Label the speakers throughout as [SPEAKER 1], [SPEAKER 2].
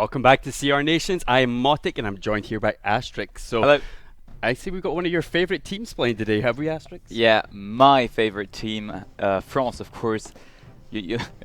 [SPEAKER 1] welcome back to CR Nations. I am Motic and I'm joined here by Asterix. So,
[SPEAKER 2] hello.
[SPEAKER 1] I see we've got one of your favourite teams playing today, have we, Asterix?
[SPEAKER 2] Yeah, my favourite team, France, of course.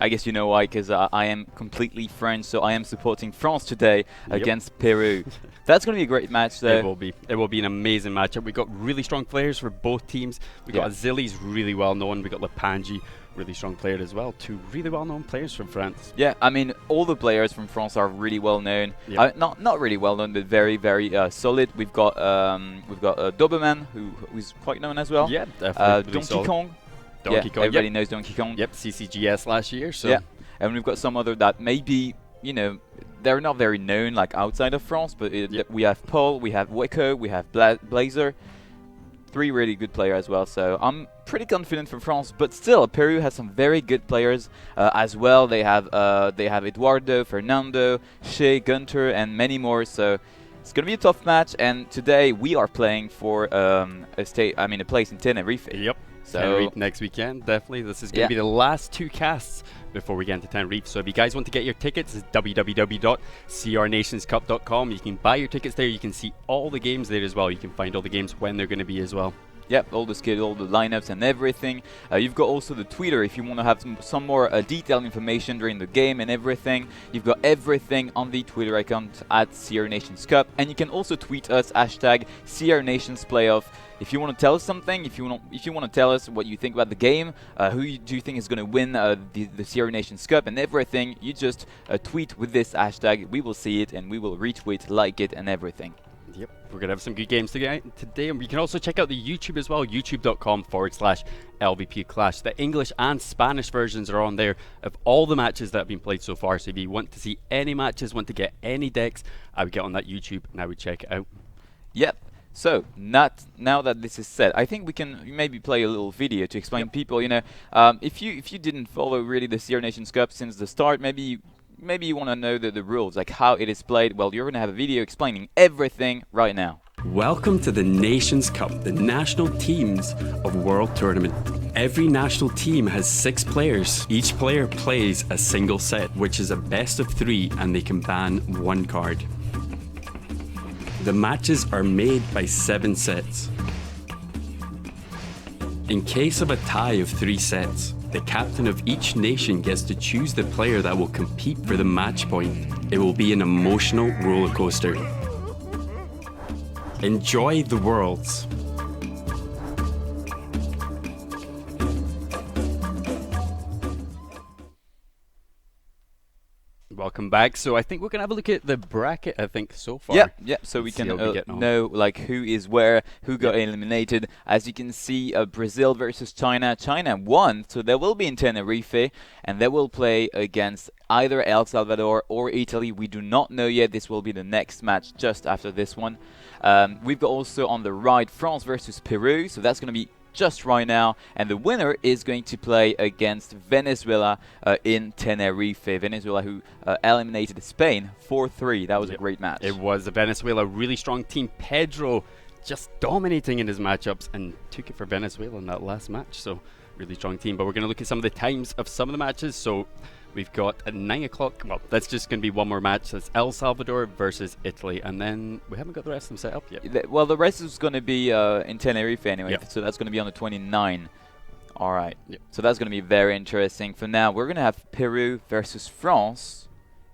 [SPEAKER 2] I guess you know why, because I am completely French, so I am supporting France today against Peru. That's going to be a great match, though.
[SPEAKER 1] It will be. It will be an amazing matchup. We've got really strong players for both teams. We've got Azili's really well known. We've got Lepanji, really strong player as well. Two really well known players from France.
[SPEAKER 2] Yeah, I mean, all the players from France are really well known. Not really well known, but very, very solid. We've got Doberman, who's quite known as well.
[SPEAKER 1] Yeah, definitely.
[SPEAKER 2] Donkey Kong.
[SPEAKER 1] Donkey Kong.
[SPEAKER 2] Everybody knows Donkey Kong.
[SPEAKER 1] Yep, CCGS last year. So.
[SPEAKER 2] Yeah, and we've got some other that maybe, they're not very known like outside of France, but we have Paul, we have Weko, we have Blazer. Three really good players as well, so I'm pretty confident for France. But still, Peru has some very good players as well. They have Eduardo, Fernando, Shea, Gunter, and many more. So it's gonna be a tough match. And today we are playing for a place in Tenerife.
[SPEAKER 1] Yep.
[SPEAKER 2] So
[SPEAKER 1] Tenerife next weekend, definitely. This is going to be the last two casts before we get into Tenerife. So if you guys want to get your tickets, it's www.crnationscup.com. You can buy your tickets there. You can see all the games there as well. You can find all the games when they're going to be as well.
[SPEAKER 2] Yep, all the schedule, all the lineups and everything. You've got also the Twitter if you want to have some more detailed information during the game and everything. You've got everything on the Twitter account at CR Nations Cup. And you can also tweet us, hashtag CR Nations Playoff. If you want to tell us something, if you want to tell us what you think about the game, who do you think is going to win the CR Nations Cup and everything, you just tweet with this hashtag. We will see it and we will retweet, like it and everything.
[SPEAKER 1] Yep, we're going to have some good games today, and you can also check out the YouTube as well, youtube.com/LVP Clash. The English and Spanish versions are on there of all the matches that have been played so far, so if you want to see any matches, want to get any decks, I would get on that YouTube and I would check it out.
[SPEAKER 2] Yep. So, now that this is said, I think we can maybe play a little video to explain people, if you didn't follow really the CR Nations Cup since the start, maybe you want to know the rules, like how it is played. Well, you're going to have a video explaining everything right now.
[SPEAKER 1] Welcome to the Nations Cup, the national teams of World Tournament. Every national team has 6 players. Each player plays a single set, which is a best of 3, and they can ban 1 card. The matches are made by 7 sets. In case of a tie of 3 sets, the captain of each nation gets to choose the player that will compete for the match point. It will be an emotional roller coaster. Enjoy the Worlds. Welcome back. So I think we're going to have a look at the bracket, I think, so far.
[SPEAKER 2] Yeah, so we can know like who is where, who got eliminated. As you can see, Brazil versus China. China won, so they will be in Tenerife, and they will play against either El Salvador or Italy. We do not know yet. This will be the next match just after this one. We've got also on the right France versus Peru, so that's going to be just right now, and the winner is going to play against Venezuela in Tenerife. Venezuela, who eliminated Spain 4-3. That was a great match.
[SPEAKER 1] It was a Venezuela really strong team. Pedro just dominating in his matchups and took it for Venezuela in that last match. So really strong team. But we're going to look at some of the times of some of the matches. So we've got at 9 o'clock. Well, that's just going to be one more match. That's El Salvador versus Italy. And then we haven't got the rest of them set up yet.
[SPEAKER 2] Well, the rest is going to be in Tenerife anyway. So that's going to be on the 29th. All right. So that's going to be very interesting. For now, we're going to have Peru versus France.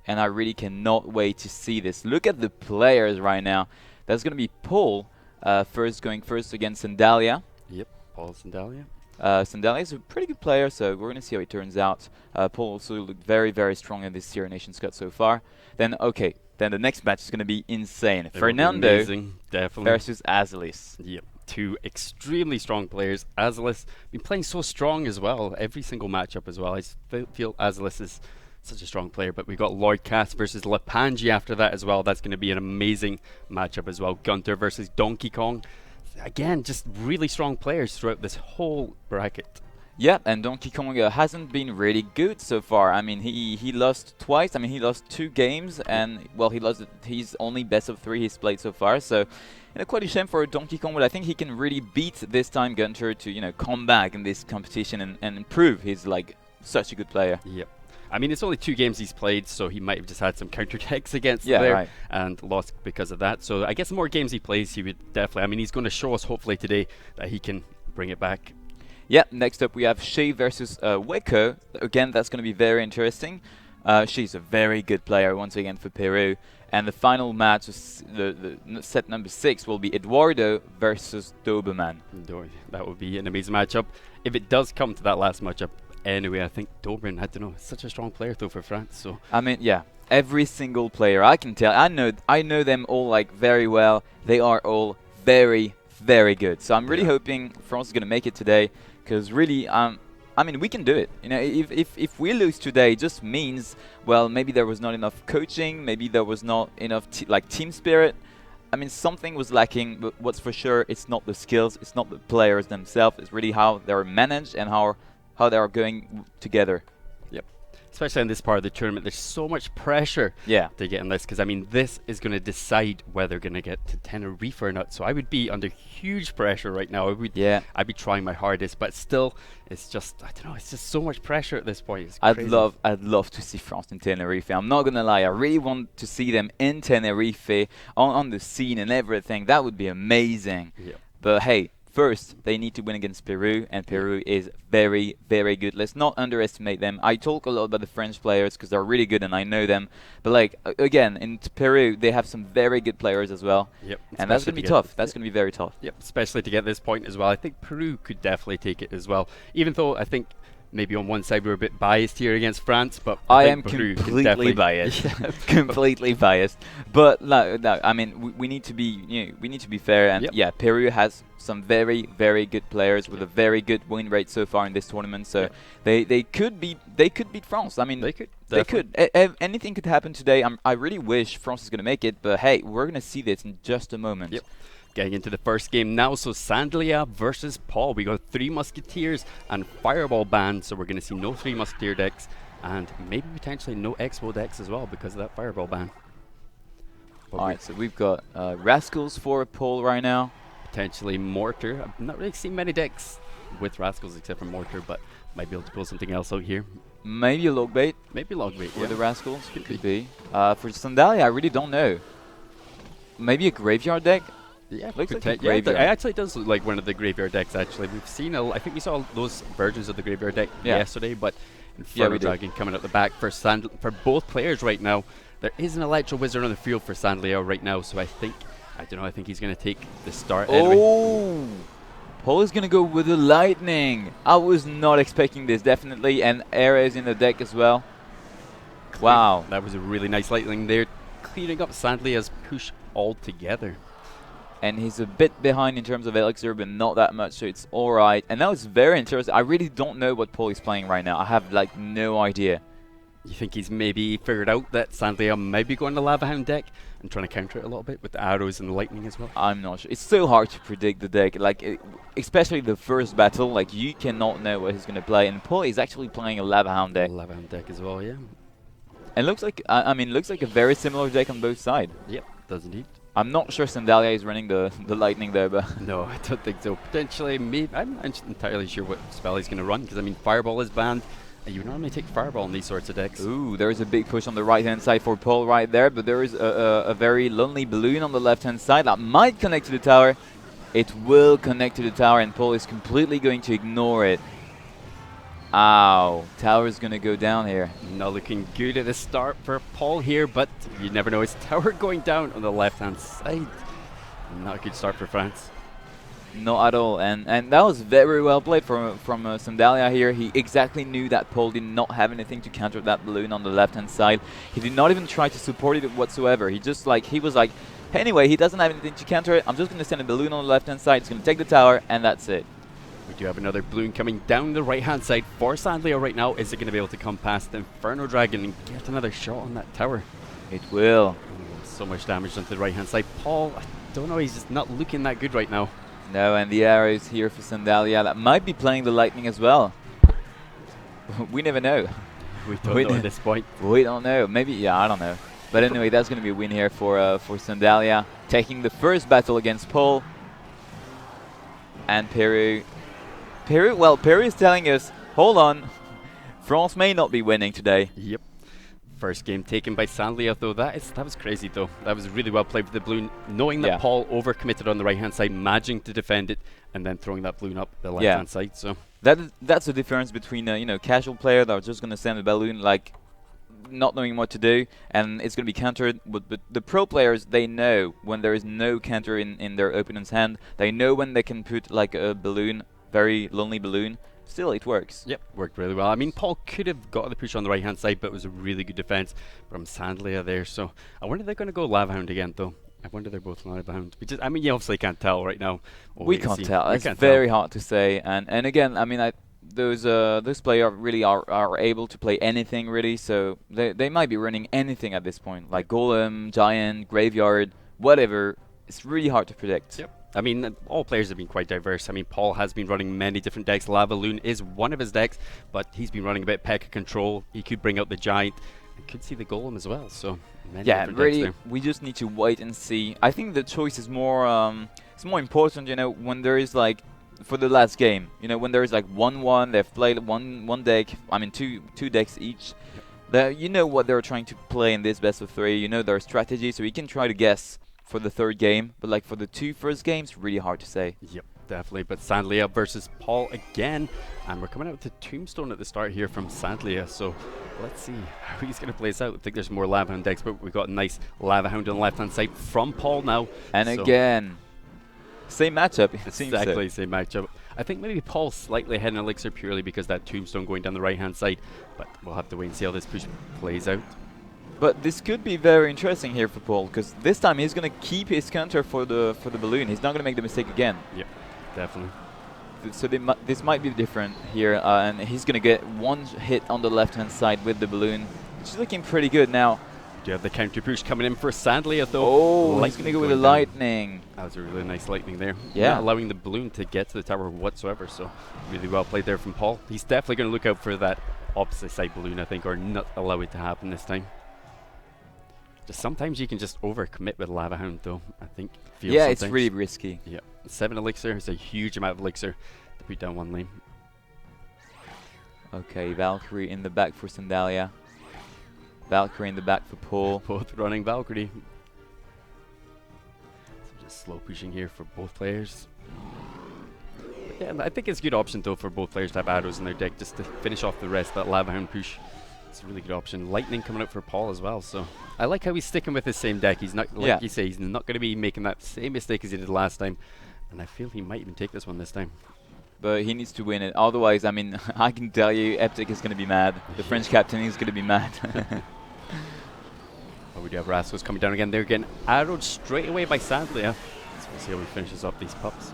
[SPEAKER 2] And I really cannot wait to see this. Look at the players right now. That's going to be Paul going first against Sandalia.
[SPEAKER 1] Yep, Paul Sandalia.
[SPEAKER 2] Sandalia is a pretty good player, so we're going to see how it turns out. Paul also looked very, very strong in this CR Nations Cup so far. Then the next match is going to be insane. Fernando versus Azilis.
[SPEAKER 1] Yep, 2 extremely strong players. Azilis been playing so strong as well, every single matchup as well. I feel Azilis is such a strong player, but we've got Lloyd Cass versus Lepanji after that as well. That's going to be an amazing matchup as well. Gunter versus Donkey Kong. Again, just really strong players throughout this whole bracket.
[SPEAKER 2] Yeah, and Donkey Kong hasn't been really good so far. I mean, he lost twice. I mean, he lost 2 games, and well, he lost his only best of 3 he's played so far. So, quite a shame for Donkey Kong, but I think he can really beat this time Gunter to come back in this competition and prove he's like such a good player.
[SPEAKER 1] Yep. I mean, it's only 2 games he's played, so he might have just had some counter decks against there and lost because of that. So I guess the more games he plays, he would definitely. I mean, he's going to show us hopefully today that he can bring it back.
[SPEAKER 2] Yeah. Next up, we have Shea versus Weko. Again, that's going to be very interesting. She's a very good player once again for Peru. And the final match, the set number 6, will be Eduardo versus Doberman.
[SPEAKER 1] That would be an amazing matchup. If it does come to that last matchup, anyway, I think Doberman, I don't know, such a strong player though for France. So
[SPEAKER 2] I mean, yeah, every single player I can tell, I know them all like very well. They are all very, very good. So I'm really hoping France is going to make it today, because really, I mean, we can do it. You know, if we lose today, it just means, well, maybe there was not enough coaching, maybe there was not enough team spirit. I mean, something was lacking, but what's for sure, it's not the skills, it's not the players themselves, it's really how they're managed and how they are going together.
[SPEAKER 1] Yep. Especially in this part of the tournament, there's so much pressure to get in this, because I mean, this is going to decide whether they're going to get to Tenerife or not. So I would be under huge pressure right now. I'd be trying my hardest, but still, it's just, I don't know, it's just so much pressure at this point. It's
[SPEAKER 2] I'd love to see France in Tenerife. I'm not gonna lie, I really want to see them in Tenerife on the scene and everything. That would be amazing.
[SPEAKER 1] Yep.
[SPEAKER 2] But hey, first, they need to win against Peru, and Peru is very, very good. Let's not underestimate them. I talk a lot about the French players because they're really good and I know them. But like, again, in Peru, they have some very good players as well.
[SPEAKER 1] Yep.
[SPEAKER 2] And that's going to be tough. That's going to be very tough.
[SPEAKER 1] Yep, especially to get this point as well. I think Peru could definitely take it as well. Even though I think maybe on one side we're a bit biased here against France, but
[SPEAKER 2] I am completely biased. Completely biased. But no, I mean, we need to be fair, and yeah, Peru has some very, very good players with a very good win rate so far in this tournament. So they could beat France. I mean, they could. Anything could happen today. I really wish France is going to make it, but hey, we're going to see this in just a moment.
[SPEAKER 1] Yep. Getting into the first game now, so Sandlia versus Paul. We got 3 Musketeers and Fireball Band, so we're going to see no 3 Musketeer decks, and maybe potentially no Expo decks as well because of that Fireball Band.
[SPEAKER 2] Alright, so we've got Rascals for Paul right now.
[SPEAKER 1] Potentially Mortar. I've not really seen many decks with Rascals except for Mortar, but might be able to pull something else out here.
[SPEAKER 2] Maybe a Logbait.
[SPEAKER 1] Maybe Logbait
[SPEAKER 2] for the Rascals. Could be. For Sandalia, I really don't know. Maybe a Graveyard deck?
[SPEAKER 1] Yeah, looks like it actually does look like one of the graveyard decks. Actually, we've seen I think we saw those versions of the graveyard deck yesterday, but Inferno Dragon coming up the back for both players right now. There is an Electro Wizard on the field for Sandleo right now, so I think he's going to take the start.
[SPEAKER 2] Oh, Paul is going to go with the Lightning. I was not expecting this, definitely, and Air is in the deck as well. Wow,
[SPEAKER 1] that was a really nice Lightning there, clearing up Sandlea's push altogether.
[SPEAKER 2] And he's a bit behind in terms of elixir, but not that much, so it's alright. And that was very interesting. I really don't know what Paul is playing right now. I have like no idea.
[SPEAKER 1] You think he's maybe figured out that Sandlia might be going to Lava Hound deck and trying to counter it a little bit with the arrows and the lightning as well?
[SPEAKER 2] I'm not sure. It's so hard to predict the deck, like especially the first battle. Like you cannot know what he's going to play, and Paul is actually playing a Lava Hound deck.
[SPEAKER 1] Lava Hound deck as well, yeah.
[SPEAKER 2] And looks like looks like a very similar deck on both sides.
[SPEAKER 1] Yep, does indeed.
[SPEAKER 2] I'm not sure Sandalia is running the lightning there, but
[SPEAKER 1] no, I don't think so. Potentially, maybe I'm not entirely sure what spell he's going to run, because I mean Fireball is banned. You normally take Fireball in these sorts of decks.
[SPEAKER 2] Ooh, there is a big push on the right-hand side for Paul right there, but there is a very lonely balloon on the left-hand side that might connect to the tower. It will connect to the tower, and Paul is completely going to ignore it. Ow, tower is going to go down here.
[SPEAKER 1] Not looking good at the start for Paul here, but you never know. His tower going down on the left-hand side. Not a good start for France.
[SPEAKER 2] Not at all, and that was very well played from Sandalia here. He exactly knew that Paul did not have anything to counter that balloon on the left-hand side. He did not even try to support it whatsoever. He just he was like, anyway, he doesn't have anything to counter it. I'm just going to send a balloon on the left-hand side. It's going to take the tower, and that's it.
[SPEAKER 1] We do have another balloon coming down the right-hand side for Sandleo right now. Is it going to be able to come past the Inferno Dragon and get another shot on that tower?
[SPEAKER 2] It will.
[SPEAKER 1] So much damage onto the right-hand side. Paul, I don't know, he's just not looking that good right now.
[SPEAKER 2] No, and the arrows here for Sandalia that might be playing the lightning as well. We never know.
[SPEAKER 1] We don't know at this point.
[SPEAKER 2] We don't know. Maybe, yeah, I don't know. But anyway, that's going to be a win here for Sandalia, taking the first battle against Paul. And Peru is telling us, hold on, France may not be winning today.
[SPEAKER 1] Yep. First game taken by Sandlia, though. That was crazy, though. That was really well played with the balloon, knowing that Paul overcommitted on the right hand side, managing to defend it, and then throwing that balloon up the left hand side. So
[SPEAKER 2] that's the difference between casual player that are just gonna send the balloon like not knowing what to do, and it's gonna be countered. But the pro players, they know when there is no counter in their opponent's hand. They know when they can put like a balloon, very lonely balloon. Still, it works.
[SPEAKER 1] Yep, worked really well. I mean, Paul could have got the push on the right-hand side, but it was a really good defense from Sandlia there. So I wonder if they're going to go Lava Hound again, though. I wonder they're both Lava Hound. I mean, you obviously can't tell right now.
[SPEAKER 2] We can't tell. It's very hard to say. And again, I mean, those players really are able to play anything, really. So they might be running anything at this point, like Golem, Giant, Graveyard, whatever. It's really hard to predict.
[SPEAKER 1] Yep. I mean, all players have been quite diverse. I mean, Paul has been running many different decks. Lava Loon is one of his decks, but he's been running a bit P.E.K.K.A. Control. He could bring out the Giant. And could see the Golem as well. So
[SPEAKER 2] yeah, really, we just need to wait and see. I think the choice is more it's more important, when there is like for the last game, when there is like 1-1, they've played one deck. I mean, two decks each. You know what they're trying to play in this best of 3. Their strategy, so you can try to guess for the third game, but like for the 2 first games, really hard to say.
[SPEAKER 1] Yep, definitely. But Sandlia versus Paul again, and we're coming out to Tombstone at the start here from Sandlia. So let's see how he's going to play this out. I think there's more Lava Hound decks, but we've got a nice Lava Hound on the left hand side from Paul now.
[SPEAKER 2] And again, same matchup.
[SPEAKER 1] Exactly, same matchup. I think maybe Paul's slightly ahead in Elixir purely because that Tombstone going down the right hand side, but we'll have to wait and see how this push plays out.
[SPEAKER 2] But this could be very interesting here for Paul, because this time he's going to keep his counter for the balloon. He's not going to make the mistake again.
[SPEAKER 1] Yep, definitely.
[SPEAKER 2] So this might be different here, and he's going to get one hit on the left-hand side with the balloon, which is looking pretty good now.
[SPEAKER 1] Do you have the counter push coming in for Sandlia, though?
[SPEAKER 2] Oh, he's going to go with the lightning.
[SPEAKER 1] That was a really nice lightning there.
[SPEAKER 2] Yeah.
[SPEAKER 1] Not allowing the balloon to get to the tower whatsoever, so really well played there from Paul. He's definitely going to look out for that opposite side balloon, I think, or not allow it to happen this time. Just sometimes you can just overcommit with Lava Hound, though. I think.
[SPEAKER 2] Yeah, it's really risky.
[SPEAKER 1] Yeah, 7 Elixir is a huge amount of Elixir to put down one lane.
[SPEAKER 2] Okay, Valkyrie in the back for Sandalia. Valkyrie in the back for Paul.
[SPEAKER 1] Both running Valkyrie. So just slow pushing here for both players. But yeah, I think it's a good option though for both players to have arrows in their deck just to finish off the rest. That Lava Hound push. It's a really good option. Lightning coming out for Paul as well, so I like how he's sticking with his same deck. He's not, like you say, he's not going to be making that same mistake as he did last time, and I feel he might even take this one this time.
[SPEAKER 2] But he needs to win it. Otherwise, I mean, I can tell you, Eptic is going to be mad. The French captain is going to be mad.
[SPEAKER 1] Oh, we do have Rascals coming down again. They're getting arrowed straight away by Sandlia. So we'll see how he finishes up these pups.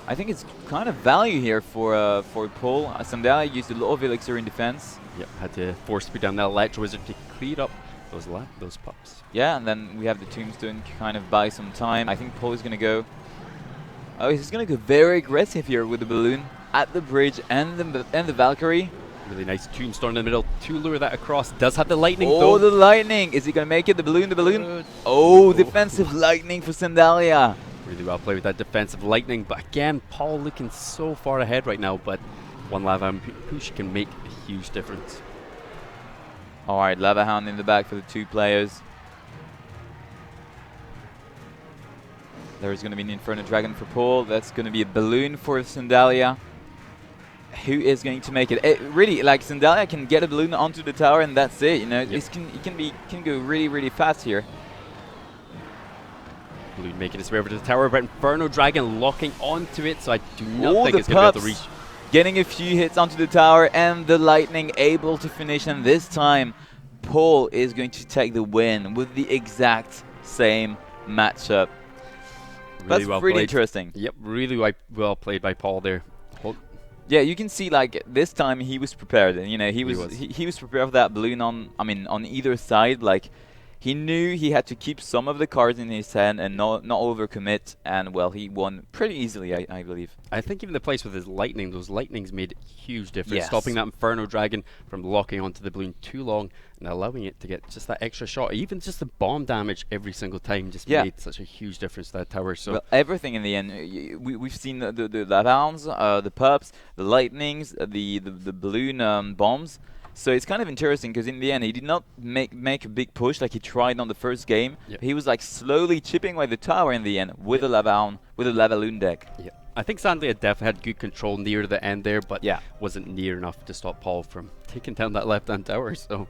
[SPEAKER 2] I think it's kind of value here for Paul. Sandalia used a lot of elixir in defense.
[SPEAKER 1] Yep, had to force to put down that Electro Wizard to clear up those pups.
[SPEAKER 2] Yeah, and then we have the Tombstone to kind of buy some time. I think Paul is going to go... Oh, he's going to go very aggressive here with the balloon at the bridge and the Valkyrie.
[SPEAKER 1] Really nice Tombstone in the middle to lure that across. Does have the lightning though.
[SPEAKER 2] Oh, the lightning! Is he going to make it? The balloon. Oh, defensive lightning for Sandalia.
[SPEAKER 1] Really well played with that defensive lightning. But again, Paul looking so far ahead right now. But one Lava Hound push can make a huge difference.
[SPEAKER 2] All right, Lava Hound in the back for the 2 players. There's going to be an Inferno Dragon for Paul. That's going to be a balloon for Sandalia. Who is going to make it? Really, like Sandalia can get a balloon onto the tower and that's it. You know, this can go really, really fast here.
[SPEAKER 1] Balloon making its way over to the tower, but Inferno Dragon locking onto it, so I do not think it's going to be able to reach.
[SPEAKER 2] Getting a few hits onto the tower and the lightning able to finish, and this time Paul is going to take the win with the exact same matchup.
[SPEAKER 1] Really
[SPEAKER 2] That's
[SPEAKER 1] well
[SPEAKER 2] pretty
[SPEAKER 1] played.
[SPEAKER 2] interesting.
[SPEAKER 1] Yep, really well played by Paul there.
[SPEAKER 2] Yeah, you can see like this time he was prepared, and you know he was prepared for that balloon on either side. Like he knew he had to keep some of the cards in his hand and not overcommit, and well, he won pretty easily, I believe.
[SPEAKER 1] I think even the place with his lightning, those lightnings made huge difference,
[SPEAKER 2] Yes.
[SPEAKER 1] stopping that Inferno Dragon from locking onto the balloon too long and allowing it to get just that extra shot. Even just the bomb damage every single time just made such a huge difference to that tower. So
[SPEAKER 2] well, everything in the end, we've seen the Lavans, the pups, the lightnings, the balloon bombs. So it's kind of interesting because in the end he did not make a big push like he tried on the first game.
[SPEAKER 1] Yep.
[SPEAKER 2] He was like slowly chipping away the tower in the end with a Lavaloon deck.
[SPEAKER 1] yeah, I think Sandlia definitely had good control near the end there, but
[SPEAKER 2] Yeah.
[SPEAKER 1] wasn't near enough to stop Paul from taking down that left-hand tower. So,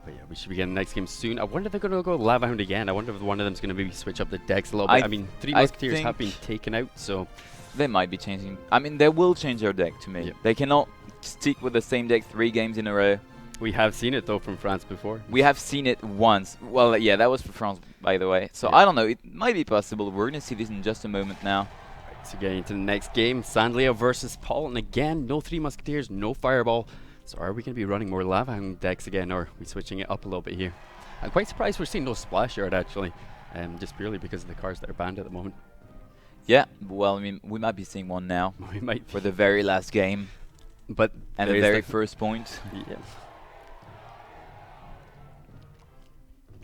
[SPEAKER 1] but yeah, we should be getting the next game soon. I wonder if they're going to go Lava Hound again. I wonder if one of them's going to maybe switch up the decks a little bit. I mean, Three Musketeers have been taken out, so
[SPEAKER 2] they might be changing. I mean, they will change their deck to me.
[SPEAKER 1] Yep.
[SPEAKER 2] They cannot stick with the same deck 3 games in a row.
[SPEAKER 1] we have seen it though from France before.
[SPEAKER 2] We have seen it once. Well, yeah, that was for France, by the way. So
[SPEAKER 1] Yeah.
[SPEAKER 2] I don't know. It might be possible. We're going to see this in just a moment now.
[SPEAKER 1] So getting into the next game, Sandlia versus Paul, and again, no Three Musketeers, no Fireball. So are we going to be running more Lava Hound decks again, or are we switching it up a little bit here? I'm quite surprised we're seeing no Splash Yard actually, just purely because of the cards that are banned at the moment.
[SPEAKER 2] Yeah, well, I mean, we might be seeing one now
[SPEAKER 1] We might,
[SPEAKER 2] for the very last game
[SPEAKER 1] but
[SPEAKER 2] and the
[SPEAKER 1] there is
[SPEAKER 2] very first point.
[SPEAKER 1] Yeah.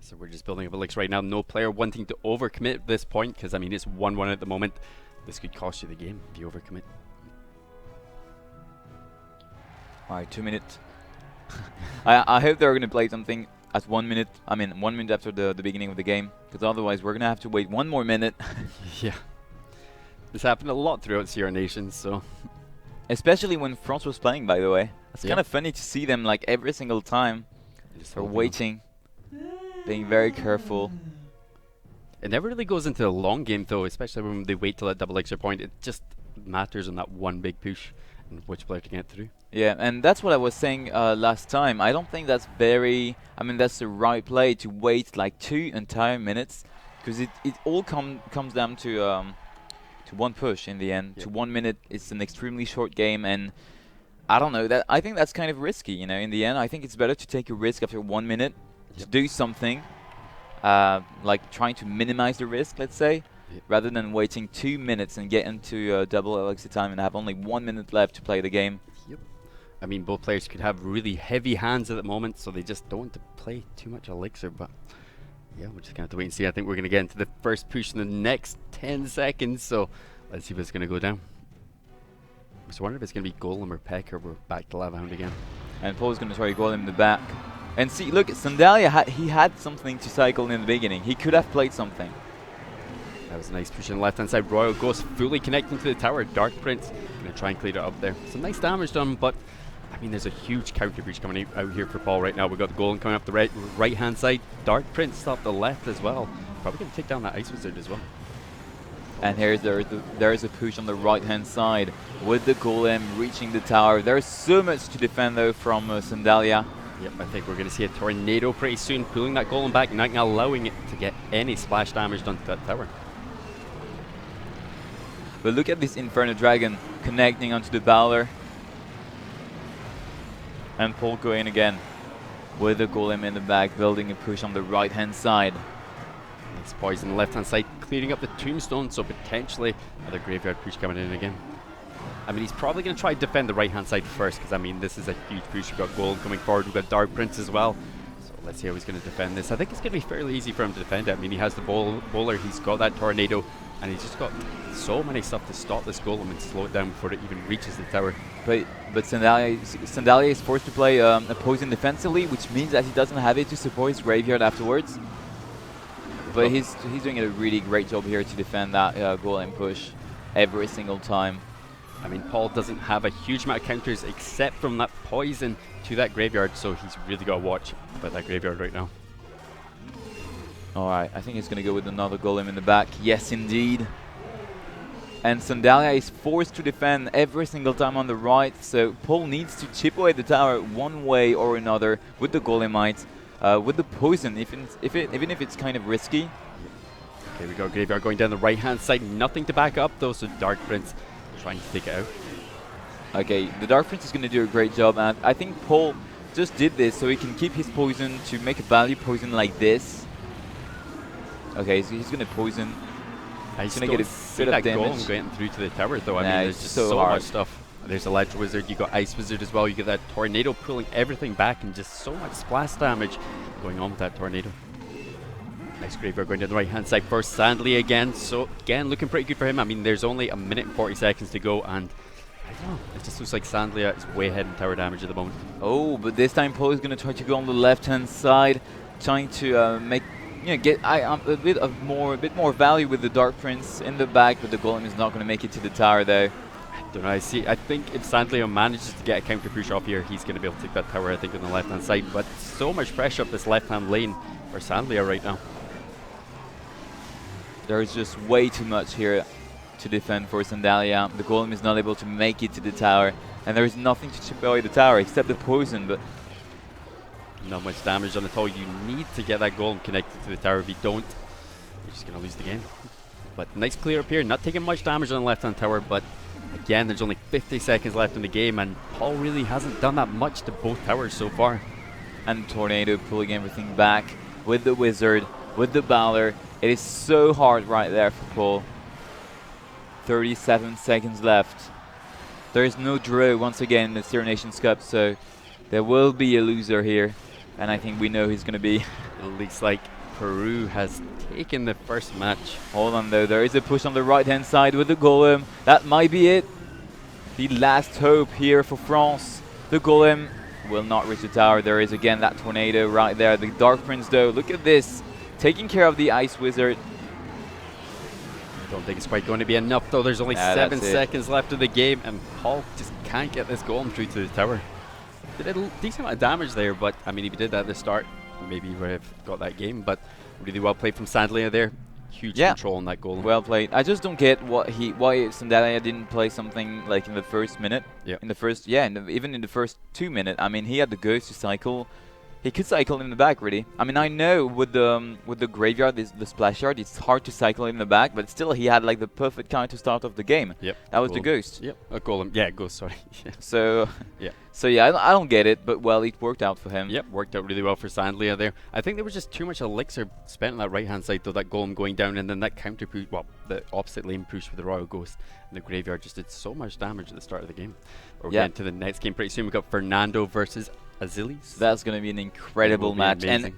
[SPEAKER 1] So we're just building up Elixir right now. No player wanting to overcommit at this point, because I mean it's 1-1 at the moment. This could cost you the game if you overcommit.
[SPEAKER 2] Alright, 2 minutes. I hope they're going to play something at 1 minute. I mean, 1 minute after the beginning of the game, because otherwise we're going to have to wait 1 more minute.
[SPEAKER 1] Yeah. This happened a lot throughout CR Nations, so
[SPEAKER 2] Especially when France was playing, by the way. It's
[SPEAKER 1] Yeah.
[SPEAKER 2] kind of funny to see them like every single time.
[SPEAKER 1] just
[SPEAKER 2] They're
[SPEAKER 1] holding on.
[SPEAKER 2] waiting, being very careful.
[SPEAKER 1] It never really goes into a long game though, especially when they wait till that double Elixir point. It just matters on that one big push and which player to get through.
[SPEAKER 2] Yeah, and that's what I was saying last time. I don't think that's that's the right play to wait like 2 entire minutes, because it all comes down to one push in the end.
[SPEAKER 1] Yep.
[SPEAKER 2] To 1 minute, it's an extremely short game, and I don't know, I think that's kind of risky, you know, in the end. I think it's better to take a risk after 1 minute, to
[SPEAKER 1] Yep.
[SPEAKER 2] do something, like trying to minimize the risk, let's say,
[SPEAKER 1] Yep.
[SPEAKER 2] rather than waiting 2 minutes and get into double elixir time and have only 1 minute left to play the game.
[SPEAKER 1] Yep. I mean, both players could have really heavy hands at the moment, so they just don't want to play too much Elixir, but yeah, we're just going to have to wait and see. I think we're going to get into the first push in the next 10 seconds, so let's see if it's going to go down. I just wonder if it's going to be Golem or Peck, or we're back to Lava Hound again.
[SPEAKER 2] And Paul's going to try to go in the back. And see, look, Sandalia had something to cycle in the beginning. He could have played something.
[SPEAKER 1] That was a nice push on the left-hand side. Royal Ghost fully connecting to the tower. Dark Prince going to try and clear it up there. Some nice damage done, but I mean, there's a huge counter breach coming out here for Paul right now. We've got the Golem coming up the right-hand side. Dark Prince off the left as well. Probably going to take down that Ice Wizard as well.
[SPEAKER 2] And there's a push on the right-hand side with the Golem reaching the tower. There's so much to defend, though, from Sandalia.
[SPEAKER 1] Yep, I think we're going to see a tornado pretty soon, pulling that Golem back, not allowing it to get any splash damage done to that tower.
[SPEAKER 2] But look at this Inferno Dragon connecting onto the Bowler. And Paul going again with the Golem in the back, building a push on the right-hand side.
[SPEAKER 1] Nice poison on the left-hand side, clearing up the Tombstone, so potentially another graveyard push coming in again. I mean, he's probably going to try to defend the right-hand side first, because I mean, this is a huge push. We've got Golem coming forward, we've got Dark Prince as well. So let's see how he's going to defend this. I think it's going to be fairly easy for him to defend it. I mean, he has the bowler, he's got that tornado, and he's just got so many stuff to stop this Golem and slow it down before it even reaches the tower.
[SPEAKER 2] But Sandalia is forced to play opposing defensively, which means that he doesn't have it to support his graveyard afterwards. But he's doing a really great job here to defend that Golem push every single time.
[SPEAKER 1] I mean, Paul doesn't have a huge amount of counters except from that poison to that graveyard, so he's really got to watch about that graveyard right now.
[SPEAKER 2] Alright, I think he's going to go with another Golem in the back. Yes, indeed. And Sandalia is forced to defend every single time on the right, so Paul needs to chip away the tower one way or another with the Golemites, with the poison, even if it's kind of risky.
[SPEAKER 1] Okay, we got graveyard going down the right-hand side. Nothing to back up, though, so Dark Prince trying to take it out.
[SPEAKER 2] Okay, the Dark Prince is going to do a great job, and I think Paul just did this so he can keep his poison to make a value poison like this. Okay, so he's gonna poison.
[SPEAKER 1] He's
[SPEAKER 2] gonna get a bit of damage.
[SPEAKER 1] Going through to the tower though. I mean, there's just
[SPEAKER 2] so
[SPEAKER 1] much stuff. There's Electro Wizard, you got Ice Wizard as well. You get that Tornado pulling everything back, and just so much splash damage going on with that Tornado. Nice Graveyard going to the right hand side for Sandly again. So again, looking pretty good for him. I mean, there's only a minute and 40 seconds to go, and I don't know, it just looks like Sandlia is way ahead in tower damage at the moment.
[SPEAKER 2] Oh, but this time Paul is going to try to go on the left-hand side, trying to make, get a bit more value with the Dark Prince in the back, but the Golem is not going to make it to the tower though.
[SPEAKER 1] I don't know. I think if Sandlio manages to get a counter push off here, he's going to be able to take that tower, I think, on the left-hand side. But so much pressure up this left-hand lane for Sandlia right now.
[SPEAKER 2] There is just way too much here to defend for Sandalia. The Golem is not able to make it to the tower, and there is nothing to chip away the tower except the poison, but
[SPEAKER 1] not much damage on it all. You need to get that Golem connected to the tower. If you don't, you're just going to lose the game. But nice clear up here. Not taking much damage on the left-hand tower, but again, there's only 50 seconds left in the game, and Paul really hasn't done that much to both towers so far.
[SPEAKER 2] And Tornado pulling everything back with the Wizard, with the Bowler. It is so hard right there for Paul. 37 seconds left. There is no draw once again in the Zero Nations Cup, so there will be a loser here, and I think we know who's going to be.
[SPEAKER 1] It looks like Peru has taken the first match.
[SPEAKER 2] Hold on though, there is a push on the right hand side with the Golem. That might be it. The last hope here for France. The Golem will not reach the tower. There is again that Tornado right there. The Dark Prince though, look at this. Taking care of the Ice Wizard.
[SPEAKER 1] I don't think it's quite going to be enough though. There's only 7 seconds left of the game, and Paul just can't get this Golem through to the tower. Did a decent amount of damage there, but I mean, if he did that at the start, maybe he would have got that game. But really well played from Sandlia there. Huge control on that Golem.
[SPEAKER 2] Well played. I just don't get why Sandalia didn't play something like in the first minute.
[SPEAKER 1] Yeah.
[SPEAKER 2] In the first, even in the first 2 minutes. I mean, he had the Ghost to cycle. He could cycle in the back, really. I mean, I know with the Graveyard, the Splash Yard, it's hard to cycle in the back, but still, he had like the perfect counter start of the game.
[SPEAKER 1] Yep.
[SPEAKER 2] That was the Ghost.
[SPEAKER 1] Yep. A Golem. Yeah, Ghost. Sorry.
[SPEAKER 2] So.
[SPEAKER 1] Yeah.
[SPEAKER 2] So yeah, I don't get it, but well, it worked out for him.
[SPEAKER 1] Yep, worked out really well for Sandlia there. I think there was just too much elixir spent on that right-hand side, though, that Golem going down, and then that counter push, well, the opposite lane push with the Royal Ghost and the Graveyard just did so much damage at the start of the game. We're getting to the next game pretty soon. We've got Fernando versus Azilis.
[SPEAKER 2] That's going to be an incredible match. And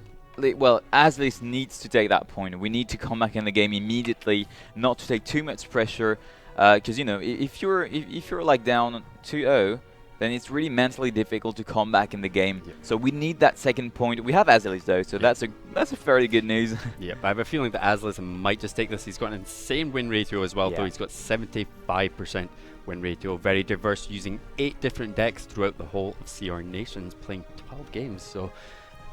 [SPEAKER 2] well, Azilis needs to take that point. We need to come back in the game immediately, not to take too much pressure, because if you're like down 2-0, then it's really mentally difficult to come back in the game. Yep. So we need that second point. We have Azilis though, so that's a fairly good news.
[SPEAKER 1] Yeah, I have a feeling that Azilis might just take this. He's got an insane win ratio as well, though. He's got 75% win ratio. Very diverse, using 8 different decks throughout the whole of CR Nations, playing 12 games. So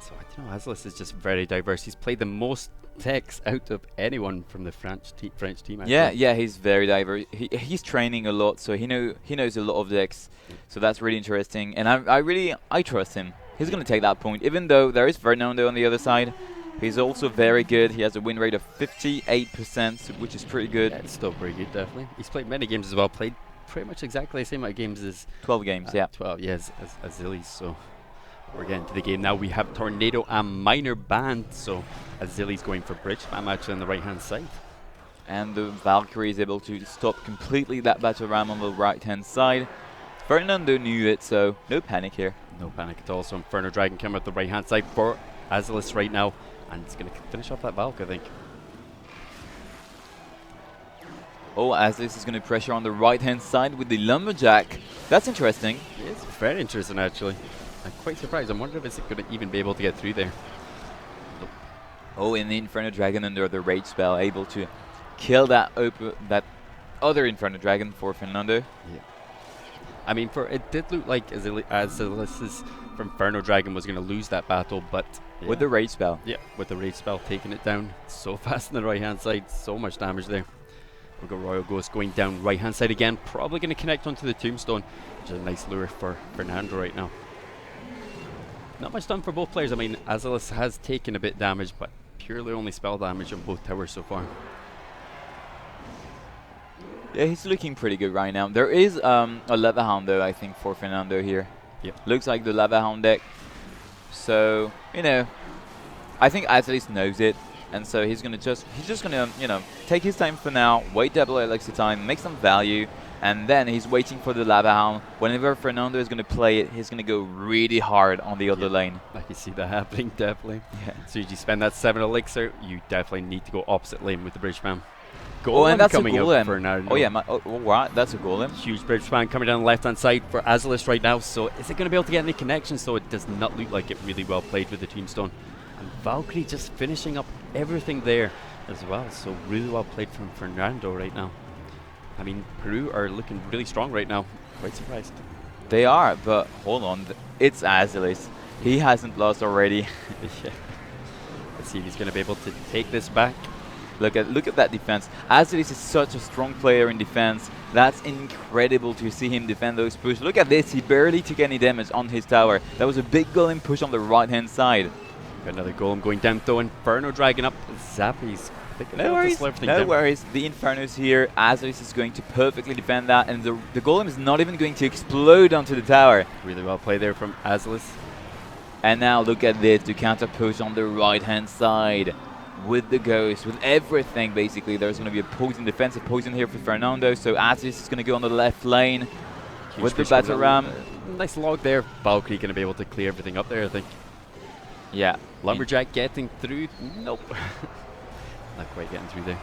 [SPEAKER 1] I don't know, Azilis is just very diverse. He's played the most decks out of anyone from the French team. Actually.
[SPEAKER 2] Yeah, he's very diverse. He's training a lot, so he knows a lot of decks. So that's really interesting, and I trust him. He's going to take that point, even though there is Fernando on the other side. He's also very good. He has a win rate of 58%, which is pretty good.
[SPEAKER 1] Yeah, it's still pretty good, definitely. He's played many games as well. Played pretty much exactly the same amount of games as
[SPEAKER 2] 12 games.
[SPEAKER 1] 12. Yes, as Azilis. So we're getting to the game now. We have Tornado and Minor Band. So Azilis going for Bridge Spam actually on the right hand side.
[SPEAKER 2] And the Valkyrie is able to stop completely that Battle Ram on the right hand side. Fernando knew it, so no panic here.
[SPEAKER 1] No panic at all. So Inferno Dragon coming up the right hand side for Azilis right now. And it's going to finish off that Valk, I think.
[SPEAKER 2] Oh, Azilis is going to pressure on the right hand side with the Lumberjack. That's interesting.
[SPEAKER 1] It's very interesting actually. I'm quite surprised. I'm wondering if it's going to even be able to get through there. Nope.
[SPEAKER 2] Oh, and the Inferno Dragon under the Rage spell, able to kill that other Inferno Dragon for Fernando.
[SPEAKER 1] Yeah. I mean, it did look like Azilis from Inferno Dragon was going to lose that battle, but
[SPEAKER 2] with the Rage spell.
[SPEAKER 1] Yeah, with the Rage spell, taking it down so fast on the right hand side. So much damage there. We've got Royal Ghost going down right hand side again. Probably going to connect onto the Tombstone, which is a nice lure for Fernando right now. Not much done for both players. I mean, Azilis has taken a bit damage, but purely only spell damage on both towers so far.
[SPEAKER 2] Yeah, he's looking pretty good right now. There is a Lava Hound though, I think, for Fernando here.
[SPEAKER 1] Yep.
[SPEAKER 2] Looks like the Lava Hound deck So, you know, I think Azelis knows it, and so he's just gonna, you know, take his time for now, wait double elixir time, make some value, and then he's waiting for the lava hound. Whenever Fernando is gonna play it, he's gonna go really hard on the other lane.
[SPEAKER 1] I can see that happening, definitely.
[SPEAKER 2] Yeah.
[SPEAKER 1] So you spend that 7 elixir, you definitely need to go opposite lane with the bridge spam.
[SPEAKER 2] Oh, and that's
[SPEAKER 1] coming
[SPEAKER 2] a golem.
[SPEAKER 1] For now.
[SPEAKER 2] Oh yeah, right, that's a golem.
[SPEAKER 1] Huge bridge spam coming down the left-hand side for Azelis right now. So is it going to be able to get any connection? So it does not look like it. Really well played with the tombstone. And Valkyrie just finishing up everything there as well. So really well played from Fernando right now. I mean, Peru are looking really strong right now. Quite surprised.
[SPEAKER 2] They are, but hold on. It's Azelis. He hasn't lost already.
[SPEAKER 1] Yeah. Let's see if he's going to be able to take this back.
[SPEAKER 2] Look at that defense. Azelis is such a strong player in defense. That's incredible to see him defend those push. Look at this. He barely took any damage on his tower. That was a big golem push on the right-hand side.
[SPEAKER 1] Got another golem going down though. Inferno dragging up. Zappy's
[SPEAKER 2] no worries. The Inferno's here. Azelis is going to perfectly defend that, and the golem is not even going to explode onto the tower.
[SPEAKER 1] Really well played there from Azelis.
[SPEAKER 2] And now look at this. The counter push on the right-hand side. With the ghost, with everything basically. There's going to be a poison, defensive poison here for Fernando. So Azelis is going to go on the left lane with the battle ram.
[SPEAKER 1] Nice log there. Valkyrie going to be able to clear everything up there, I think.
[SPEAKER 2] Yeah.
[SPEAKER 1] Lumberjack getting through. Nope. Not quite getting through there.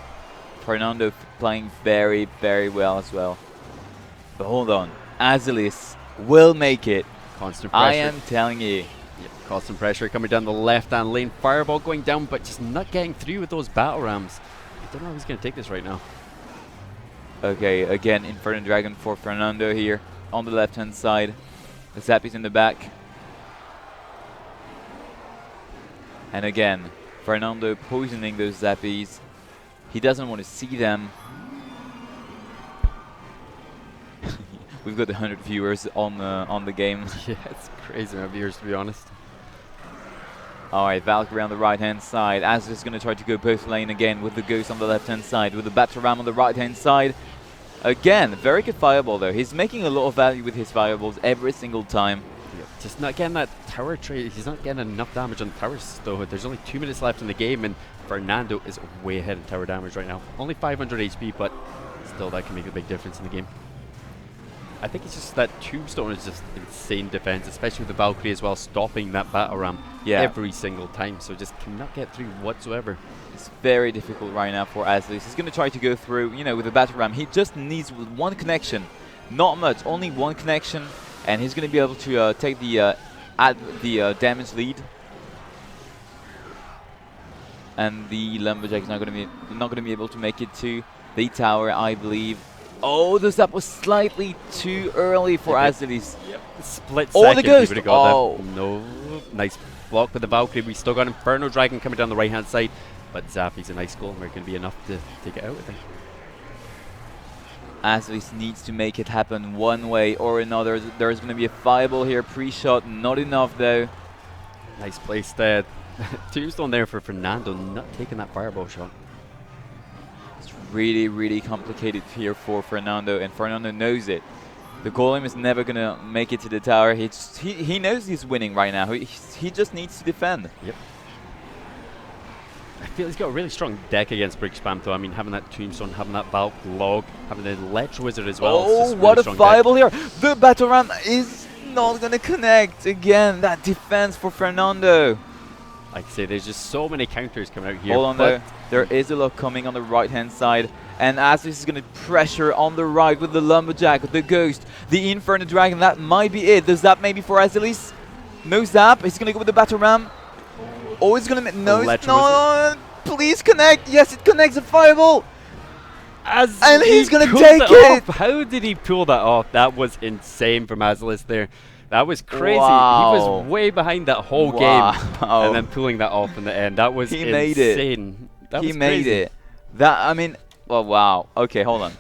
[SPEAKER 2] Fernando playing very, very well as well. But hold on. Azelis will make it.
[SPEAKER 1] Constant pressure.
[SPEAKER 2] I am telling you.
[SPEAKER 1] Yep, constant pressure coming down the left-hand lane. Fireball going down, but just not getting through with those battle rams. I don't know how he's going to take this right now.
[SPEAKER 2] Okay, again, Inferno Dragon for Fernando here on the left-hand side. The Zappy's in the back. And again, Fernando poisoning those Zappies. He doesn't want to see them. We've got 100 viewers on the game.
[SPEAKER 1] Yeah, it's crazy amount of viewers, to be honest.
[SPEAKER 2] Alright, Valkyrie on the right-hand side. Azelis is going to try to go both lane again with the Ghost on the left-hand side, with the Battle Ram on the right-hand side. Again, very good fireball though. He's making a lot of value with his fireballs every single time.
[SPEAKER 1] Yep. Just not getting that tower trade. He's not getting enough damage on towers though. There's only 2 minutes left in the game, and Fernando is way ahead in tower damage right now. Only 500 HP, but still that can make a big difference in the game. I think it's just that Tombstone is just insane defense, especially with the Valkyrie as well, stopping that battle ram every single time. So just cannot get through whatsoever.
[SPEAKER 2] It's very difficult right now for Azelis. He's going to try to go through, you know, with the battle ram. He just needs one connection, not much, only one connection, and he's going to be able to take the damage lead. And the Lumberjack is not going to be able to make it to the tower, I believe. Oh, the zap was slightly too early for Azelis.
[SPEAKER 1] Yep. Split second.
[SPEAKER 2] Oh, the Ghost!
[SPEAKER 1] Oh. No. Nice block with the Valkyrie. We still got Inferno Dragon coming down the right-hand side. But Zappy's a nice goal, and we're going to be enough to take it out, I think.
[SPEAKER 2] Azelis needs to make it happen one way or another. There's going to be a fireball here, pre-shot. Not enough, though.
[SPEAKER 1] Nice place there. Tombstone there for Fernando, not taking that fireball shot.
[SPEAKER 2] Really, really complicated here for Fernando, and Fernando knows it. The golem is never gonna make it to the tower. He knows he's winning right now. He just needs to defend.
[SPEAKER 1] Yep. I feel he's got a really strong deck against Bridge Spam though. I mean, having that Tombstone, having that Valk Log, having the Ledge Wizard as well.
[SPEAKER 2] Oh, what a fireball here! The Battle Ram is not gonna connect again. That defense for Fernando.
[SPEAKER 1] Like I say, there's just so many counters coming out here.
[SPEAKER 2] Hold on though. There is a lot coming on the right-hand side. And Azelis is going to pressure on the right with the Lumberjack, with the Ghost, the Inferno Dragon. That might be it. The Zap maybe for Azelis. No Zap. He's going to go with the Battle Ram. Oh, it's going to... No, please connect. Yes, it connects a fireball. And he's going to take it.
[SPEAKER 1] How did he pull that off? That was insane from Azelis there. That was crazy.
[SPEAKER 2] Wow.
[SPEAKER 1] He was way behind that whole game, and then pulling that off in the end. That was insane.
[SPEAKER 2] Made it.
[SPEAKER 1] That
[SPEAKER 2] he
[SPEAKER 1] was
[SPEAKER 2] made
[SPEAKER 1] crazy.
[SPEAKER 2] it. That, I mean, well, wow. Okay, hold on.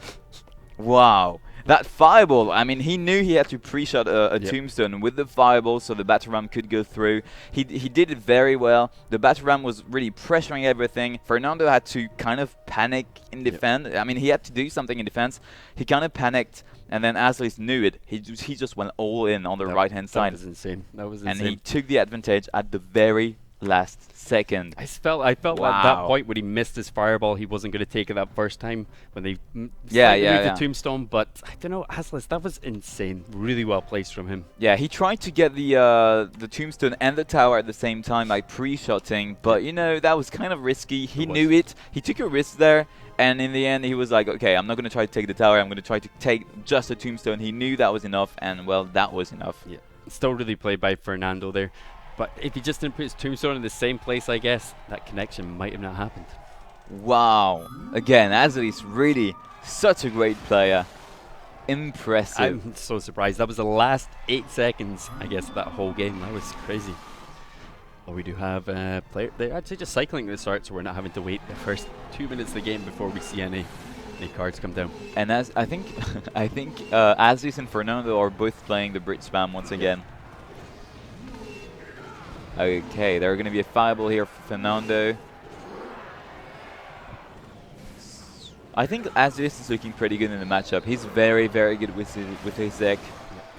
[SPEAKER 2] Wow. That fireball, I mean, he knew he had to pre-shot a tombstone with the fireball so the battle ram could go through. He did it very well. The battle ram was really pressuring everything. Fernando had to kind of panic in defense. I mean, he had to do something in defense. He kind of panicked, and then Azelis knew it. He just went all in on the right-hand side.
[SPEAKER 1] That was insane. That was insane.
[SPEAKER 2] And he took the advantage at the very last second.
[SPEAKER 1] I felt at that point when he missed his fireball, he wasn't going to take it that first time when they moved the tombstone. But I don't know, Azelis, that was insane. Really well placed from him.
[SPEAKER 2] Yeah, he tried to get the tombstone and the tower at the same time by pre-shotting, but you know, that was kind of risky. He knew it. He took a risk there. And in the end, he was like, okay, I'm not going to try to take the tower. I'm going to try to take just a tombstone. He knew that was enough, and well, that was enough.
[SPEAKER 1] Yeah, still really played by Fernando there. But if he just didn't put his tombstone in the same place, I guess, that connection might have not happened.
[SPEAKER 2] Wow. Again, Azelis really such a great player. Impressive.
[SPEAKER 1] I'm so surprised. That was the last 8 seconds, I guess, of that whole game. That was crazy. Well, we do have a player. They're actually just cycling at the start, so we're not having to wait the first 2 minutes of the game before we see any cards come down.
[SPEAKER 2] And as I think Azelis and Fernando are both playing the Brit spam once again. Okay, there's going to be a fireball here for Fernando. I think Azelis is looking pretty good in the matchup. He's very, very good with his deck.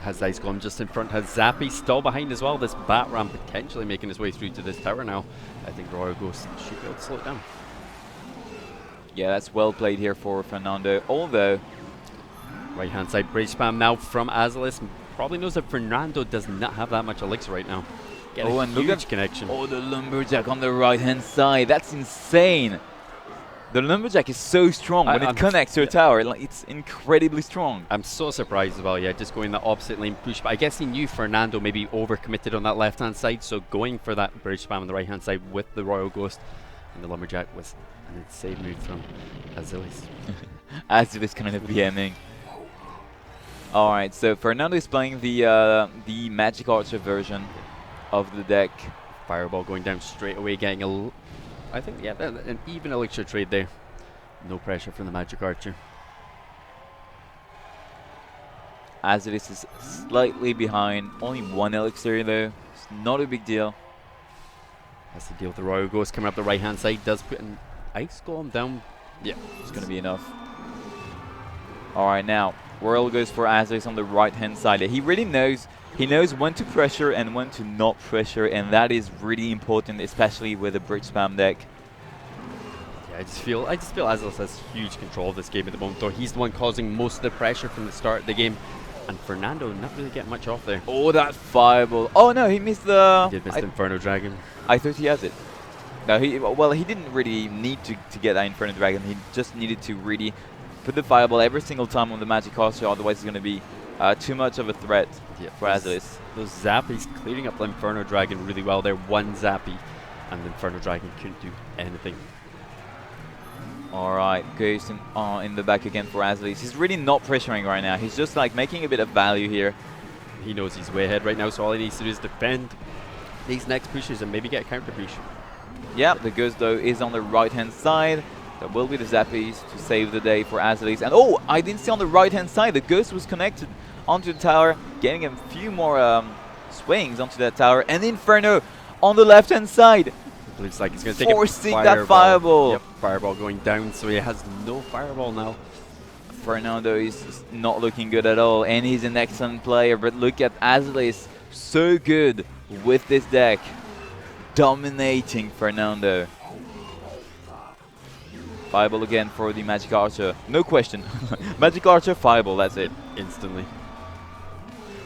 [SPEAKER 1] Has Ice Golem just in front, has Zappy still behind as well. This Bat Ram potentially making his way through to this tower now. I think Royal Ghost should be able to slow it down.
[SPEAKER 2] Yeah, that's well played here for Fernando, although...
[SPEAKER 1] Right hand side bridge spam now from Azelis. Probably knows that Fernando does not have that much elixir right now. Get a huge connection.
[SPEAKER 2] Oh, the Lumberjack on the right-hand side. That's insane. The Lumberjack is so strong when it connects to a tower. Like, it's incredibly strong.
[SPEAKER 1] I'm so surprised as well, yeah, just going the opposite lane push. But I guess he knew Fernando maybe overcommitted on that left-hand side, so going for that bridge spam on the right-hand side with the Royal Ghost and the Lumberjack was an insane move from Azelis.
[SPEAKER 2] Azelis kind of BMing. Alright, so Fernando is playing the Magic Archer version of the deck.
[SPEAKER 1] Fireball going down straight away, getting I think, yeah, an even elixir trade there. No pressure from the Magic Archer.
[SPEAKER 2] Azelis is slightly behind, only 1 elixir though. It's not a big deal.
[SPEAKER 1] Has to deal with the Royal Ghost coming up the right hand side. Does put an Ice Golem down.
[SPEAKER 2] Yeah, it's going to be enough. Alright, now Royal goes for Azelis on the right hand side. He really knows. He knows when to pressure and when to not pressure, and that is really important, especially with a bridge spam deck.
[SPEAKER 1] Yeah, I just feel Azelis has huge control of this game at the moment, though. He's the one causing most of the pressure from the start of the game, and Fernando not really getting much off there.
[SPEAKER 2] Oh, that fireball! Oh no, he missed the.
[SPEAKER 1] He did miss the Inferno Dragon.
[SPEAKER 2] I thought he has it. No, he didn't really need to get that Inferno Dragon. He just needed to really put the fireball every single time on the Magic Archer, otherwise it's going to be too much of a threat for Azelis.
[SPEAKER 1] Those Zappies clearing up the Inferno Dragon really well there. One Zappy, and the Inferno Dragon couldn't do anything.
[SPEAKER 2] Alright, Ghost in the back again for Azelis. He's really not pressuring right now. He's just like making a bit of value here.
[SPEAKER 1] He knows he's way ahead right now, so all he needs to do is defend these next pushes and maybe get a counter push.
[SPEAKER 2] Yeah, the Ghost though is on the right hand side. There will be the Zappies to save the day for Azelis. And oh, I didn't see on the right hand side, the Ghost was connected onto the tower, getting a few more swings onto that tower. And Inferno on the left hand side.
[SPEAKER 1] It looks like he's going to take
[SPEAKER 2] forcing that fireball.
[SPEAKER 1] Yep, fireball going down, so he has no fireball now.
[SPEAKER 2] Fernando is not looking good at all, and he's an excellent player. But look at Azelis, so good with this deck. Dominating Fernando. Fireball again for the Magic Archer. No question. Magic Archer, Fireball, that's it.
[SPEAKER 1] Instantly.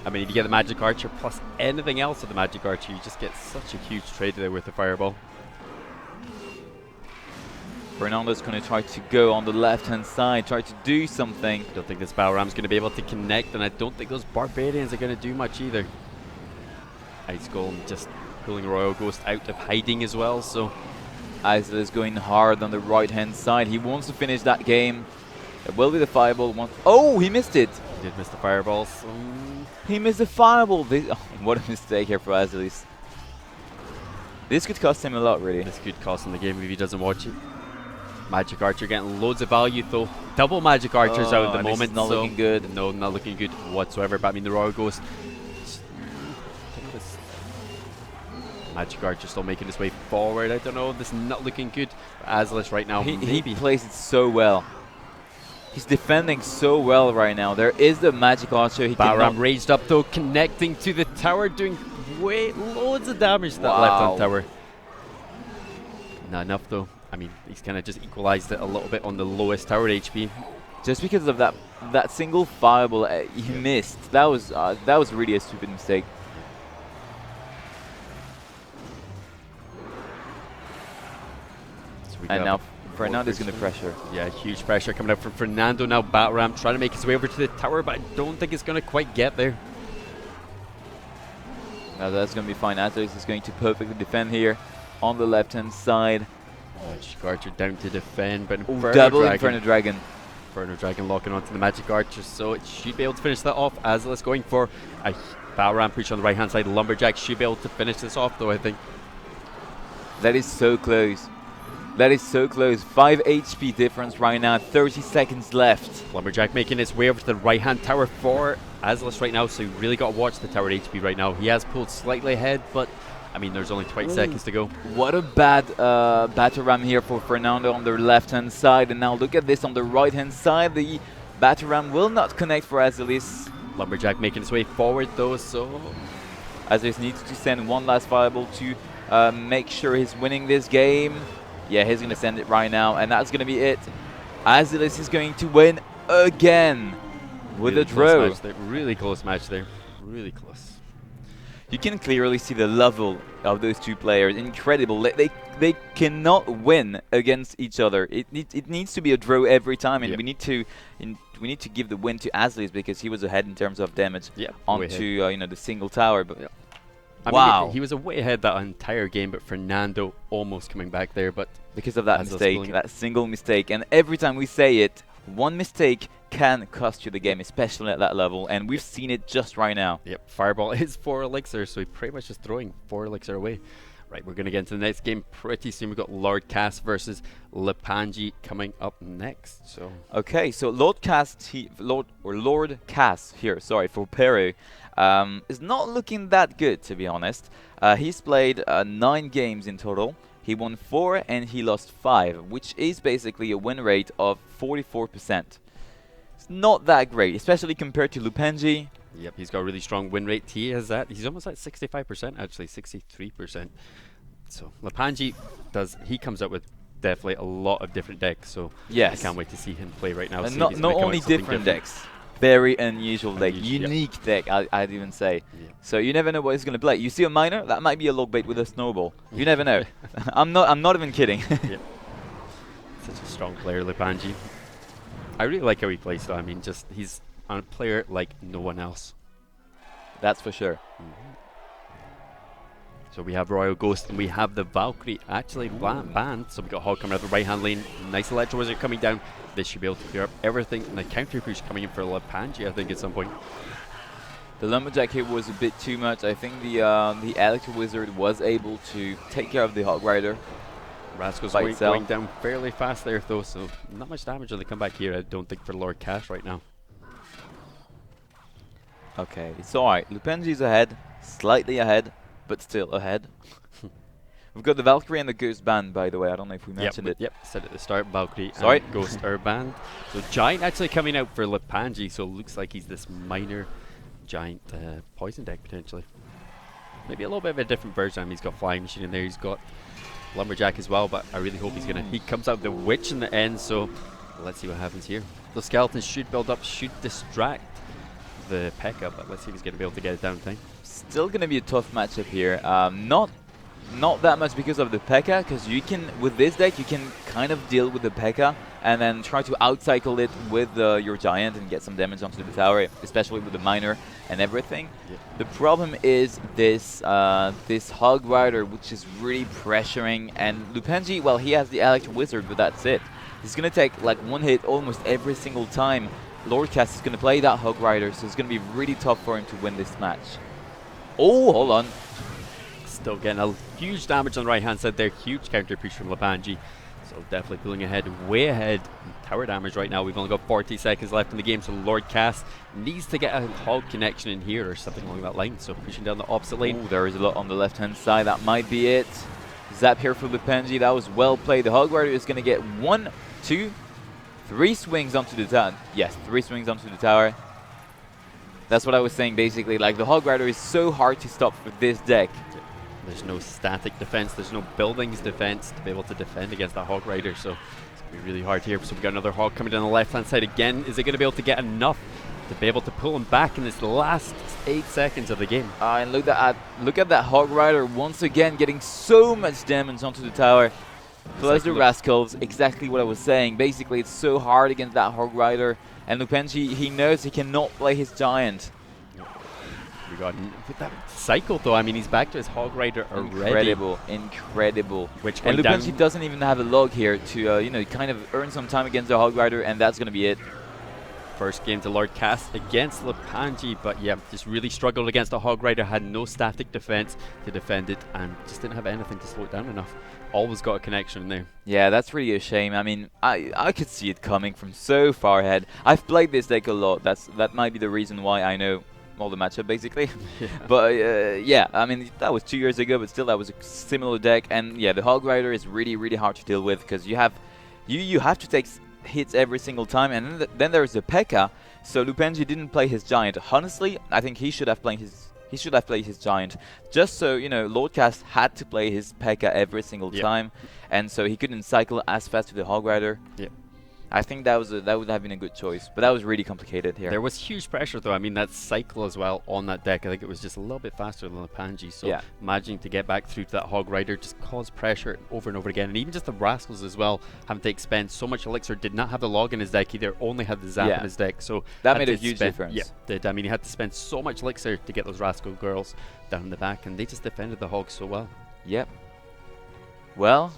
[SPEAKER 1] I mean, if you get the Magic Archer plus anything else with the Magic Archer, you just get such a huge trade there with the Fireball.
[SPEAKER 2] Fernando's going to try to go on the left-hand side, try to do something.
[SPEAKER 1] I don't think this Battle Ram's going to be able to connect, and I don't think those Barbarians are going to do much either. Ice Golem just pulling Royal Ghost out of hiding as well, so...
[SPEAKER 2] Azelis going hard on the right-hand side. He wants to finish that game. There will be the Fireball. Oh, he missed it.
[SPEAKER 1] He did miss the Fireballs.
[SPEAKER 2] He missed the Fireball. What a mistake here for Azelis. This could cost him a lot, really.
[SPEAKER 1] This could cost him the game if he doesn't watch it. Magic Archer getting loads of value though. Double Magic Archers out at the moment.
[SPEAKER 2] Not looking good.
[SPEAKER 1] No, not looking good whatsoever. But I mean, the Royal Ghost. Magic Archer still making his way forward. I don't know. This is not looking good. Azelus right now.
[SPEAKER 2] He plays it so well. He's defending so well right now. There is the Magic Archer.
[SPEAKER 1] Batram raised up though, connecting to the tower, doing loads of damage to that left-hand tower. Not enough though. I mean, he's kind of just equalized it a little bit on the lowest tower HP.
[SPEAKER 2] Just because of that single fireball he missed. That was really a stupid mistake. So and now Fernando's going to pressure.
[SPEAKER 1] Yeah, huge pressure coming up from Fernando now. Batram trying to make his way over to the tower, but I don't think it's going to quite get there.
[SPEAKER 2] Now that's going to be fine. Azelus is going to perfectly defend here on the left-hand side.
[SPEAKER 1] Magic Archer down to defend, but
[SPEAKER 2] double Inferno Dragon.
[SPEAKER 1] Inferno Dragon locking onto the Magic Archer, so it should be able to finish that off. Azelus going for a Batram push on the right-hand side. Lumberjack should be able to finish this off, though, I think.
[SPEAKER 2] That is so close. That is so close. 5 HP difference right now. 30 seconds left.
[SPEAKER 1] Lumberjack making his way over to the right-hand tower for Azelus right now, so you really got to watch the tower HP right now. He has pulled slightly ahead, but I mean, there's only 20 seconds to go.
[SPEAKER 2] What a bad Batram here for Fernando on the left-hand side. And now look at this on the right-hand side. The Batram will not connect for Azelus.
[SPEAKER 1] Lumberjack making his way forward, though, so
[SPEAKER 2] Azelus needs to send one last fireball to make sure he's winning this game. Yeah, he's going to send it right now, and that's going to be it. Azelus is going to win again with a draw.
[SPEAKER 1] Really close match there. Really close.
[SPEAKER 2] You can clearly see the level of those two players. Incredible. They cannot win against each other. It needs to be a draw every time, and we need to give the win to Azelus because he was ahead in terms of damage onto the single tower. But
[SPEAKER 1] I mean, he was way ahead that entire game, but Fernando almost coming back there. But
[SPEAKER 2] because of that mistake, that single mistake, and every time we say it, one mistake can cost you the game, especially at that level, and we've seen it just right now.
[SPEAKER 1] Yep, Fireball is 4 elixir, so he's pretty much just throwing 4 elixir away. Right, we're going to get into the next game pretty soon. We've got Lord Cass versus Lepanji coming up next. So
[SPEAKER 2] okay, so Lord Cass here, sorry, for Peru, is not looking that good, to be honest. He's played 9 games in total. He won 4 and he lost 5, which is basically a win rate of 44%. It's not that great, especially compared to Lepanji.
[SPEAKER 1] Yep, he's got a really strong win rate. He has that. He's almost at 65%, actually 63%. So Lepanji he comes up with definitely a lot of different decks. So
[SPEAKER 2] yes,
[SPEAKER 1] I can't wait to see him play right now.
[SPEAKER 2] And not only different decks, very unusual deck, unique deck, I'd even say. Yeah. So you never know what he's going to play. You see a miner, that might be a log bait with a snowball. You never know. I'm not even kidding.
[SPEAKER 1] Yeah. Such a strong player, Lepanji. I really like how he plays though. I mean, he's a player like no one else.
[SPEAKER 2] That's for sure.
[SPEAKER 1] So we have Royal Ghost and we have the Valkyrie actually banned. So we got Hog coming out the right hand lane. Nice Electro Wizard coming down. This should be able to clear up everything. And the counter push coming in for Lepanji, I think, at some point.
[SPEAKER 2] The Lumberjack here was a bit too much. I think the Electro Wizard was able to take care of the Hog Rider.
[SPEAKER 1] Rascal's going down fairly fast there, though, so not much damage on the comeback here, I don't think, for Lord Cash right now.
[SPEAKER 2] Okay, it's alright. Lepanji's ahead, slightly ahead, but still ahead. We've got the Valkyrie and the Ghost banned, by the way. I don't know if we mentioned it.
[SPEAKER 1] Yep, said at the start, Valkyrie and Ghost are banned. So Giant actually coming out for Lepanji, so it looks like he's this minor Giant poison deck, potentially. Maybe a little bit of a different version. I mean, he's got Flying Machine in there, he's got Lumberjack as well, but I really hope he comes out with the Witch in the end, so let's see what happens here. The Skeletons should build up, should distract the P.E.K.K.A, but let's see if he's going to be able to get it down in time.
[SPEAKER 2] Still going to be a tough matchup here. Not that much because of the P.E.K.K.A, because with this deck you can kind of deal with the P.E.K.K.A and then try to outcycle it with your Giant and get some damage onto the tower, especially with the Miner and everything. Yeah. The problem is this Hog Rider, which is really pressuring, and Lepanji, well, he has the Electro Wizard, but that's it. He's going to take like one hit almost every single time. Lord Cass is going to play that Hog Rider, so it's going to be really tough for him to win this match. Oh, hold on.
[SPEAKER 1] Still getting a huge damage on the right hand side there. Huge counter push from Lepanji. So definitely pulling ahead, way ahead in tower damage right now. We've only got 40 seconds left in the game, so Lord Cass needs to get a hog connection in here or something along that line. So pushing down the opposite lane.
[SPEAKER 2] Ooh, there is a lot on the left-hand side. That might be it. Zap here for Lupenji. That was well played. The Hog Rider is going to get 1, 2, 3 swings onto the tower. Yes, 3 swings onto the tower. That's what I was saying, basically. Like, the Hog Rider is so hard to stop for this deck.
[SPEAKER 1] There's no static defense, there's no buildings defense to be able to defend against that Hog Rider, so it's going to be really hard here. So we've got another Hog coming down the left-hand side again. Is it going to be able to get enough to be able to pull him back in this last 8 seconds of the game?
[SPEAKER 2] And look at that Hog Rider once again getting so much damage onto the tower. Plus the Rascals, exactly what I was saying. Basically, it's so hard against that Hog Rider, and Lupenji, he knows he cannot play his Giant.
[SPEAKER 1] We got with that cycle though. I mean, he's back to his Hog Rider already.
[SPEAKER 2] Incredible, incredible. And Lupenji doesn't even have a log here to, you know, kind of earn some time against the Hog Rider, and that's going to be it.
[SPEAKER 1] First game to Lord Cass against Lupenji, but yeah, just really struggled against the Hog Rider. Had no static defense to defend it, and just didn't have anything to slow it down enough. Always got a connection there.
[SPEAKER 2] Yeah, that's really a shame. I mean, I could see it coming from so far ahead. I've played this deck a lot. That might be the reason why I know all the matchup, basically. Yeah. But yeah, I mean, that was 2 years ago, but still that was a similar deck. And yeah, the Hog Rider is really, really hard to deal with, because you have to take hits every single time, and then there's the P.E.K.K.A. So Lupenji didn't play his Giant. Honestly, I think he should have played his Giant, just so, you know, Lord Cass had to play his P.E.K.K.A. every single time, and so he couldn't cycle as fast to the Hog Rider. Yeah. I think that would have been a good choice, but that was really complicated here.
[SPEAKER 1] There was huge pressure though. I mean, that cycle as well on that deck, I think it was just a little bit faster than Lupenji, so imagining to get back through to that Hog Rider just caused pressure over and over again. And even just the Rascals as well, having to expend so much elixir, did not have the log in his deck either, only had the zap in his deck, so
[SPEAKER 2] that made a huge difference.
[SPEAKER 1] Yeah, did. I mean, he had to spend so much elixir to get those Rascal girls down in the back, and they just defended the Hog so well.
[SPEAKER 2] Yep. Well,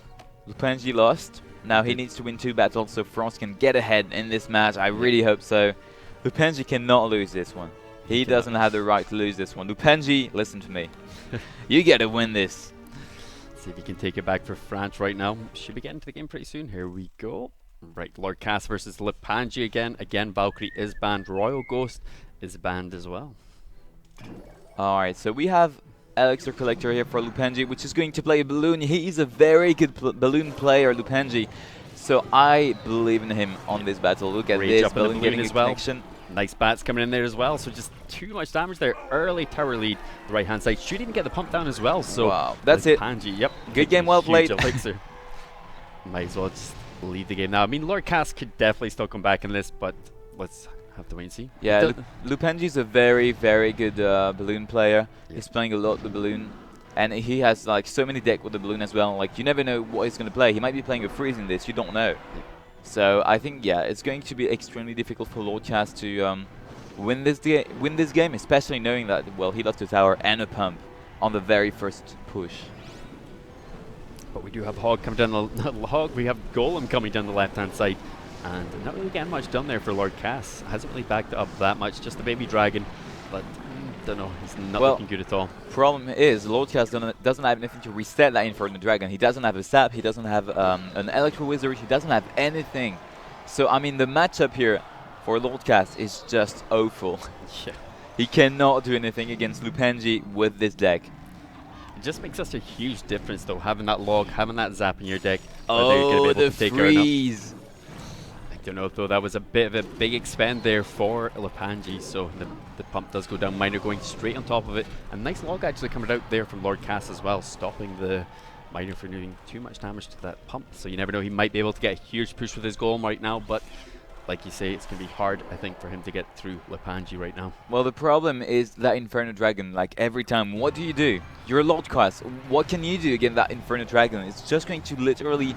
[SPEAKER 2] Lupenji lost. Now he needs to win 2 battles so France can get ahead in this match. I really hope so. Lupenji cannot lose this one. He doesn't have the right to lose this one. Lupenji, listen to me. You get to win this.
[SPEAKER 1] Let's see if he can take it back for France right now. Should be getting to the game pretty soon. Here we go. Right, Lord Cass versus Lupenji again. Again, Valkyrie is banned. Royal Ghost is banned as well.
[SPEAKER 2] Alright, so we have Elixir Collector here for Lupenji, which is going to play a balloon. He is a very good balloon player, Lupenji. So I believe in him on this battle. Look at this, balloon getting a connection.
[SPEAKER 1] Nice bats coming in there as well, so just too much damage there. Early tower lead, the right hand side. Should even get the pump down as well. So
[SPEAKER 2] wow, that's it.
[SPEAKER 1] Lupenji, yep.
[SPEAKER 2] Good game, well played.
[SPEAKER 1] Might as well just lead the game now. I mean, Lord Cass could definitely still come back in this, but let's have to wait and see.
[SPEAKER 2] Yeah, Lupenji is a very, very good balloon player. Yeah. He's playing a lot the balloon, and he has like so many decks with the balloon as well. Like, you never know what he's going to play. He might be playing a freeze in this. You don't know. Yeah. So I think it's going to be extremely difficult for Lord Cass to win this game, especially knowing that he lost a tower and a pump on the very first push.
[SPEAKER 1] But we do have Hog coming down the Hog. We have Golem coming down the left-hand side. And not really getting much done there for Lord Cass. Hasn't really backed it up that much. Just the baby dragon, but don't know. He's not looking good at all.
[SPEAKER 2] Problem is, Lord Cass doesn't have anything to reset that Inferno Dragon. He doesn't have a sap. He doesn't have an Electro Wizard. He doesn't have anything. So I mean, the matchup here for Lord Cass is just awful. Yeah. He cannot do anything against Lupenji with this deck.
[SPEAKER 1] It just makes such a huge difference, though, having that log, having that zap in your deck.
[SPEAKER 2] Oh, the freeze!
[SPEAKER 1] I don't know, though. That was a bit of a big expend there for Lupenji, so the pump does go down. Miner going straight on top of it. A nice log actually coming out there from Lord Cass as well, stopping the Miner from doing too much damage to that pump. So you never know, he might be able to get a huge push with his golem right now, but like you say, it's going to be hard, I think, for him to get through Lupenji right now.
[SPEAKER 2] Well, the problem is that Inferno Dragon, like every time, what do you do? You're a Lord Cass. What can you do against that Inferno Dragon? It's just going to literally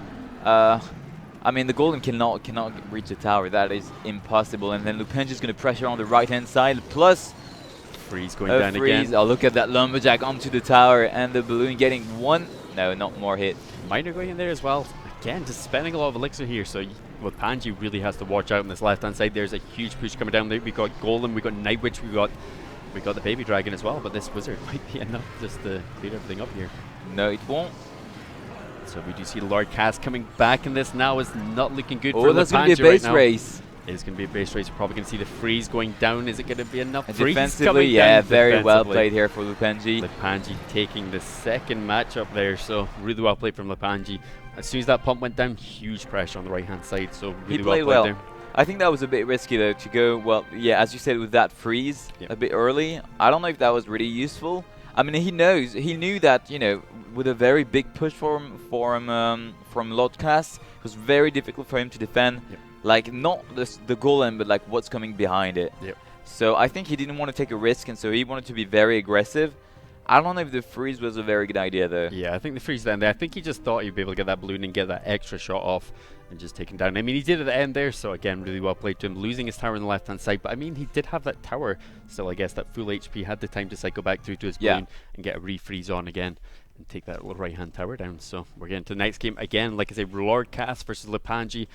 [SPEAKER 2] I mean, the Golem cannot reach the tower. That is impossible. And then Lupenji is going to pressure on the right-hand side. Plus,
[SPEAKER 1] freeze going down again.
[SPEAKER 2] Oh, look at that Lumberjack onto the tower. And the balloon getting one. No, not more hit.
[SPEAKER 1] Miner going in there as well. Again, just spending a lot of elixir here. So Lupenji really has to watch out on this left-hand side. There's a huge push coming down there. We got Golem, we got Night Witch, we got the Baby Dragon as well. But this Wizard might be enough just to clear everything up here.
[SPEAKER 2] No, it won't.
[SPEAKER 1] So we do see Lord Cass coming back in this now. Is not looking good for
[SPEAKER 2] Oh, that's going to be a base race.
[SPEAKER 1] It is going to be a base race. We're probably going to see the freeze going down. Is it going to be enough?
[SPEAKER 2] Defensively, yeah, very well played here for Lupanji.
[SPEAKER 1] Lupanji taking the second matchup there, so really well played from Lupanji. As soon as that pump went down, huge pressure on the right-hand side, so really
[SPEAKER 2] he played
[SPEAKER 1] well played there.
[SPEAKER 2] I think that was a bit risky though to go, well, yeah, as you said, with that freeze a bit early. I don't know if that was really useful. I mean, he knew that, you know, with a very big push from Lord Cass, it was very difficult for him to defend. Like, not the golem, but like what's coming behind it. So I think he didn't want to take a risk, and so he wanted to be very aggressive. I don't know if the freeze was a very good idea, though.
[SPEAKER 1] Yeah, I think the freeze down there, I think he just thought he'd be able to get that balloon and get that extra shot off and just take him down. I mean, he did at the end there, so again, really well played to him, losing his tower on the left-hand side. But I mean, he did have that tower still, I guess, that full HP, had the time to cycle back through to his balloon and get a refreeze on again and take that little right-hand tower down. So we're getting to the next game again. Like I say, Lord Cass versus Lupanji,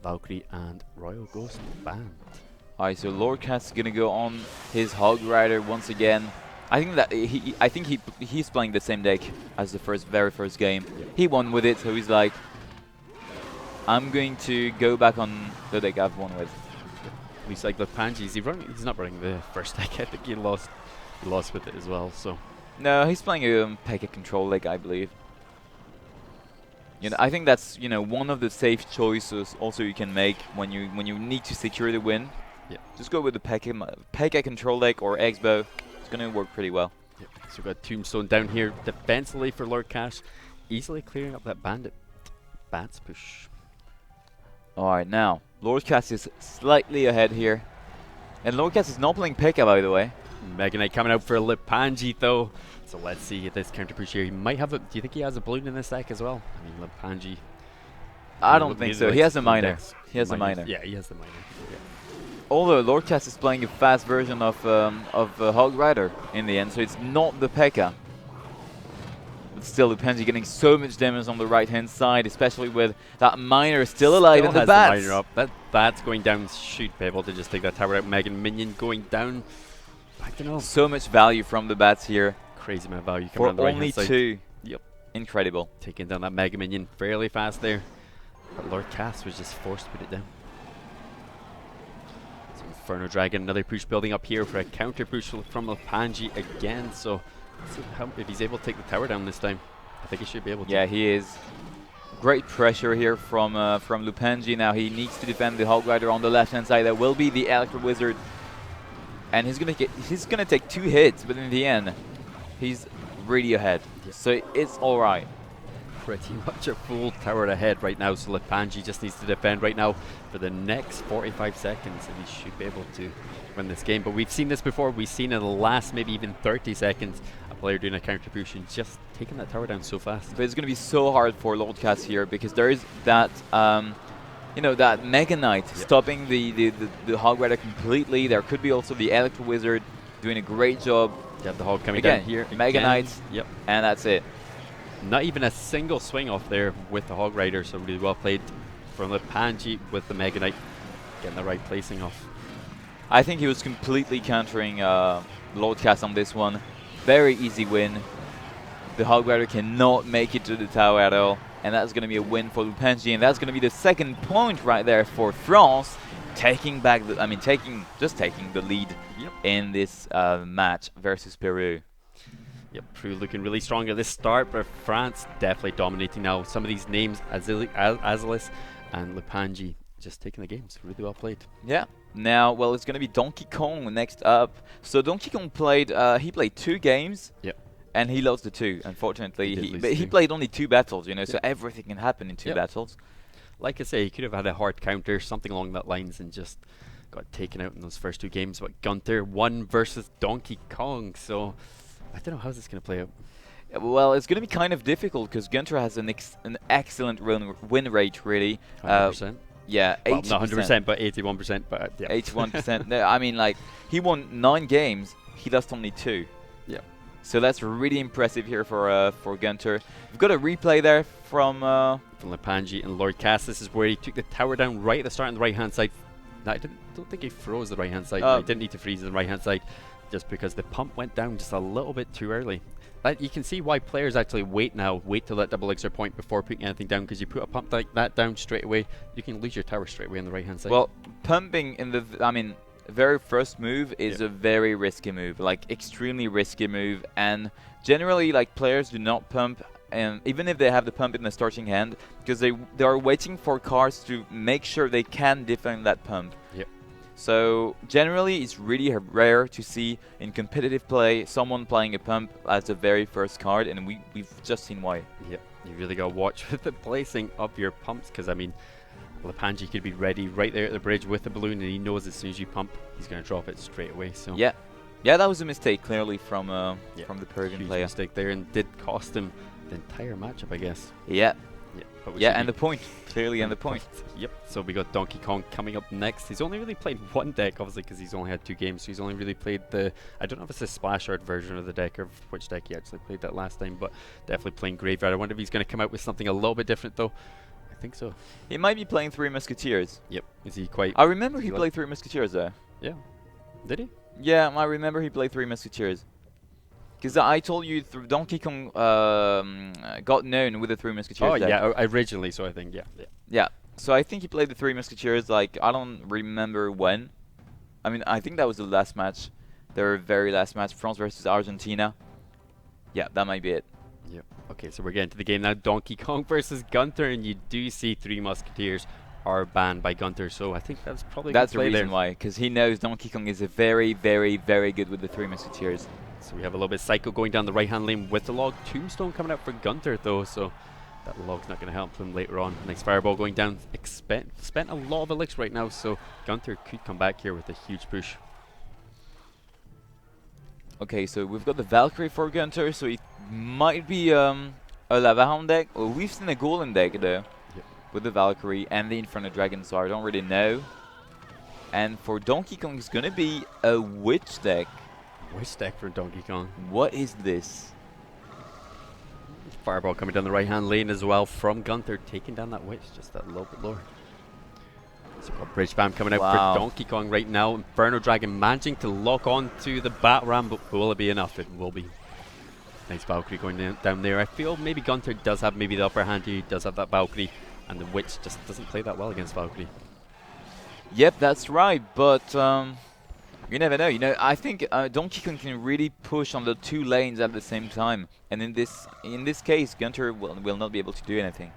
[SPEAKER 1] Valkyrie and Royal Ghost Band.
[SPEAKER 2] Alright, so Lord Cass is gonna go on his Hog Rider once again. I think that he's playing the same deck as the very first game. He won with it, so he's like, I'm going to go back on the deck I've won with.
[SPEAKER 1] He's like Lupanji. He's not running the first deck. I think he lost with it as well. So
[SPEAKER 2] no, he's playing a P.E.K.K.A control deck, I believe. You know, I think that's, you know, one of the safe choices also you can make when you need to secure the win. Just go with the P.E.K.K.A control deck or X-Bow. It's going to work pretty well.
[SPEAKER 1] So we've got Tombstone down here defensively for Lord Cass, easily clearing up that bandit bats push.
[SPEAKER 2] Alright, now Lord Cass is slightly ahead here. And Lord Cass is not playing P.E.K.K.A, by the way.
[SPEAKER 1] Mega Knight coming out for Lupanji though. So let's see this counter push here. He might have a, do you think he has a balloon in this deck as well? I mean, Lupanji.
[SPEAKER 2] I don't think so. He has a miner. He has a miner.
[SPEAKER 1] Yeah, he has the miner.
[SPEAKER 2] Although Lord Cass is playing a fast version of Hog Rider in the end, so it's not the P.E.K.K.A. But still, Lupanji getting so much damage on the right-hand side, especially with that miner still alive in the bats.
[SPEAKER 1] The miner up. That bat's going down. Should be able to just take that tower out. Megan Minion going down. I don't know.
[SPEAKER 2] So much value from the bats here.
[SPEAKER 1] Crazy amount of value coming on the right-hand side.
[SPEAKER 2] For only 2.
[SPEAKER 1] Yep.
[SPEAKER 2] Incredible.
[SPEAKER 1] Taking down that Mega Minion fairly fast there. But Lord Cass was just forced to put it down. Inferno Dragon, another push building up here for a counter push from Lupanji again. So let's see if he's able to take the tower down this time. I think he should be able to.
[SPEAKER 2] Yeah, he is. Great pressure here from Lupanji. Now he needs to defend the Hog Rider on the left-hand side. That will be the Electro Wizard, and he's gonna take 2 hits, but in the end, he's really ahead. So it's all right.
[SPEAKER 1] Pretty much a full tower ahead right now, so Lupanji just needs to defend right now for the next 45 seconds, and he should be able to win this game. But we've seen this before. We've seen in the last maybe even 30 seconds a player doing a counter push and just taking that tower down so fast.
[SPEAKER 2] But it's going to be so hard for Lord Cass here because there is that, you know, that Mega Knight stopping the Hog Rider completely. There could be also the Electro Wizard doing a great job.
[SPEAKER 1] You have the Hog coming
[SPEAKER 2] again,
[SPEAKER 1] down here.
[SPEAKER 2] Mega Knight, and that's it.
[SPEAKER 1] Not even a single swing off there with the Hog Rider, so really well played from Lupanji with the Mega Knight, getting the right placing off.
[SPEAKER 2] I think he was completely countering Lord Cass on this one. Very easy win. The Hog Rider cannot make it to the tower at all, and that's going to be a win for Lupanji, and that's going to be the second point right there for France, taking back the, just taking the lead in this match versus Peru.
[SPEAKER 1] Yep, Peru looking really strong at this start, but France definitely dominating now. Some of these names, Azelis and Lupanji, just taking the games. Really well played.
[SPEAKER 2] Yeah. Now, well, it's going to be Donkey Kong next up. So Donkey Kong played, he played 2 games.
[SPEAKER 1] Yep.
[SPEAKER 2] And he lost the 2, unfortunately. He played only 2 battles, you know, so everything can happen in 2 battles.
[SPEAKER 1] Like I say, he could have had a hard counter, something along that lines, and just got taken out in those first 2 games. But Gunter won versus Donkey Kong, so I don't know how this is going to play out.
[SPEAKER 2] Well, it's going to be kind of difficult because Gunter has an excellent win rate, really.
[SPEAKER 1] 100%.
[SPEAKER 2] Yeah, 80%.
[SPEAKER 1] Well, not 100%, but 81%. But yeah.
[SPEAKER 2] 81%. No, I mean, like, he won 9 games. He lost only 2.
[SPEAKER 1] Yeah.
[SPEAKER 2] So that's really impressive here for Gunter. We've got a replay there from
[SPEAKER 1] Lupanji and Lord Cass. This is where he took the tower down right at the start on the right-hand side. No, I don't think he froze the right-hand side. No, he didn't need to freeze on the right-hand side just because the pump went down just a little bit too early. you can see why players actually wait to let double elixir point before putting anything down, because you put a pump like that down straight away, you can lose your tower straight away on the right hand side.
[SPEAKER 2] Well, pumping in the, very first move is a very risky move, like extremely risky move, and generally like players do not pump, and even if they have the pump in the starting hand, because they are waiting for cards to make sure they can defend that pump.
[SPEAKER 1] Yep.
[SPEAKER 2] So generally it's really rare to see in competitive play someone playing a pump as the very first card, and we've just seen why.
[SPEAKER 1] Yep, you really got to watch with the placing of your pumps, because I mean, Lepanji could be ready right there at the bridge with the balloon, and he knows as soon as you pump, he's going to drop it straight away. So
[SPEAKER 2] yeah, that was a mistake clearly from the Peruvian player.
[SPEAKER 1] Mistake there, and did cost him the entire matchup, I guess.
[SPEAKER 2] Yeah.
[SPEAKER 1] Yeah,
[SPEAKER 2] and the point. Clearly, and the point.
[SPEAKER 1] Yep. So we got Donkey Kong coming up next. He's only really played one deck, obviously, because he's only had 2 games. So he's only really played the, I don't know if it's a splash art version of the deck or which deck he actually played that last time, but definitely playing Graveyard. I wonder if he's going to come out with something a little bit different, though. I think so.
[SPEAKER 2] He might be playing 3 Musketeers.
[SPEAKER 1] Yep. Is he quite...
[SPEAKER 2] I remember he played 3 Musketeers, though.
[SPEAKER 1] Yeah. Did he?
[SPEAKER 2] Yeah, I remember he played 3 Musketeers. Because I told you Donkey Kong got known with the 3 Musketeers deck.
[SPEAKER 1] Yeah, originally, so I think,
[SPEAKER 2] Yeah, so I think he played the 3 Musketeers, like, I don't remember when. I mean, I think that was the last match, their very last match, France versus Argentina. Yeah, that might be it.
[SPEAKER 1] Yep. Okay, so we're getting to the game now, Donkey Kong versus Gunter, and you do see 3 Musketeers are banned by Gunter, so I think that's probably
[SPEAKER 2] the reason why, because he knows Donkey Kong is a very, very, very good with the 3 Musketeers.
[SPEAKER 1] So we have a little bit of Psycho going down the right-hand lane with the log. Tombstone coming out for Gunter, though, so that log's not going to help him later on. Next Fireball going down. Spent a lot of elixir right now, so Gunter could come back here with a huge push.
[SPEAKER 2] Okay, so we've got the Valkyrie for Gunter, so it might be a Lava Hound deck. Well, we've seen a Golem deck, though, with the Valkyrie and the Inferno Dragon, so I don't really know. And for Donkey Kong, it's going to be a Witch deck.
[SPEAKER 1] Witch deck for Donkey Kong.
[SPEAKER 2] What is this?
[SPEAKER 1] Fireball coming down the right-hand lane as well from Gunter, taking down that Witch just that little bit lower. So we've got Bridge Spam coming out for Donkey Kong right now. Inferno Dragon managing to lock on to the Bat Ram, but will it be enough? It will be. Nice Valkyrie going down there. I feel maybe Gunter does have maybe the upper hand here. He does have that Valkyrie, and the Witch just doesn't play that well against Valkyrie.
[SPEAKER 2] Yep, that's right, but you never know. You know, I think Donkey Kong can really push on the 2 lanes at the same time, and in this case, Gunter will not be able to do anything.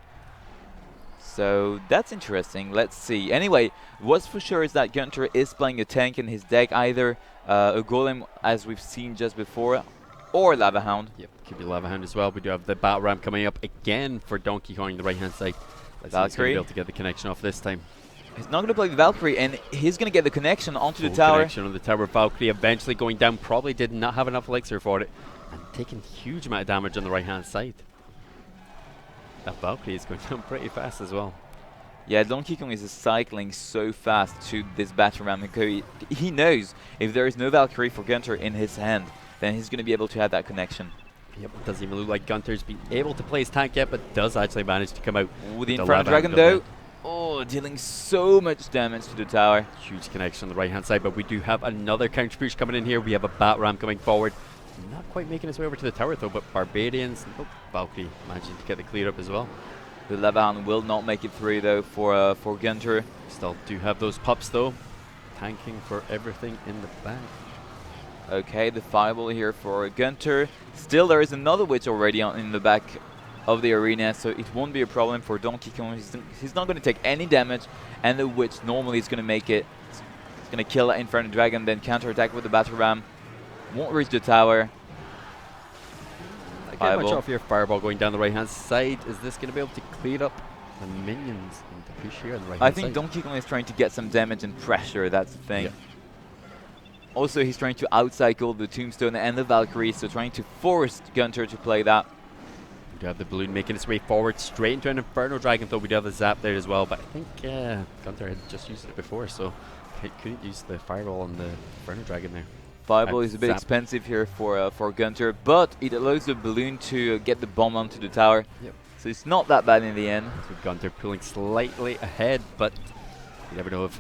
[SPEAKER 2] So that's interesting. Let's see. Anyway, what's for sure is that Gunter is playing a tank in his deck, either a Golem, as we've seen just before, or Lava Hound.
[SPEAKER 1] Yep, could be Lava Hound as well. We do have the Bat Ram coming up again for Donkey Kong on the right-hand side. Let's see if he's going to be able to get the connection off this time.
[SPEAKER 2] He's not going to play the Valkyrie, and he's going to get the connection onto
[SPEAKER 1] Full
[SPEAKER 2] the tower.
[SPEAKER 1] Connection on the tower. Valkyrie eventually going down. Probably did not have enough elixir for it, and taking huge amount of damage on the right-hand side. That Valkyrie is going down pretty fast as well.
[SPEAKER 2] Yeah, Donkey Kong is cycling so fast to this battle ram. He knows if there is no Valkyrie for Gunter in his hand, then he's going to be able to have that connection.
[SPEAKER 1] Yep, it doesn't even look like Gunter's been able to play his tank yet, but does actually manage to come out.
[SPEAKER 2] With the Inferno Dragon, though. Oh, dealing so much damage to the tower.
[SPEAKER 1] Huge connection on the right-hand side, but we do have another counter push coming in here. We have a Bat Ram coming forward. Not quite making his way over to the tower, though, but Barbarians. Oh, Valkyrie managing to get the clear up as well.
[SPEAKER 2] The Lava Hound will not make it through, though, for Gunter.
[SPEAKER 1] Still do have those pups, though. Tanking for everything in the back.
[SPEAKER 2] Okay, the Fireball here for Gunter. Still, there is another Witch already in the back of the arena, so it won't be a problem for Donkey Kong. He's not going to take any damage, and the Witch normally is going to make it. It's going to kill Inferno Dragon, then counterattack with the Battle Ram. Won't reach the tower.
[SPEAKER 1] Get much off your Fireball going down the right-hand side. Is this going to be able to clear up the minions and the push here on the right-hand side?
[SPEAKER 2] I think Donkey Kong is trying to get some damage and pressure, that's the thing. Yeah. Also, he's trying to outcycle the Tombstone and the Valkyrie, so trying to force Gunter to play that.
[SPEAKER 1] We do have the balloon making its way forward straight into an Inferno Dragon, though we do have the zap there as well, but I think Gunter had just used it before, so he couldn't use the Fireball on the Inferno Dragon there.
[SPEAKER 2] Fireball is a bit expensive here for Gunter, but it allows the balloon to get the bomb onto the tower.
[SPEAKER 1] Yep.
[SPEAKER 2] So it's not that bad in the end.
[SPEAKER 1] So Gunter pulling slightly ahead, but you never know if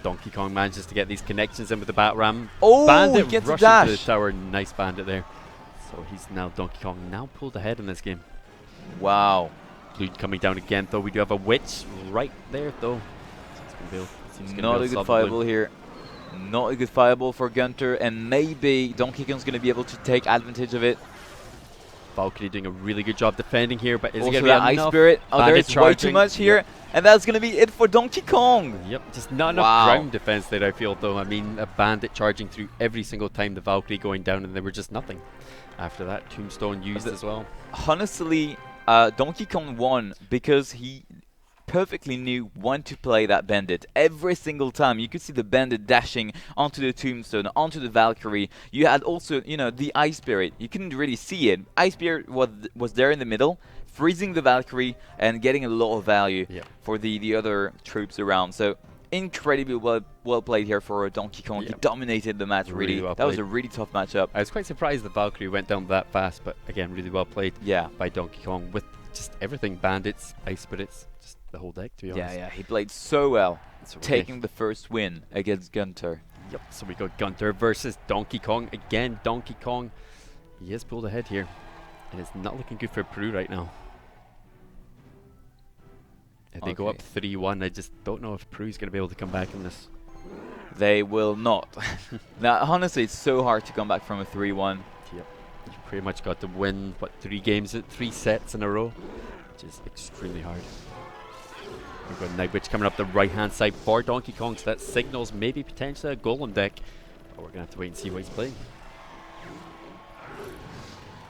[SPEAKER 1] Donkey Kong manages to get these connections in with the Bat Ram.
[SPEAKER 2] Oh,
[SPEAKER 1] Bandit
[SPEAKER 2] he gets a
[SPEAKER 1] rushing
[SPEAKER 2] dash
[SPEAKER 1] to the tower. Nice Bandit there. So he's now Donkey Kong now pulled ahead in this game.
[SPEAKER 2] Wow.
[SPEAKER 1] Blue coming down again, though. We do have a witch right there, though. So
[SPEAKER 2] not a good fireball here. Not a good fireball for Gunter, and maybe Donkey Kong's going to be able to take advantage of it.
[SPEAKER 1] Valkyrie doing a really good job defending here, but is
[SPEAKER 2] also
[SPEAKER 1] it going to be enough?
[SPEAKER 2] Ice Spirit. Oh, there's way too much here, and that's going to be it for Donkey Kong.
[SPEAKER 1] Yep, just not enough ground defense there, I feel, though. I mean, a Bandit charging through every single time, the Valkyrie going down, and they were just nothing. After that, Tombstone used as well.
[SPEAKER 2] Honestly, Donkey Kong won because he perfectly knew when to play that Bandit. Every single time you could see the Bandit dashing onto the Tombstone, onto the Valkyrie. You had also, you know, the Ice Spirit. You couldn't really see it. Ice Spirit was there in the middle, freezing the Valkyrie and getting a lot of value for the other troops around. So incredibly well played here for Donkey Kong. He dominated the match, really. That was a really tough matchup.
[SPEAKER 1] I was quite surprised the Valkyrie went down that fast, but again, really well played by Donkey Kong with just everything. Bandits, Ice Spirits, just the whole deck, to be honest.
[SPEAKER 2] Yeah, he played so well, taking the first win against Gunter.
[SPEAKER 1] Yep, so we got Gunter versus Donkey Kong. Again, Donkey Kong, he has pulled ahead here, and it's not looking good for Peru right now. If they go up 3-1, I just don't know if Peru's going to be able to come back in this.
[SPEAKER 2] They will not. Now, honestly, it's so hard to come back from a 3-1.
[SPEAKER 1] Yep, you pretty much got to win, what, 3 sets in a row, which is extremely hard. We've got Night Witch coming up the right-hand side for Donkey Kong, so that signals maybe potentially a Golem deck. But we're going to have to wait and see what he's playing.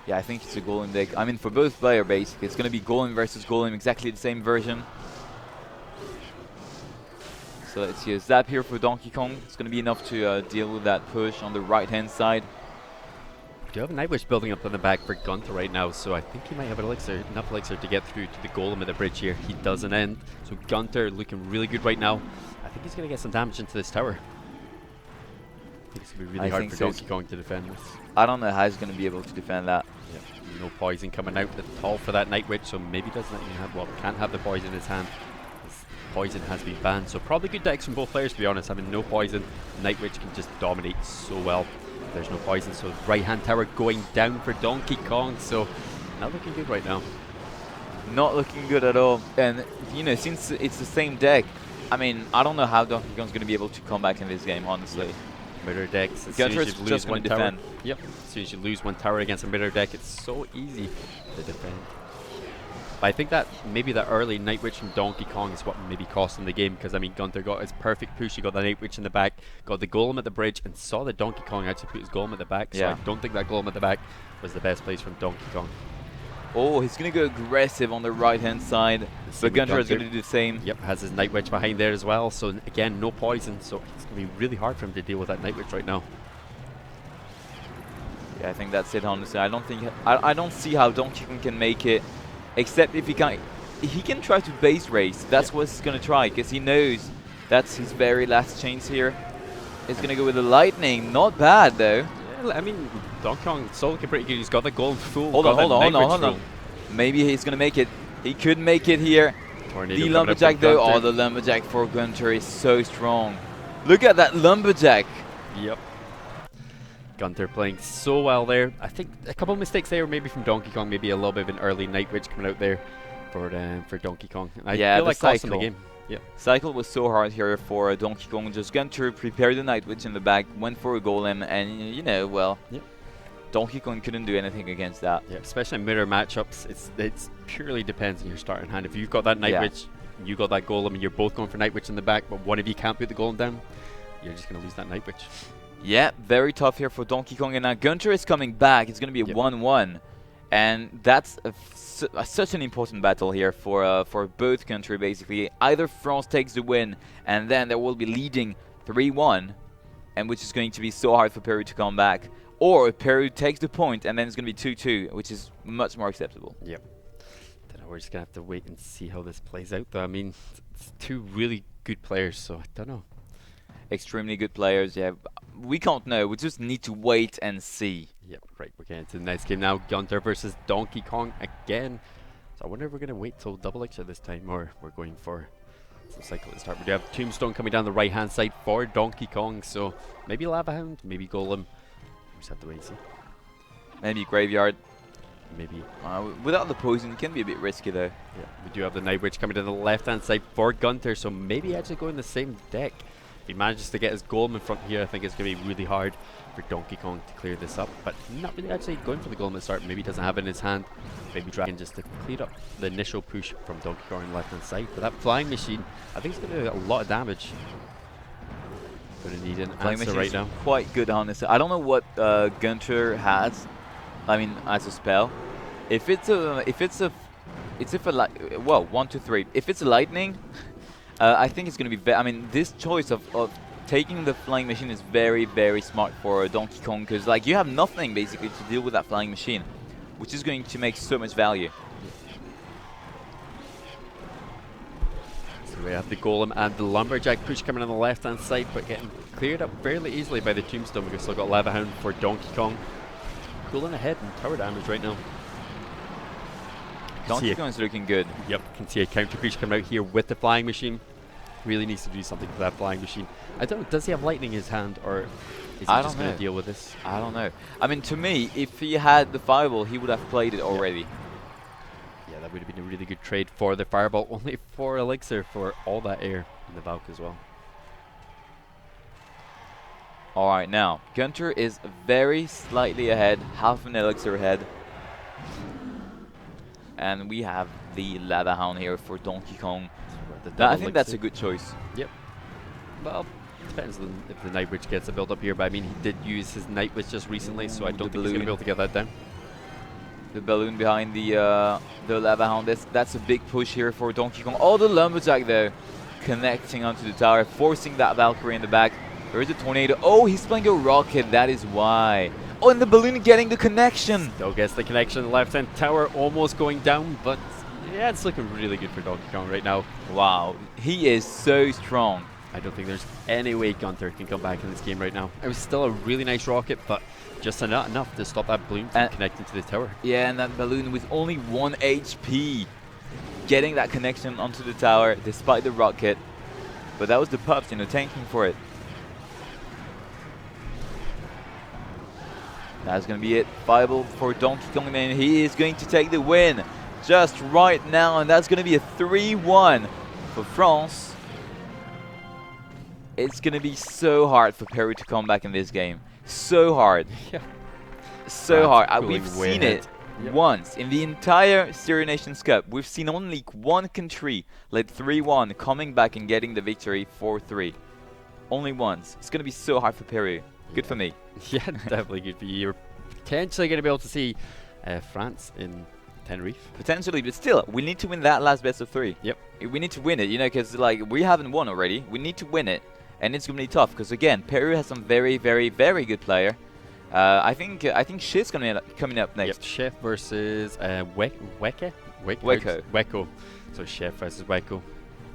[SPEAKER 2] Yeah, I think it's a Golem deck. I mean, for both players, basically. It's going to be Golem versus Golem, exactly the same version. So let's see a Zap here for Donkey Kong. It's going to be enough to deal with that push on the right-hand side.
[SPEAKER 1] We do have a Night Witch building up in the back for Gunter right now, so I think he might have enough elixir to get through to the Golem at the bridge here. He doesn't end, so Gunter looking really good right now. I think he's going to get some damage into this tower. I think it's going to be really hard for Donkey Kong to defend this.
[SPEAKER 2] I don't know how he's going to be able to defend that.
[SPEAKER 1] Yep. No poison coming out at all for that Night Witch, so maybe doesn't even have, well, can't have the poison in his hand. Poison has been banned, so probably good decks from both players, to be honest. Having no poison, Night Witch can just dominate so well. There's no poison, so right hand tower going down for Donkey Kong, so not looking good right now.
[SPEAKER 2] Not looking good at all. And you know, since it's the same deck, I mean, I don't know how Donkey Kong's going to be able to come back in this game, honestly.
[SPEAKER 1] Mirror decks, as
[SPEAKER 2] Gunter
[SPEAKER 1] soon as
[SPEAKER 2] is
[SPEAKER 1] you
[SPEAKER 2] just
[SPEAKER 1] lose one
[SPEAKER 2] to
[SPEAKER 1] tower,
[SPEAKER 2] defend.
[SPEAKER 1] Yep, as soon as you lose one tower against a mirror deck, it's so easy to defend. But I think that maybe that early Night Witch from Donkey Kong is what maybe cost him the game, because I mean Gunter got his perfect push, he got the Night Witch in the back, got the Golem at the bridge, and saw that Donkey Kong actually put his Golem at the back, so I don't think that Golem at the back was the best place from Donkey Kong.
[SPEAKER 2] Oh, he's going to go aggressive on the right-hand side, but Gunter is going to do the same.
[SPEAKER 1] Yep, has his Night Witch behind there as well, so again, no poison, so it's going to be really hard for him to deal with that Night Witch right now.
[SPEAKER 2] Yeah, I think that's it, honestly. I don't see how Donkey Kong can make it, except if he can try to base race. That's what he's going to try, because he knows that's his very last chance here. He's going to go with the lightning. Not bad, though.
[SPEAKER 1] Yeah, I mean, Donkey Kong still looking pretty good. He's got the gold full.
[SPEAKER 2] Hold on. Maybe he's going to make it. He could make it here.
[SPEAKER 1] Tornado
[SPEAKER 2] the Lumberjack, though. Oh, the Lumberjack for Gunter is so strong. Look at that Lumberjack.
[SPEAKER 1] Yep. Gunter playing so well there. I think a couple of mistakes there, maybe from Donkey Kong, maybe a little bit of an early Night Witch coming out there for Donkey Kong. I feel like cost him the game. Yeah.
[SPEAKER 2] Cycle was so hard here for Donkey Kong. Just Gunter prepared the Night Witch in the back, went for a Golem, and you know, well, Donkey Kong couldn't do anything against that.
[SPEAKER 1] Yeah, especially in mirror matchups, it's purely depends on your starting hand. If you've got that Night Witch, you got that Golem, and you're both going for Night Witch in the back, but one of you can't put the Golem down, you're just going to lose that Night Witch.
[SPEAKER 2] Yeah, very tough here for Donkey Kong, and now Gunter is coming back. It's going to be a 1-1, and that's such an important battle here for both countries, basically. Either France takes the win, and then they will be leading 3-1, and which is going to be so hard for Peru to come back, or Peru takes the point, and then it's going to be 2-2, which is much more acceptable.
[SPEAKER 1] Yep. Don't know, we're just going to have to wait and see how this plays out, though. I mean, it's two really good players, so I don't know.
[SPEAKER 2] Extremely good players, yeah. We can't know. We just need to wait and see.
[SPEAKER 1] Yep, right. We're getting to the next game now. Gunter versus Donkey Kong again. So I wonder if we're going to wait till double elixir this time, or we're going for some cycle at the start. We do have Tombstone coming down the right-hand side for Donkey Kong. So maybe Lava Hound, maybe Golem. We just have to wait and see.
[SPEAKER 2] Maybe Graveyard.
[SPEAKER 1] Maybe.
[SPEAKER 2] Without the poison, it can be a bit risky though.
[SPEAKER 1] Yeah, we do have the Night Witch coming to the left-hand side for Gunter, so maybe actually going the same deck. If he manages to get his golem in front here, I think it's going to be really hard for Donkey Kong to clear this up. But not really actually going for the golem at the start. Maybe he doesn't have it in his hand. Maybe Dragon just to clear up the initial push from Donkey Kong on the left-hand side. But that Flying Machine, I think it's going to do a lot of damage. Going to need an answer right now.
[SPEAKER 2] Quite good on this. I don't know what Gunter has. I mean, as a spell. If it's a 1, 2, 3. If it's a lightning, I think it's going to be. I mean, this choice of taking the flying machine is very, very smart for Donkey Kong, because like you have nothing basically to deal with that flying machine, which is going to make so much value.
[SPEAKER 1] So we have the golem and the lumberjack push coming on the left-hand side, but getting cleared up fairly easily by the tombstone. We've still got Lava Hound for Donkey Kong, cooling ahead in tower damage right now.
[SPEAKER 2] Donkey Kong is looking good.
[SPEAKER 1] Yep, can see a counter creature coming out here with the flying machine. Really needs to do something for that flying machine. I don't know, does he have lightning in his hand, or is he just going to deal with this?
[SPEAKER 2] I don't know. I mean, to me, if he had the fireball, he would have played it already.
[SPEAKER 1] Yeah, that would have been a really good trade for the fireball. Only 4 elixir for all that air in the Valk as well.
[SPEAKER 2] Alright, now, Gunter is very slightly ahead, half an elixir ahead. And we have the Lava Hound here for Donkey Kong. I think that's a good choice.
[SPEAKER 1] Yep. Well, depends on if the Night Witch gets a build up here, but I mean, he did use his Night Witch just recently, so I don't think he's going to be able to get that down.
[SPEAKER 2] The balloon behind the Lava Hound, that's a big push here for Donkey Kong. Oh, the Lumberjack though, connecting onto the tower, forcing that Valkyrie in the back. There is a tornado. Oh, he's playing a rocket, that is why. Oh, and the balloon getting the connection.
[SPEAKER 1] Still gets the connection. Left-hand tower almost going down, but yeah, it's looking really good for Donkey Kong right now.
[SPEAKER 2] Wow, he is so strong.
[SPEAKER 1] I don't think there's any way Gunter can come back in this game right now. It was still a really nice rocket, but just not enough to stop that balloon from connecting to the tower.
[SPEAKER 2] Yeah, and that balloon with only 1 HP, getting that connection onto the tower despite the rocket. But that was the pups, you know, tanking for it. That's going to be it. Viable for Donkey Kong, and he is going to take the win just right now, and that's going to be a 3-1 for France. It's going to be so hard for Peru to come back in this game. So hard.
[SPEAKER 1] Yeah.
[SPEAKER 2] So hard. We've seen it once in the entire Stereo Nations Cup. We've seen only one country led 3-1 coming back and getting the victory 4-3. Only once. It's going to be so hard for Peru. Good for me.
[SPEAKER 1] Yeah, definitely good for you. You're potentially going to be able to see France in Tenerife.
[SPEAKER 2] Potentially, but still, we need to win that last best of 3.
[SPEAKER 1] Yep.
[SPEAKER 2] We need to win it, you know, because like we haven't won already. We need to win it, and it's going to be tough because again, Peru has some very, very, very good player. I think Shit's going to be coming up next.
[SPEAKER 1] Yep, Chef versus Weko. So Chef versus Weko.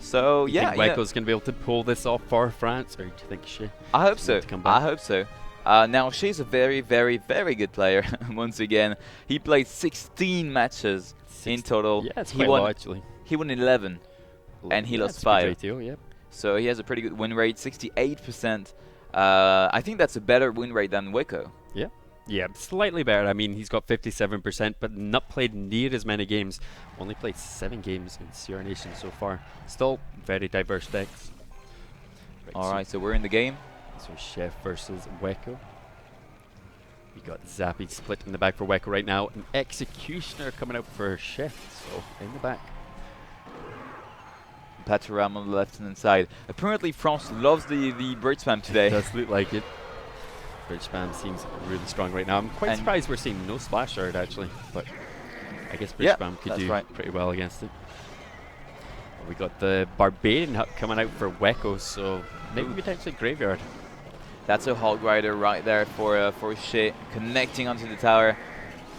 [SPEAKER 2] So
[SPEAKER 1] you think Weko's going to be able to pull this off for France, or do you think Shi?
[SPEAKER 2] I hope so. I hope so. Now Shi's a very, very, very good player. Once again, he played 16 matches in total.
[SPEAKER 1] Yeah, it's quite low actually.
[SPEAKER 2] He won 11, and he lost 5.
[SPEAKER 1] Deal, yep.
[SPEAKER 2] So he has a pretty good win rate, 68%. I think that's a better win rate than Weko.
[SPEAKER 1] Yeah. Yeah, slightly better. I mean, he's got 57%, but not played near as many games. Only played 7 games in CR Nation so far. Still very diverse decks.
[SPEAKER 2] Alright, so we're in the game.
[SPEAKER 1] So Chef versus Weko. We got Zappy split in the back for Weko right now. An Executioner coming out for Chef, so in the back.
[SPEAKER 2] Pataram on the left-hand side. Apparently France loves the bridge spam today.
[SPEAKER 1] It does look like it. Bridge spam seems really strong right now. I'm quite surprised we're seeing no splash art actually, but I guess bridge spam could do pretty well against it. We got the Barbarian Hut coming out for Weko, so maybe potentially Graveyard.
[SPEAKER 2] That's a Hog Rider right there for Shit, connecting onto the tower.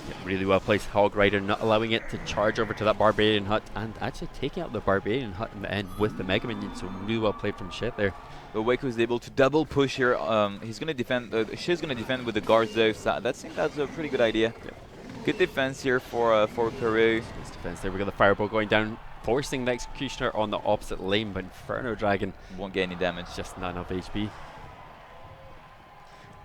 [SPEAKER 1] Yeah, really well placed Hog Rider, not allowing it to charge over to that Barbarian Hut, and actually taking out the Barbarian Hut in the end with the Mega Minion, so really well played from Shit there.
[SPEAKER 2] But Weko is able to double push here. He's going to defend. Shit's going to defend with the guards though. So that's a pretty good idea. Yeah. Good defense here for Peru.
[SPEAKER 1] Nice defense there. We got the Fireball going down, forcing the Executioner on the opposite lane, but Inferno Dragon
[SPEAKER 2] won't get any damage.
[SPEAKER 1] Just not enough HP.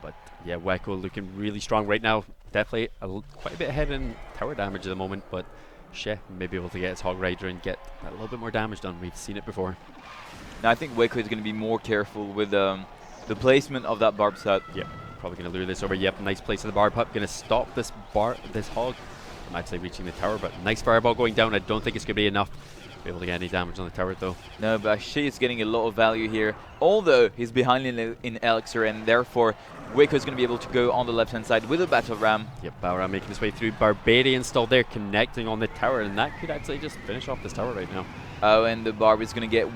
[SPEAKER 1] But yeah, Weko looking really strong right now. definitely quite a bit ahead in tower damage at the moment, but She may be able to get his Hog Rider and get a little bit more damage done. We've seen it before.
[SPEAKER 2] Now I think Waco is going to be more careful with the placement of that Barb's Hut.
[SPEAKER 1] Yep, probably going to lure this over. Yep, nice place of the Barb Hut. Going to stop this Hog from actually reaching the tower, but nice Fireball going down. I don't think it's going to be enough to be able to get any damage on the tower though.
[SPEAKER 2] No, but She is getting a lot of value here, although he's behind in Elixir, and therefore Waco is going to be able to go on the left-hand side with a Battle Ram.
[SPEAKER 1] Yep, Battle Ram making his way through. Barbarian still there, connecting on the tower, and that could actually just finish off this tower right now.
[SPEAKER 2] Oh, and the Barb is going to get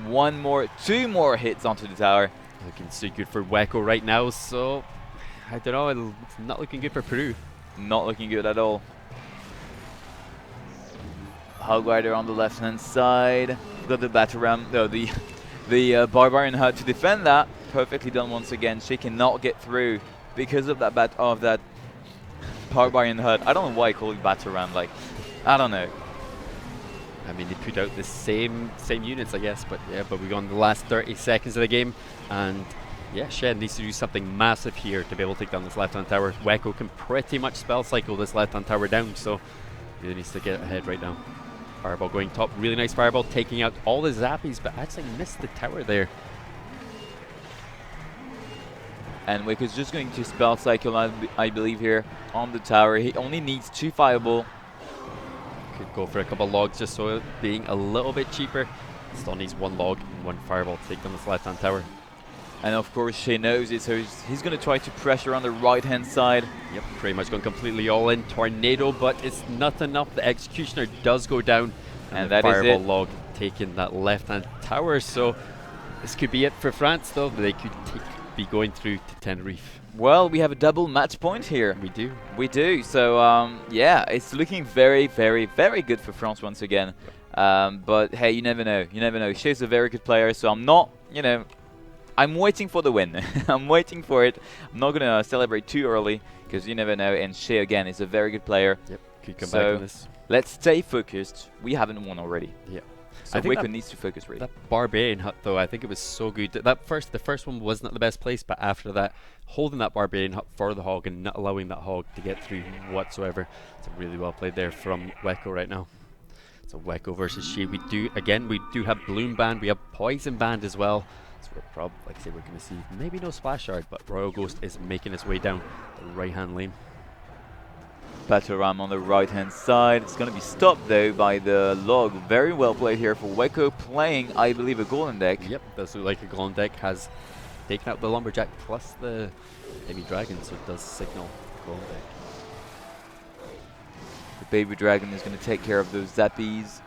[SPEAKER 2] two more hits onto the tower.
[SPEAKER 1] Looking so good for Waco right now, so I don't know, it's not looking good for Peru.
[SPEAKER 2] Not looking good at all. Hog Rider on the left-hand side. We've got the Battle Ram, no, the Barbarian Hut to defend that. Perfectly done once again. She cannot get through because of that Barbarian Hut. I don't know why I call it Battle Ram. Like, I don't know.
[SPEAKER 1] I mean, they put out the same units, I guess, but yeah. But we've gone the last 30 seconds of the game, and yeah, Shed needs to do something massive here to be able to take down this left-hand tower. Waco can pretty much spell cycle this left-hand tower down, so really needs to get ahead right now. Fireball going top, really nice Fireball, taking out all the Zappies, but actually missed the tower there.
[SPEAKER 2] And Waco's just going to spell cycle, I believe, here on the tower. He only needs 2 Fireball.
[SPEAKER 1] Could go for a couple logs just so being a little bit cheaper. Still needs 1 log and 1 Fireball to take down this left-hand tower.
[SPEAKER 2] And of course, She knows it, so he's going to try to pressure on the right-hand side.
[SPEAKER 1] Yep, pretty much going completely all in. Tornado, but it's not enough. The Executioner does go down.
[SPEAKER 2] And
[SPEAKER 1] the
[SPEAKER 2] that
[SPEAKER 1] Fireball
[SPEAKER 2] is it.
[SPEAKER 1] log taking that left-hand tower. So this could be it for France, though. They could be going through to Tenerife.
[SPEAKER 2] Well, we have a double match point here.
[SPEAKER 1] We do.
[SPEAKER 2] We do. So, yeah, it's looking very, very, very good for France once again. Yep. But, hey, you never know. You never know. She's a very good player, so I'm not, I'm waiting for the win. I'm waiting for it. I'm not going to celebrate too early because you never know. And She, again, is a very good player.
[SPEAKER 1] Yep, could come back on this.
[SPEAKER 2] Let's stay focused. We haven't won already.
[SPEAKER 1] Yeah.
[SPEAKER 2] So Waco needs to focus really.
[SPEAKER 1] That Barbarian Hut, though, I think it was so good. The first one was not the best place, but after that, holding that Barbarian Hut for the Hog and not allowing that Hog to get through whatsoever. It's really well played there from Waco right now. So Waco versus She. We do have Bloom Band. We have Poison Band as well. So we're probably, like I say, we're going to see maybe no Splash Shard, but Royal Ghost is making its way down the right-hand lane.
[SPEAKER 2] Battle Ram on the right-hand side. It's going to be stopped, though, by the log. Very well played here for Waco, playing, I believe, a Golden Deck.
[SPEAKER 1] Yep, does look like a Golden Deck. Has taken out the Lumberjack plus the Baby Dragon, so it does signal Golden Deck.
[SPEAKER 2] The Baby Dragon is going to take care of those Zappies.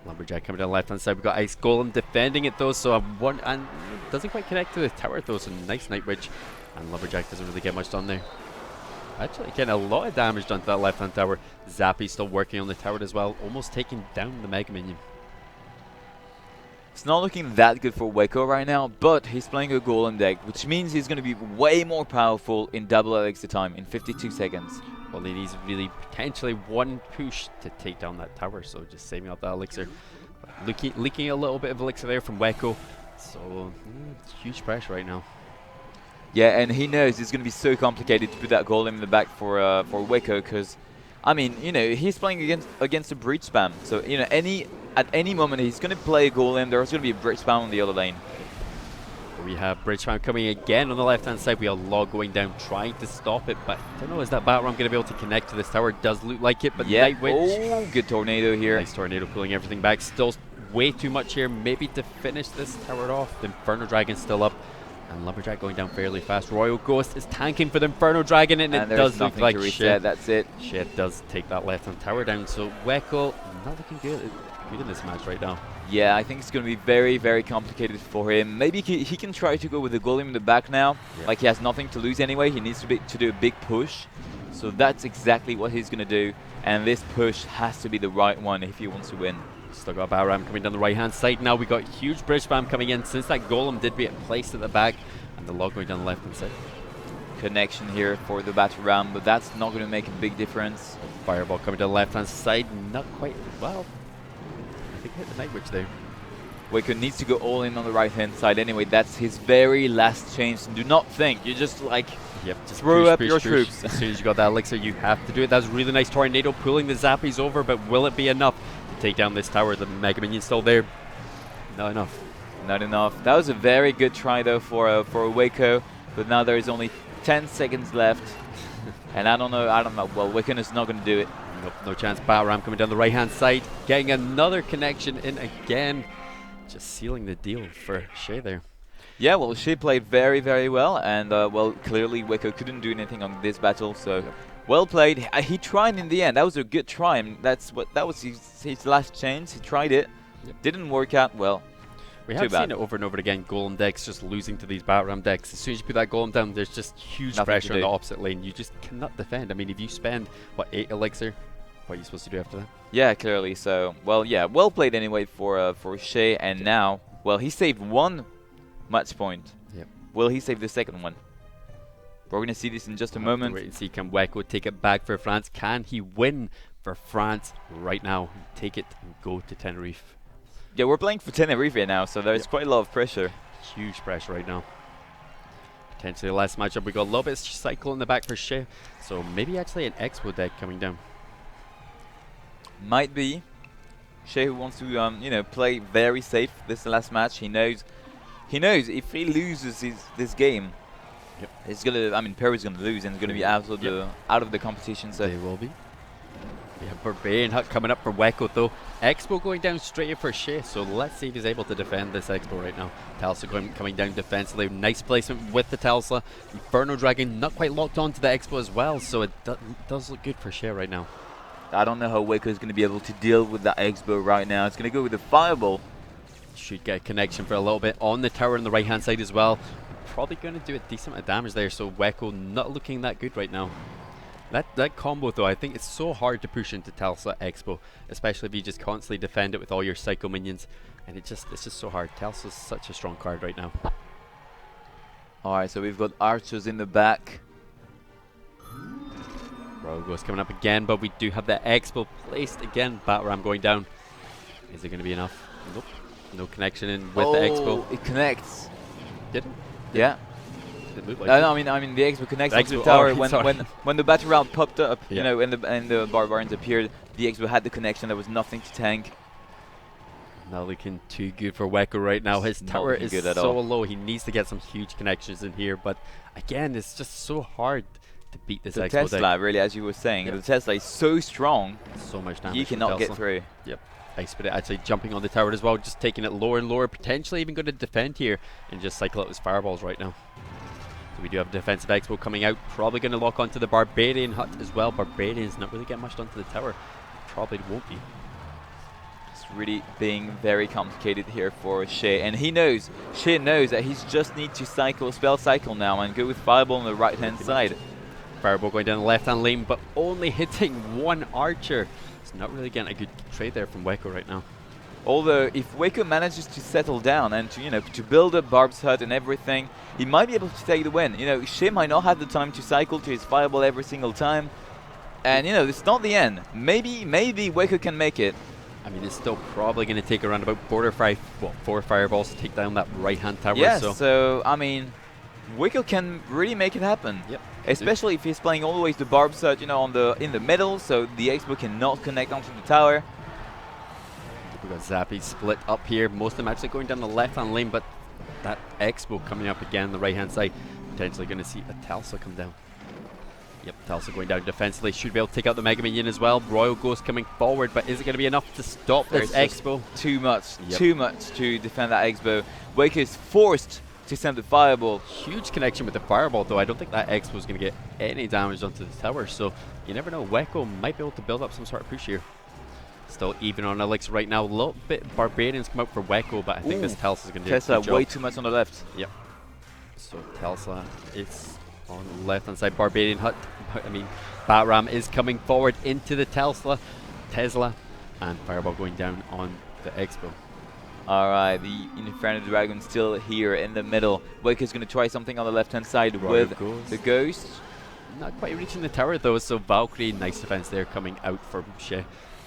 [SPEAKER 1] Lumberjack coming down the left-hand side. We've got Ice Golem defending it, though, so and doesn't quite connect to the tower, though, so nice Night Witch. And Lumberjack doesn't really get much done there. Actually getting a lot of damage done to that left-hand tower. Zappy still working on the tower as well, almost taking down the Mega Minion.
[SPEAKER 2] It's not looking that good for Waco right now, but he's playing a Golem deck, which means he's going to be way more powerful in double elixir time in 52 seconds.
[SPEAKER 1] Well, he needs really potentially 1 push to take down that tower, so just saving up that elixir. Leaking a little bit of elixir there from Waco, so it's huge pressure right now.
[SPEAKER 2] Yeah, and he knows it's going to be so complicated to put that Golem in the back for Waco, because, I mean, he's playing against a Breach Spam. So, at any moment he's going to play a Golem, there's going to be a Breach Spam on the other lane.
[SPEAKER 1] We have Breach Spam coming again on the left-hand side. We have Log going down, trying to stop it, but I don't know, is that Battle Ram going to be able to connect to this tower? Does look like it, but
[SPEAKER 2] yeah.
[SPEAKER 1] Night Witch.
[SPEAKER 2] Oh, good Tornado here.
[SPEAKER 1] Nice Tornado pulling everything back. Still way too much here, maybe to finish this tower off. The Inferno Dragon's still up. And Lumberjack going down fairly fast. Royal Ghost is tanking for the Inferno Dragon, and it does look like
[SPEAKER 2] Shed. That's it.
[SPEAKER 1] Shed does take that left-hand tower down. So Waco not looking good in this match right now.
[SPEAKER 2] Yeah, I think it's going to be very, very complicated for him. Maybe he can try to go with the Golem in the back now. Yeah. Like, he has nothing to lose anyway. He needs to do a big push. So that's exactly what he's going to do. And this push has to be the right one if he wants to win.
[SPEAKER 1] Still got Battle Ram coming down the right-hand side. Now we got huge Bridge Spam coming in since that Golem did be placed at the back. And the Log going down the left-hand side.
[SPEAKER 2] Connection here for the Battle Ram, but that's not going to make a big difference.
[SPEAKER 1] Fireball coming down the left-hand side. Not quite, well, I think hit the Night Witch there.
[SPEAKER 2] Waco needs to go all in on the right-hand side anyway. That's his very last chance. And do not think, you're just like,
[SPEAKER 1] Yep, just
[SPEAKER 2] throw up your troops.
[SPEAKER 1] As soon as you got that elixir, you have to do it. That was a really nice tornado pulling the zappies over, but will it be enough to take down this tower? The Mega Minion's still there. Not enough.
[SPEAKER 2] Not enough. That was a very good try though for Waco, but now there is only 10 seconds left, and I don't know. Well, Wiccan is not going to do it.
[SPEAKER 1] Nope, no chance. Batram coming down the right-hand side, getting another connection in again, just sealing the deal for Shea there.
[SPEAKER 2] Yeah, well, she played very, very well, and well, clearly Waco couldn't do anything on this battle, so well played. He tried in the end. That was a good try. And that was his last chance. He tried it. Didn't work out well.
[SPEAKER 1] We have seen it over and over again, golem decks just losing to these Batram decks. As soon as you put that golem down, there's just huge pressure on the opposite lane. You just cannot defend. I mean, if you spend, what, 8 elixir, what are you supposed to do after that? Yeah,
[SPEAKER 2] clearly. So, well, yeah, well played anyway for Shea, and now, well, he saved 1 match point.
[SPEAKER 1] Yep.
[SPEAKER 2] Will he save the second one? We're going to see this in just a moment.
[SPEAKER 1] Wait and see, can Weko take it back for France? Can he win for France right now? Take it and go to Tenerife.
[SPEAKER 2] Yeah, we're playing for Tenerife now, so there's quite a lot of pressure.
[SPEAKER 1] Huge pressure right now. Potentially the last matchup. We got a little bit of cycle in the back for Shea, so maybe actually an Expo deck coming down.
[SPEAKER 2] Might be. Shea who wants to, you know, play very safe this last match. He knows if he loses this game, it's gonna. I mean, Peru's gonna lose and it's gonna be out of the competition. So
[SPEAKER 1] they will be. We have Barbarian Hut coming up for Weko though. Expo going down straight for Shea, so let's see if he's able to defend this Expo right now. Talsa coming down defensively. Nice placement with the Talsa. Inferno Dragon not quite locked onto the Expo as well, so it does look good for Shea right now.
[SPEAKER 2] I don't know how Weko is going to be able to deal with that Expo right now. It's going to go with the Fireball.
[SPEAKER 1] Should get a connection for a little bit on the tower on the right hand side as well. Probably going to do a decent amount of damage there, so Weko not looking that good right now. That combo though, I think it's so hard to push into Talsa Expo, especially if you just constantly defend it with all your Psycho minions, and it's just so hard. Talsa's such a strong card right now.
[SPEAKER 2] Alright, so we've got archers in the back.
[SPEAKER 1] Rogo's coming up again, but we do have the Expo placed again. Batram going down. Is it going to be enough? Nope. No connection in with the Expo.
[SPEAKER 2] It connects.
[SPEAKER 1] Did it?
[SPEAKER 2] Yeah.
[SPEAKER 1] Like
[SPEAKER 2] no, I mean the Expo connects to the tower. When the battle round popped up, you know, and the barbarians appeared, the Expo had the connection. There was nothing to tank.
[SPEAKER 1] Not looking too good for Weko right now. His tower is so low. He needs to get some huge connections in here, but again, it's just so hard to beat this Expo
[SPEAKER 2] Tesla
[SPEAKER 1] deck.
[SPEAKER 2] Really, as you were saying, the Tesla is so strong.
[SPEAKER 1] So much damage.
[SPEAKER 2] You cannot get through.
[SPEAKER 1] Yep. Expedite actually jumping on the tower as well, just taking it lower and lower, potentially even going to defend here and just cycle out his fireballs right now. So we do have a defensive Expo coming out, probably going to lock onto the Barbarian Hut as well. Barbarian's not really getting much onto the tower. Probably won't be.
[SPEAKER 2] It's really being very complicated here for Shea, and Shea knows that he just needs to spell cycle now and go with Fireball on the right hand side.
[SPEAKER 1] Fireball going down the left hand lane, but only hitting 1 archer. It's not really getting a good trade there from Weko right now.
[SPEAKER 2] Although, if Weko manages to settle down and to build up Barb's Hut and everything, he might be able to take the win. You know, Shea might not have the time to cycle to his Fireball every single time. And, you know, it's not the end. Maybe Weko can make it.
[SPEAKER 1] I mean, it's still probably going to take around about 4 Fireballs to take down that right-hand tower.
[SPEAKER 2] Yeah, so, I mean, Weko can really make it happen.
[SPEAKER 1] Yep.
[SPEAKER 2] Especially if he's playing always the Barb's Hut, you know, in the middle, so the Expo cannot connect onto the tower.
[SPEAKER 1] We've got Zappy split up here. Most of them actually going down the left-hand lane, but that Expo coming up again on the right-hand side. Potentially going to see a Talsa come down. Yep, Talsa going down defensively. Should be able to take out the Mega Minion as well. Royal Ghost coming forward, but is it going to be enough to stop this Expo?
[SPEAKER 2] Too much. Yep. Too much to defend that Expo. Wake is forced to send the Fireball.
[SPEAKER 1] Huge connection with the Fireball, though. I don't think that Expo is going to get any damage onto the tower, so you never know. Weko might be able to build up some sort of push here. Still even on Elixir right now. A little bit Barbarians come out for Weko, but I think this Telsa is going to do a good job.
[SPEAKER 2] Way too much on the left.
[SPEAKER 1] Yep. So Telsa is on the left-hand side. Barbarian Hut, I mean, Batram is coming forward into the Tesla, and Fireball going down on the Expo.
[SPEAKER 2] Alright, the Inferno Dragon still here in the middle. Wake is going to try something on the left-hand side with the Ghost.
[SPEAKER 1] Not quite reaching the tower though, so Valkyrie, nice defense there coming out for Shea.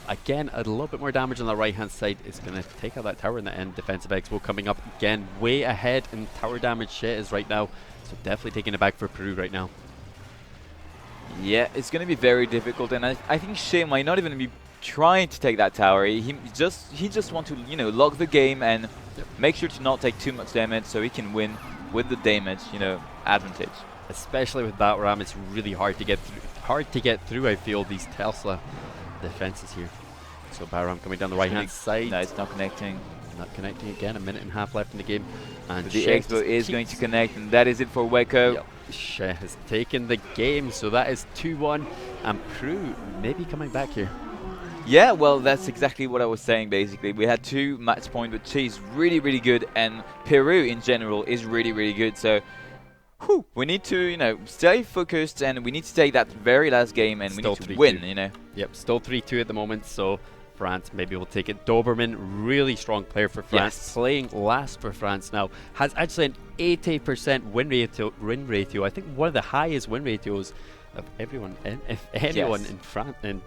[SPEAKER 1] Again, a little bit more damage on the right-hand side is going to take out that tower in the end. Defensive Expo coming up again, way ahead in tower damage Shea is right now. So definitely taking it back for Peru right now.
[SPEAKER 2] Yeah, it's going to be very difficult, and I think Shea might not even be trying to take that tower. He just want to, you know, lock the game and make sure to not take too much damage so he can win with the damage, you know, advantage.
[SPEAKER 1] Especially with Battle Ram, it's really hard to get through. I feel these Tesla defenses here. So Battle Ram coming down the right hand side.
[SPEAKER 2] No, it's not connecting.
[SPEAKER 1] Not connecting again. A minute and a half left in the game, and
[SPEAKER 2] but the Expo is going to connect, and that is it for Weko.
[SPEAKER 1] Yep. Shea has taken the game, so that is 2-1, and PERU maybe coming back here.
[SPEAKER 2] Yeah, well, that's exactly what I was saying, basically. We had 2 match points, but Shea's really, really good, and PERU in general is really, really good. So, we need to, you know, stay focused, and we need to take that very last game, and
[SPEAKER 1] Still
[SPEAKER 2] we need to win, you know.
[SPEAKER 1] Yep, still 3-2 at the moment, so France maybe will take it. Doberman, really strong player for France, playing last for France now, has actually an 80% win ratio. I think one of the highest win ratios of everyone, if anyone in France and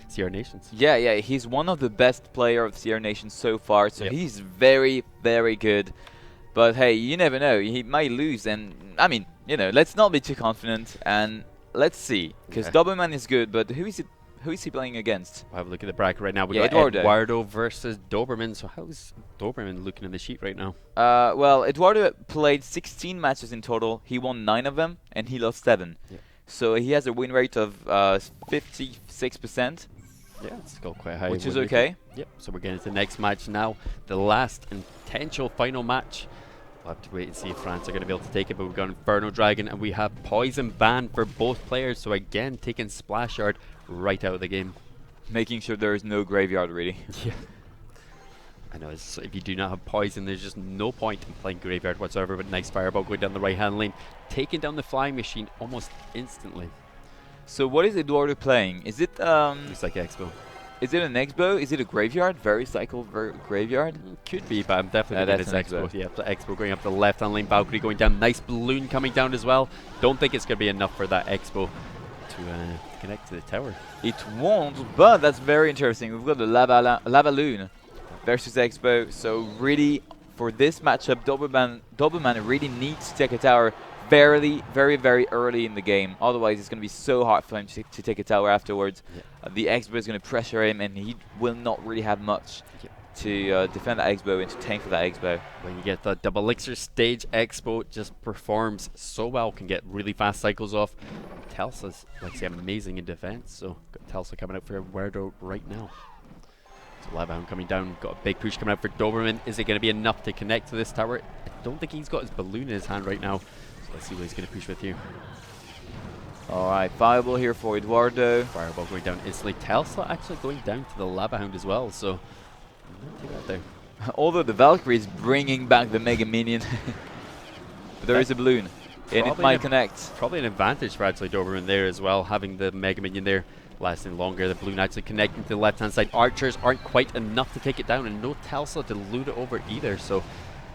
[SPEAKER 1] Sierra Nations.
[SPEAKER 2] Yeah, he's one of the best players of Sierra Nations so far, so he's very, very good. But hey, you never know, he might lose, and I mean, you know, let's not be too confident, and let's see, because Doberman is good, but who is he playing against?
[SPEAKER 1] We'll have a look at the bracket right now. We got Eduardo versus Doberman. So how's Doberman looking in the sheet right now?
[SPEAKER 2] Well, Eduardo played 16 matches in total. He won 9 of them, and he lost 7. Yeah. So he has a win rate of 56%.
[SPEAKER 1] Yeah, it's still quite high.
[SPEAKER 2] Which is okay.
[SPEAKER 1] Yep, so we're getting to the next match now. The last and potential final match. We'll have to wait and see if France are going to be able to take it, but we've got Inferno Dragon, and we have Poison Ban for both players. So again, taking Splash Yard right out of the game.
[SPEAKER 2] Making sure there is no graveyard, really.
[SPEAKER 1] Yeah. I know, if you do not have Poison, there's just no point in playing Graveyard whatsoever, but nice Fireball going down the right-hand lane. Taking down the Flying Machine almost instantly.
[SPEAKER 2] So what is Eduardo playing? Is it...
[SPEAKER 1] Looks like Expo.
[SPEAKER 2] Is it an Expo? Is it a Graveyard? Very cycle Graveyard?
[SPEAKER 1] Could be, but I'm definitely thinking it's Expo. Yeah, the Expo going up the left-hand lane, Valkyrie going down. Nice Balloon coming down as well. Don't think it's going to be enough for that Expo to connect to the tower.
[SPEAKER 2] It won't, but that's very interesting. We've got the Lavaloon versus Expo. So really, for this matchup, Doberman really needs to take a tower very, very early in the game. Otherwise, it's going to be so hard for him to take a tower afterwards. Yeah. The Expo is going to pressure him, and he will not really have much to defend that Expo and to tank for that Expo.
[SPEAKER 1] When you get the double elixir stage, Expo just performs so well, can get really fast cycles off. Telsa's, like I say, amazing in defense, so got Telsa coming out for Eduardo right now. So Lavahound coming down, got a big push coming out for Doberman. Is it going to be enough to connect to this tower? I don't think he's got his balloon in his hand right now, so let's see what he's going to push with here.
[SPEAKER 2] Alright, Fireball here for Eduardo.
[SPEAKER 1] Fireball going down instantly. Telsa actually going down to the Lavahound as well, so not too bad there.
[SPEAKER 2] Although the Valkyrie is bringing back the Mega Minion. But there is a balloon, and it might connect.
[SPEAKER 1] Probably an advantage for actually Doberman there as well, having the Mega Minion there lasting longer. The balloon actually connecting to the left-hand side. Archers aren't quite enough to take it down, and no Telsa to loot it over either, so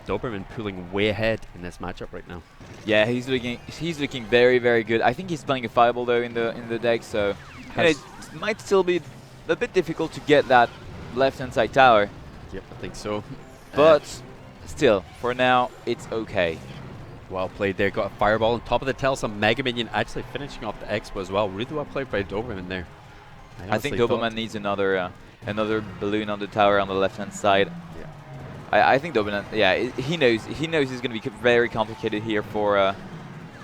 [SPEAKER 1] Doberman pulling way ahead in this matchup right now.
[SPEAKER 2] Yeah, he's looking very good. I think he's playing a Fireball though in the deck, so it might still be a bit difficult to get that left-hand side tower.
[SPEAKER 1] Yep, I think so.
[SPEAKER 2] But still, for now, it's okay.
[SPEAKER 1] Well played there. Got a Fireball on top of the Telsa. Mega Minion actually finishing off the Expo as well. Really well played by Doberman there.
[SPEAKER 2] I think Doberman needs another balloon on the tower on the left-hand side.
[SPEAKER 1] Yeah.
[SPEAKER 2] I think Doberman, yeah, he knows it's going to be very complicated here for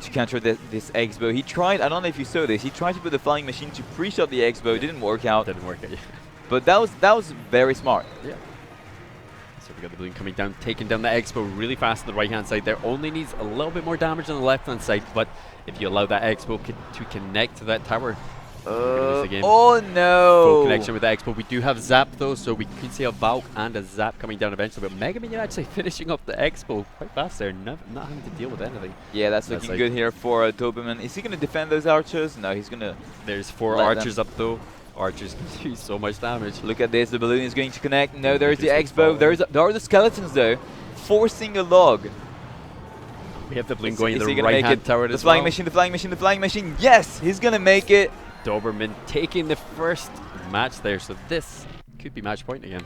[SPEAKER 2] to counter this Expo. He tried, I don't know if you saw this, he tried to put the Flying Machine to pre-shot the Expo. It didn't work out.
[SPEAKER 1] Didn't work out, yeah.
[SPEAKER 2] But that was very smart.
[SPEAKER 1] Yeah. So we got the balloon coming down, taking down the Expo really fast on the right-hand side there. Only needs a little bit more damage on the left-hand side, but if you allow that Expo to connect to that tower,
[SPEAKER 2] oh no!
[SPEAKER 1] Full connection with the Expo. We do have Zap though, so we could see a Valk and a Zap coming down eventually. But Mega Minion actually finishing up the Expo quite fast there, not having to deal with anything.
[SPEAKER 2] Yeah, that's looking good here for Doberman. Is he going to defend those archers? No, he's going to.
[SPEAKER 1] There's 4 archers up though. Archers can do so much damage.
[SPEAKER 2] Look at this, the balloon is going to connect. No, there's the Expo. There are the skeletons though, forcing a log.
[SPEAKER 1] We have the balloon going in the right-hand tower as well.
[SPEAKER 2] The Flying Machine, the Flying Machine, the Flying Machine. Yes, he's going to make it.
[SPEAKER 1] Doberman taking the first match there, so this could be match point again.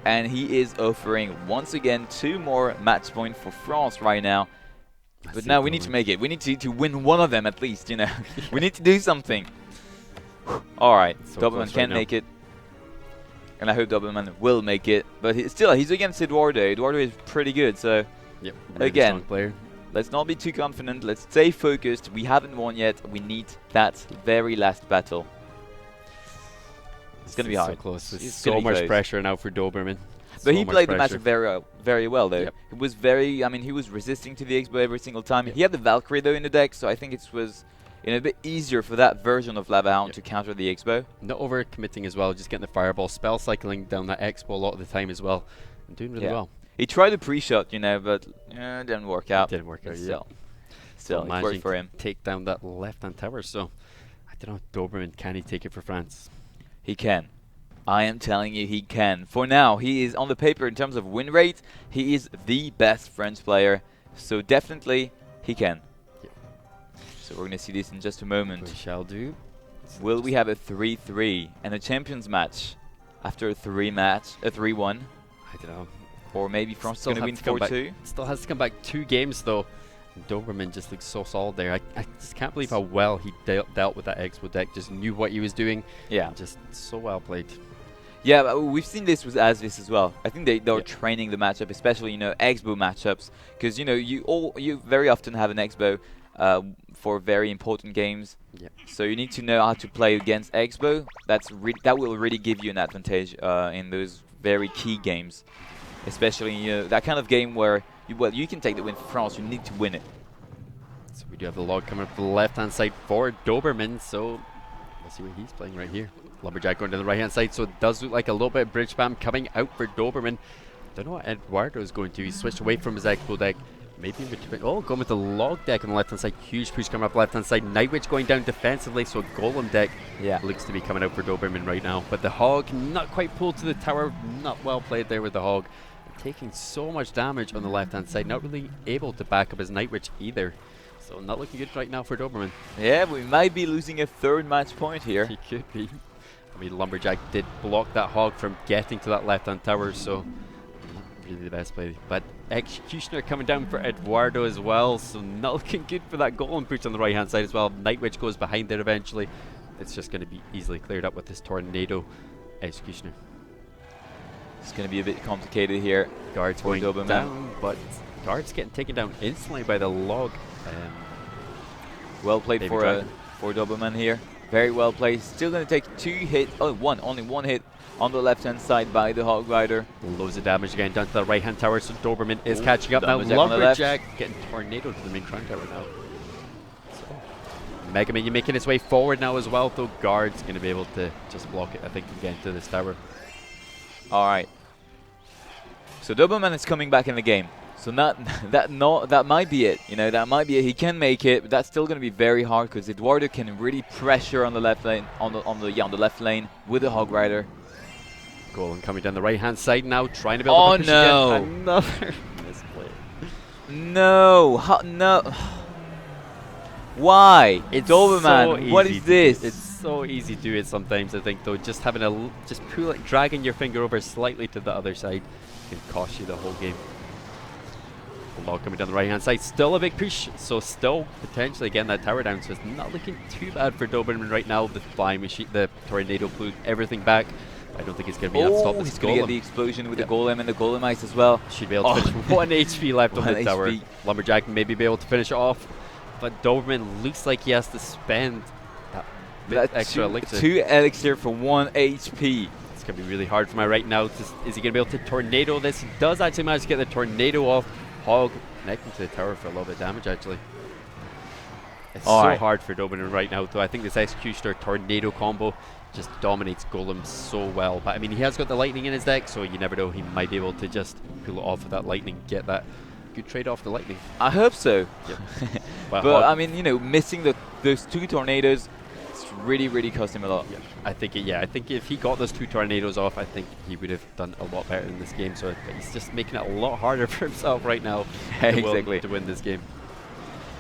[SPEAKER 2] And he is offering once again 2 more match points for France right now. But now we need to make it. We need to win one of them at least, you know. We need to do something. All right,
[SPEAKER 1] So
[SPEAKER 2] Doberman can
[SPEAKER 1] right
[SPEAKER 2] make it. And I hope Doberman will make it. But he's against Eduardo. Eduardo is pretty good, so
[SPEAKER 1] yep, really
[SPEAKER 2] again,
[SPEAKER 1] strong player.
[SPEAKER 2] Let's not be too confident. Let's stay focused. We haven't won yet. We need that very last battle. It's going to be hard.
[SPEAKER 1] So close. There's
[SPEAKER 2] It's
[SPEAKER 1] so much pressure now for Doberman.
[SPEAKER 2] But he played the match very well, though.
[SPEAKER 1] Yep.
[SPEAKER 2] It was he was resisting to the X-Bow every single time. Yep. He had the Valkyrie, though, in the deck, so I think it was a bit easier for that version of Lava Hound to counter the X-Bow.
[SPEAKER 1] Not over-committing as well, just getting the fireball, spell cycling down that X-Bow a lot of the time as well. And doing really well.
[SPEAKER 2] He tried the pre-shot, you know, but it didn't work out.
[SPEAKER 1] It didn't work out,
[SPEAKER 2] Still, it worked for him.
[SPEAKER 1] Take down that left-hand tower, so I don't know, Doberman, can he take it for France?
[SPEAKER 2] He can. I am telling you, he can. For now, he is on the paper in terms of win rate. He is the best French player, so definitely he can.
[SPEAKER 1] Yep.
[SPEAKER 2] So we're going to see this in just a moment.
[SPEAKER 1] We shall do.
[SPEAKER 2] Will we have a 3-3 and a champions match after a 3-1?
[SPEAKER 1] I don't know.
[SPEAKER 2] Or maybe France is going to win 4-2?
[SPEAKER 1] Still has to come back 2 games though. Doberman just looks so solid there. I just can't believe how well he dealt with that X-Bow deck. Just knew what he was doing. Yeah. Just so well played.
[SPEAKER 2] Yeah, but we've seen this with Asvis as well. I think they're training the matchup, especially, you know, X-Bow matchups, because, you know, you very often have an X-Bow for very important games. Yeah. So you need to know how to play against X-Bow. That will really give you an advantage in those very key games, especially, you know, that kind of game where you can take the win for France. You need to win it.
[SPEAKER 1] So we do have the log coming up the left-hand side for Doberman. So let's see what he's playing right here. Lumberjack going to the right-hand side, so it does look like a little bit of bridge spam coming out for Doberman. Don't know what Eduardo is going to. He switched away from his X-Bow deck. Maybe going with the log deck on the left-hand side. Huge push coming up left-hand side. Night Witch going down defensively, so a Golem deck looks to be coming out for Doberman right now. But the Hog not quite pulled to the tower. Not well played there with the Hog. Taking so much damage on the left-hand side. Not really able to back up his Night Witch either. So not looking good right now for Doberman.
[SPEAKER 2] Yeah, we might be losing a 3rd match point here.
[SPEAKER 1] He could be. I mean, Lumberjack did block that Hog from getting to that left-hand tower, so not really the best play. But Executioner coming down for Eduardo as well, so not looking good for that Golem push on the right-hand side as well. Night Witch goes behind there eventually. It's just going to be easily cleared up with this Tornado Executioner.
[SPEAKER 2] It's going to be a bit complicated here.
[SPEAKER 1] Guards going down, but Guards getting taken down instantly by the log.
[SPEAKER 2] Well played for Doberman here. Very well played. Still going to take 2 hits. Oh, only one hit on the left-hand side by the Hog Rider.
[SPEAKER 1] Loads of damage again down to the right-hand tower, so Doberman is catching up now. Lumberjack getting tornadoed to the main crown tower now. So, Mega Minion making its way forward now as well, though Guard's going to be able to just block it, I think, and get into this tower.
[SPEAKER 2] All right. So Doberman is coming back in the game. So that might be it. You know, that might be it. He can make it, but that's still going to be very hard because Eduardo can really pressure on the left lane, on the left lane with the Hog Rider.
[SPEAKER 1] Golem coming down the right-hand side now, trying to build up a push again. Another misplay.
[SPEAKER 2] No, no. Why?
[SPEAKER 1] It's
[SPEAKER 2] Doberman.
[SPEAKER 1] So
[SPEAKER 2] what is this?
[SPEAKER 1] It's so easy to do it sometimes. I think though, just having dragging your finger over slightly to the other side can cost you the whole game. Log coming down the right-hand side, still a big push, so still potentially getting that tower down, so it's not looking too bad for Doberman right now. The flying machine, the tornado blew everything back. I don't think it's going to be enough to stop this
[SPEAKER 2] He's going to get the explosion with the Golem and the Golem Ice as well.
[SPEAKER 1] Should be able to finish 1 HP left on the tower. Lumberjack maybe be able to finish it off, but Doberman looks like he has to spend that extra elixir.
[SPEAKER 2] 2 elixir for 1 HP.
[SPEAKER 1] It's going to be really hard for my right now. Is he going to be able to tornado this? He does actually manage to get the tornado off. Hog connecting to the tower for a little bit of damage, actually. It's so hard for Doberman right now, though. I think this Executioner tornado combo just dominates Golem so well. But I mean, he has got the lightning in his deck, so you never know. He might be able to just pull it off with that lightning, get that good trade off the lightning.
[SPEAKER 2] I hope so.
[SPEAKER 1] Yep.
[SPEAKER 2] But I mean, you know, missing those 2 tornadoes, it's really cost him a lot.
[SPEAKER 1] Yeah. I think if he got those 2 tornadoes off, I think he would have done a lot better in this game. So he's just making it a lot harder for himself right now to win this game.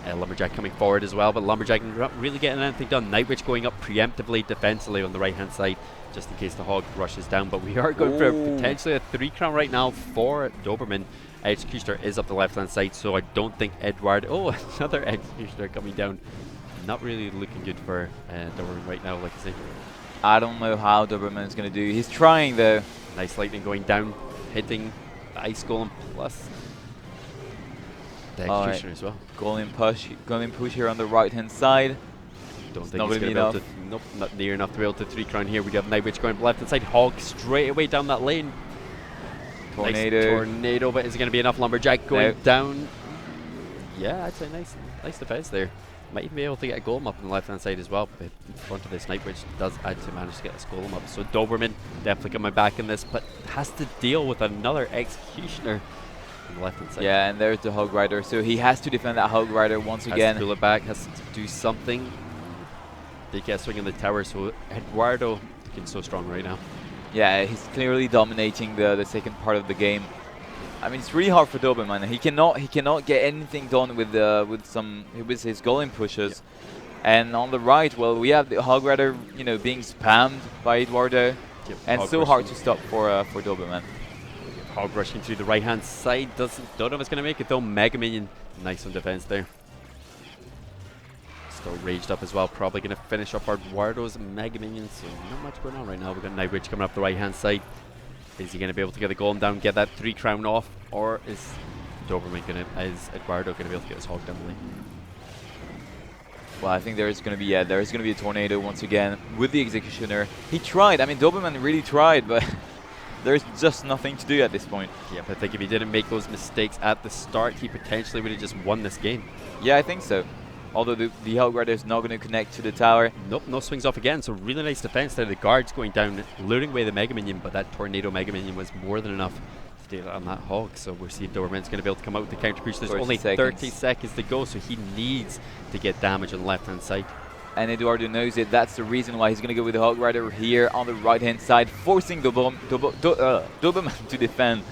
[SPEAKER 1] Lumberjack coming forward as well, but Lumberjack not really getting anything done. Night Witch going up preemptively defensively on the right-hand side, just in case the Hog rushes down. But we are going for potentially a 3 crown right now for Doberman. Executioner is up the left-hand side, so I don't think Edward... Oh, another Executioner coming down. Not really looking good for Doberman right now, like I say.
[SPEAKER 2] I don't know how Doberman is going to do. He's trying, though.
[SPEAKER 1] Nice lightning going down, hitting the Ice Golem plus the Executioner as well.
[SPEAKER 2] Golem push here on the right-hand side.
[SPEAKER 1] Don't think he's going to be able to... Nope, not near enough to be able to 3-crown here. We have Night Witch going left-hand side. Hog straight away down that lane.
[SPEAKER 2] Tornado.
[SPEAKER 1] Nice tornado, but is it going to be enough? Lumberjack going down. Yeah, I'd say nice defense there. Might even be able to get a golem up on the left-hand side as well. But in front of this Night Witch does actually manage to get this golem up. So Doberman definitely coming back in this, but has to deal with another Executioner on the left-hand side.
[SPEAKER 2] Yeah, and there's the Hog Rider. So he has to defend that Hog Rider once again.
[SPEAKER 1] Has to pull it back, has to do something. They get a swing in the tower, so Eduardo looking so strong right now.
[SPEAKER 2] Yeah, he's clearly dominating the second part of the game. I mean, it's really hard for Doberman. He cannot get anything done with his golem pushes. Yeah. And on the right, well, we have the Hog Rider, you know, being spammed by Eduardo, and so hard to stop for Doberman.
[SPEAKER 1] Hog rushing through the right-hand side. Don't know if it's gonna make it though. Mega Minion, nice on defense there. Still raged up as well. Probably going to finish up Eduardo's Mega Minions. So not much going on right now. We've got Night Witch coming up the right-hand side. Is he going to be able to get the golem down, get that 3-crown off, or is Doberman going to, is Eduardo going to be able to get his hog down the lane?
[SPEAKER 2] Well, I think there is going to be a tornado once again with the Executioner. He tried. I mean, Doberman really tried, but there's just nothing to do at this point.
[SPEAKER 1] Yeah, but I think if he didn't make those mistakes at the start, he potentially would have just won this game.
[SPEAKER 2] Yeah, I think so. Although the Hog Rider is not going to connect to the tower.
[SPEAKER 1] Nope, no swings off again. So really nice defense there. The guards going down, luring away the Mega Minion, but that Tornado Mega Minion was more than enough to deal on that Hog. So we'll see if Doberman's going to be able to come out with the counter push. There's only 30 seconds to go, so he needs to get damage on the left-hand side.
[SPEAKER 2] And Eduardo knows it. That's the reason why he's going to go with the Hog Rider here on the right-hand side, forcing Doberman to defend.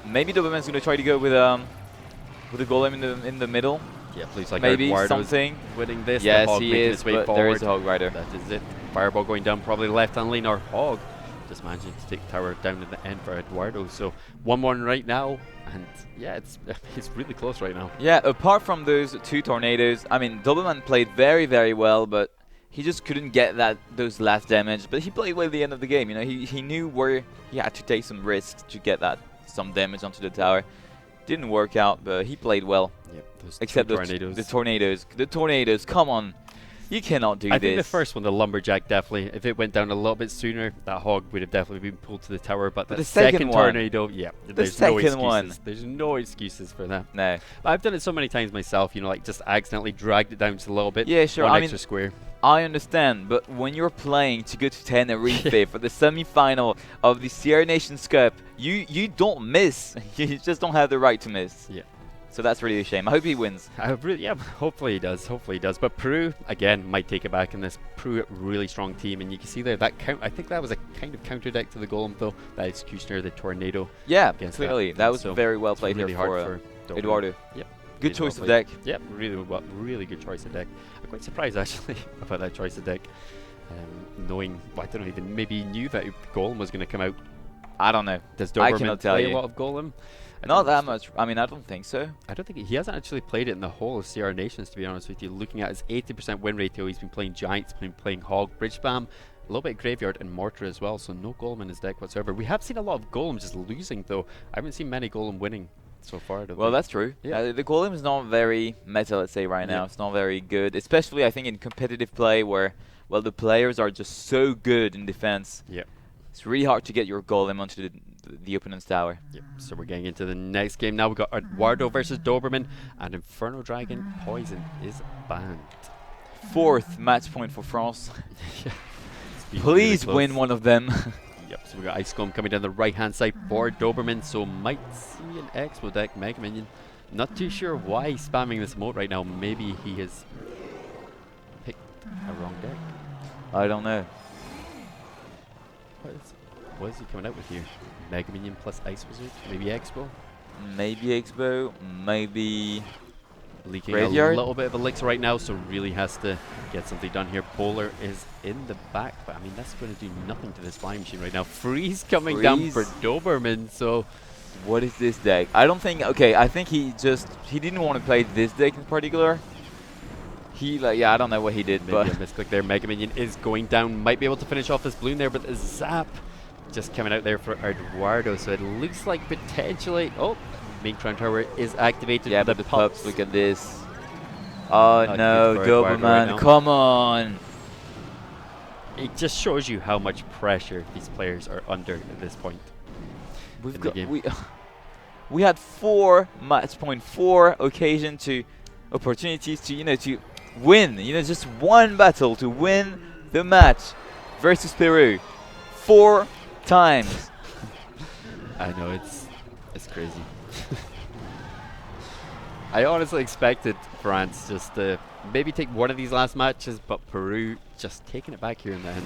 [SPEAKER 2] Maybe Doberman's going to try to go with a golem in the middle.
[SPEAKER 1] Yeah, please, like
[SPEAKER 2] maybe something
[SPEAKER 1] winning this.
[SPEAKER 2] Yes,
[SPEAKER 1] the Hog
[SPEAKER 2] he is, but
[SPEAKER 1] forward.
[SPEAKER 2] there is a Hog Rider.
[SPEAKER 1] That is it. Fireball going down, probably left-hand lane, or Hog just managing to take the tower down to the end for Eduardo. So 1-1 right now, and yeah, it's really close right now.
[SPEAKER 2] Yeah, apart from those two tornadoes, I mean, Doberman played very, very well, but he just couldn't get those last damage. But he played well at the end of the game. You know, he knew where he had to take some risks to get some damage onto the tower. Didn't work out, but he played well.
[SPEAKER 1] Yep,
[SPEAKER 2] except the tornadoes. The tornadoes, come on. You cannot do this.
[SPEAKER 1] I think the first one, the Lumberjack, definitely, if it went down a little bit sooner, that Hog would have definitely been pulled to the tower. But the second tornado, yeah, there's no excuses. There's no excuses for that.
[SPEAKER 2] No.
[SPEAKER 1] I've done it so many times myself, you know, like just accidentally dragged it down just a little bit.
[SPEAKER 2] Yeah, sure.
[SPEAKER 1] One extra square.
[SPEAKER 2] I understand, but when you're playing to go to Tenerife for the semi-final of the Sierra Nations Cup, you don't miss. You just don't have the right to miss.
[SPEAKER 1] Yeah.
[SPEAKER 2] So that's really a shame. I hope he wins.
[SPEAKER 1] Yeah, hopefully he does. Hopefully he does. But Peru, again, might take it back in this. Peru, really strong team. And you can see there, I think that was a kind of counter deck to the Golem, though. That Executioner, the Tornado.
[SPEAKER 2] Yeah, clearly. That was very well played
[SPEAKER 1] really
[SPEAKER 2] here for Eduardo.
[SPEAKER 1] Yep.
[SPEAKER 2] Good choice of deck.
[SPEAKER 1] Yep, really good choice of deck. I'm quite surprised, actually, about that choice of deck. Knowing, well, I don't know, even maybe he knew that Golem was going to come out.
[SPEAKER 2] I don't know.
[SPEAKER 1] Does Doberman play a lot of Golem?
[SPEAKER 2] Not that much. I mean, I don't think so.
[SPEAKER 1] I don't think he hasn't actually played it in the whole of CR Nations, to be honest with you. Looking at his 80% win ratio, he's been playing Giants, been playing Hog, Bridge Spam, a little bit of Graveyard and Mortar as well, so no Golem in his deck whatsoever. We have seen a lot of Golems just losing, though. I haven't seen many Golem winning so far.
[SPEAKER 2] Well, that's true. Yeah. The Golem is not very meta, let's say, right now. It's not very good, especially, I think, in competitive play where, well, the players are just so good in defense.
[SPEAKER 1] Yeah.
[SPEAKER 2] It's really hard to get your Golem onto the opponent's tower.
[SPEAKER 1] Yep. So we're getting into the next game now. We've got Eduardo versus Doberman, and Inferno Dragon Poison is banned. 4th
[SPEAKER 2] match point for France.
[SPEAKER 1] Yeah.
[SPEAKER 2] Please really win one of them.
[SPEAKER 1] Yep. So we got Ice Golem coming down the right-hand side for Doberman. So might see an Expo deck Mega Minion. Not too sure why he's spamming this mode right now. Maybe he has picked a wrong deck.
[SPEAKER 2] I don't know.
[SPEAKER 1] What is he coming out with here? Mega Minion plus Ice Wizard? Maybe Expo?
[SPEAKER 2] Maybe Expo. Maybe
[SPEAKER 1] leaking
[SPEAKER 2] Graveyard?
[SPEAKER 1] A little bit of elixir right now, so really has to get something done here. Polar is in the back, but I mean, that's going to do nothing to this flying machine right now. Freeze coming down for Doberman, so
[SPEAKER 2] What is this deck? I don't think. Okay, I think he didn't want to play this deck in particular. I don't know what he did,
[SPEAKER 1] Maybe
[SPEAKER 2] but
[SPEAKER 1] a misclick there. Mega Minion is going down. Might be able to finish off this balloon there, but the zap just coming out there for Eduardo. So it looks like potentially. Oh, main crown tower is activated.
[SPEAKER 2] yeah, but the pups. Look at this. Oh
[SPEAKER 1] Not
[SPEAKER 2] no,
[SPEAKER 1] good for Eduardo right
[SPEAKER 2] Doberman,
[SPEAKER 1] now.
[SPEAKER 2] come on!
[SPEAKER 1] It just shows you how much pressure these players are under at this point.
[SPEAKER 2] We had 4 match point, 4 opportunities to to win. Just one battle to win the match versus Peru, 4 times.
[SPEAKER 1] I know it's crazy. I honestly expected France just to maybe take one of these last matches, but Peru just taking it back here in the end.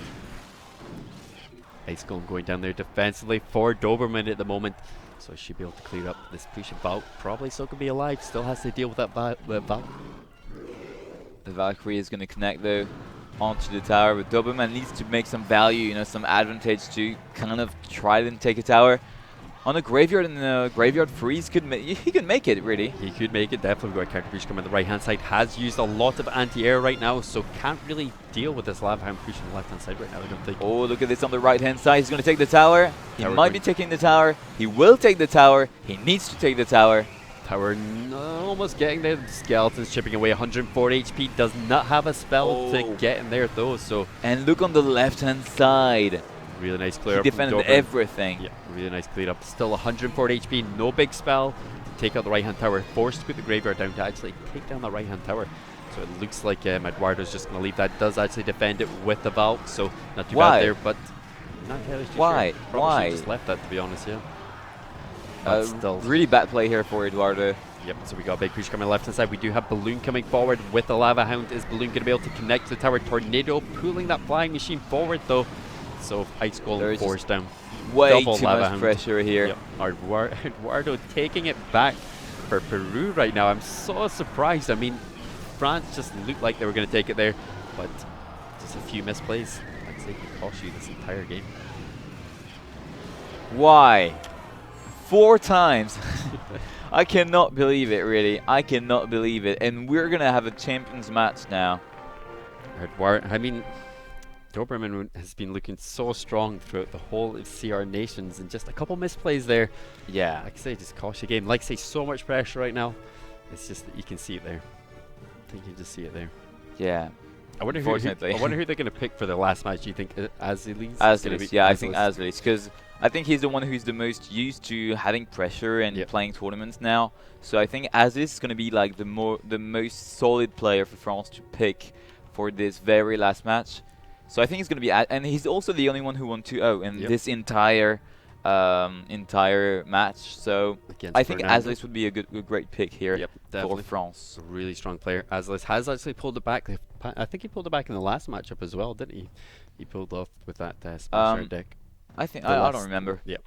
[SPEAKER 1] Ice Golem going down there defensively for Doberman at the moment, so he should be able to clear up this push of Valk. Probably still could be alive, still has to deal with that Valk.
[SPEAKER 2] The Valkyrie is going to connect though onto the tower, but Doberman needs to make some value, some advantage to kind of try and take a tower. On a graveyard, and the graveyard freeze he could make it, really.
[SPEAKER 1] He could make it, definitely. Got a counter push coming on the right hand side. Has used a lot of anti-air right now, so can't really deal with this lava hand push on the left hand side right now, I don't think.
[SPEAKER 2] Oh, look at this on the right hand side. He's going to take the tower. He might be taking the tower. He will take the tower. He needs to take the tower.
[SPEAKER 1] Tower almost getting there. The skeleton's chipping away. 104 HP. Does not have a spell to get in there though. So
[SPEAKER 2] and look on the left hand side.
[SPEAKER 1] Really nice clear up.
[SPEAKER 2] He defended everything.
[SPEAKER 1] Yeah, really nice clear up. Still 140 HP. No big spell to take out the right hand tower. Forced to put the graveyard down to actually take down the right hand tower. So it looks like Eduardo's just going to leave that. Does actually defend it with the Valk. So not too bad there, but not entirely sure.
[SPEAKER 2] Why?
[SPEAKER 1] Probably just left that, to be honest. Yeah.
[SPEAKER 2] Still really bad play here for Eduardo.
[SPEAKER 1] Yep, so we got a big push coming left hand side. We do have Balloon coming forward with the Lava Hound. Is Balloon going to be able to connect to the tower? Tornado pulling that flying machine forward though. So Ice Golem forced down.
[SPEAKER 2] Way
[SPEAKER 1] Double
[SPEAKER 2] too
[SPEAKER 1] Lava
[SPEAKER 2] much
[SPEAKER 1] Hound.
[SPEAKER 2] Pressure here.
[SPEAKER 1] Yep. Eduardo taking it back for Peru right now. I'm so surprised. I mean, France just looked like they were going to take it there, but just a few misplays. I'd say could cost you this entire game.
[SPEAKER 2] Why? 4 times. I cannot believe it, really. I cannot believe it. And we're going to have a champions match now.
[SPEAKER 1] I mean, Doberman has been looking so strong throughout the whole of CR Nations, and just a couple misplays there.
[SPEAKER 2] Yeah.
[SPEAKER 1] Like I say, just cost you game. Like I say, so much pressure right now. It's just that you can see it there. I think you can just see it there.
[SPEAKER 2] Yeah.
[SPEAKER 1] I wonder who they're going to pick for the last match. Do you think Azilis?
[SPEAKER 2] Azilis, yeah, I think Azilis, because I think he's the one who's the most used to having pressure and playing tournaments now. So I think Azilis is going to be like the most solid player for France to pick for this very last match. So I think he's going to be, and he's also the only one who won 2-0 in this entire match. So I think Azilis would be a great pick here for France.
[SPEAKER 1] A really strong player. Azilis has actually pulled it back. I think he pulled it back in the last matchup as well, didn't he? He pulled off with that Smash deck.
[SPEAKER 2] I think I don't remember.
[SPEAKER 1] Yep.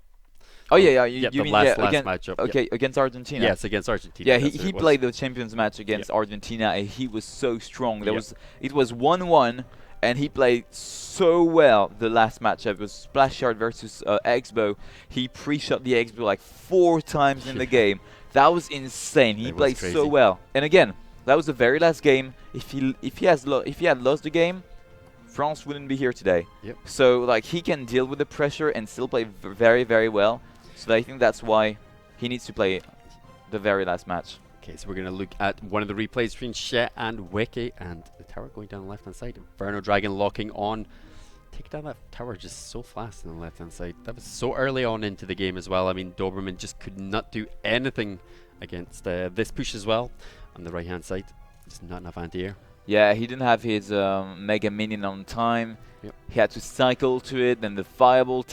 [SPEAKER 2] Oh yeah, you
[SPEAKER 1] the
[SPEAKER 2] mean
[SPEAKER 1] last
[SPEAKER 2] against,
[SPEAKER 1] matchup?
[SPEAKER 2] Okay, against Argentina.
[SPEAKER 1] Yes, against Argentina.
[SPEAKER 2] Yeah, he played the champions match against Argentina, and he was so strong. It was 1-1. And he played so well the last matchup. It was Splash Yard versus Expo. He pre-shot the Expo like 4 times in the game. That was insane. He played so well. And again, that was the very last game. If he had lost the game, France wouldn't be here today.
[SPEAKER 1] Yep.
[SPEAKER 2] So like he can deal with the pressure and still play very, very well. So I think that's why he needs to play the very last match.
[SPEAKER 1] Okay, so we're going to look at one of the replays between Shet and Wiki, and the tower going down the left hand side. Inferno Dragon locking on. Take down that tower just so fast on the left hand side. That was so early on into the game as well. I mean, Doberman just could not do anything against this push as well. On the right hand side, just not enough anti-air.
[SPEAKER 2] Yeah, he didn't have his Mega Minion on time.
[SPEAKER 1] Yep.
[SPEAKER 2] He had to cycle to it, then the Fireball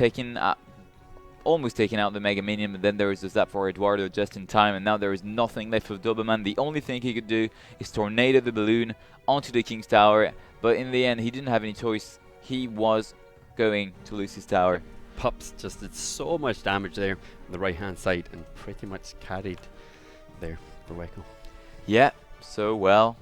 [SPEAKER 2] almost taking out the Mega Minion, but then there was a zap for Eduardo just in time, and now there is nothing left for Doberman. The only thing he could do is tornado the balloon onto the King's Tower, but in the end he didn't have any choice. He was going to lose his tower.
[SPEAKER 1] Pups just did so much damage there on the right hand side and pretty much carried there for Weko.
[SPEAKER 2] Yeah, so well,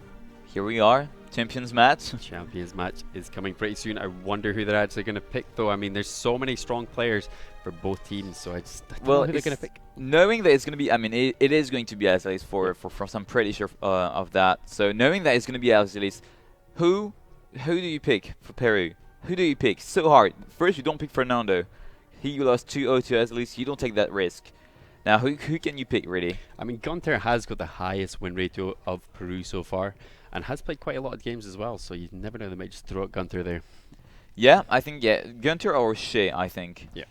[SPEAKER 2] here we are. Champions match.
[SPEAKER 1] Champions match is coming pretty soon. I wonder who they're actually going to pick, though. I mean, there's so many strong players for both teams, so I don't know who they're going to pick.
[SPEAKER 2] Knowing that it's going to be, I mean, it is going to be Azelis for I'm pretty sure of that. So knowing that it's going to be Azelis, who do you pick for Peru? Who do you pick? So hard. First, you don't pick Fernando. He lost 2-0 to Azelis. You don't take that risk. Now, who can you pick, really? I
[SPEAKER 1] mean, Gunther has got the highest win ratio of Peru so far, and has played quite a lot of games as well, so you never know, they might just throw out Gunther there.
[SPEAKER 2] Yeah, I think, Gunther or Shea, I think.
[SPEAKER 1] Yeah.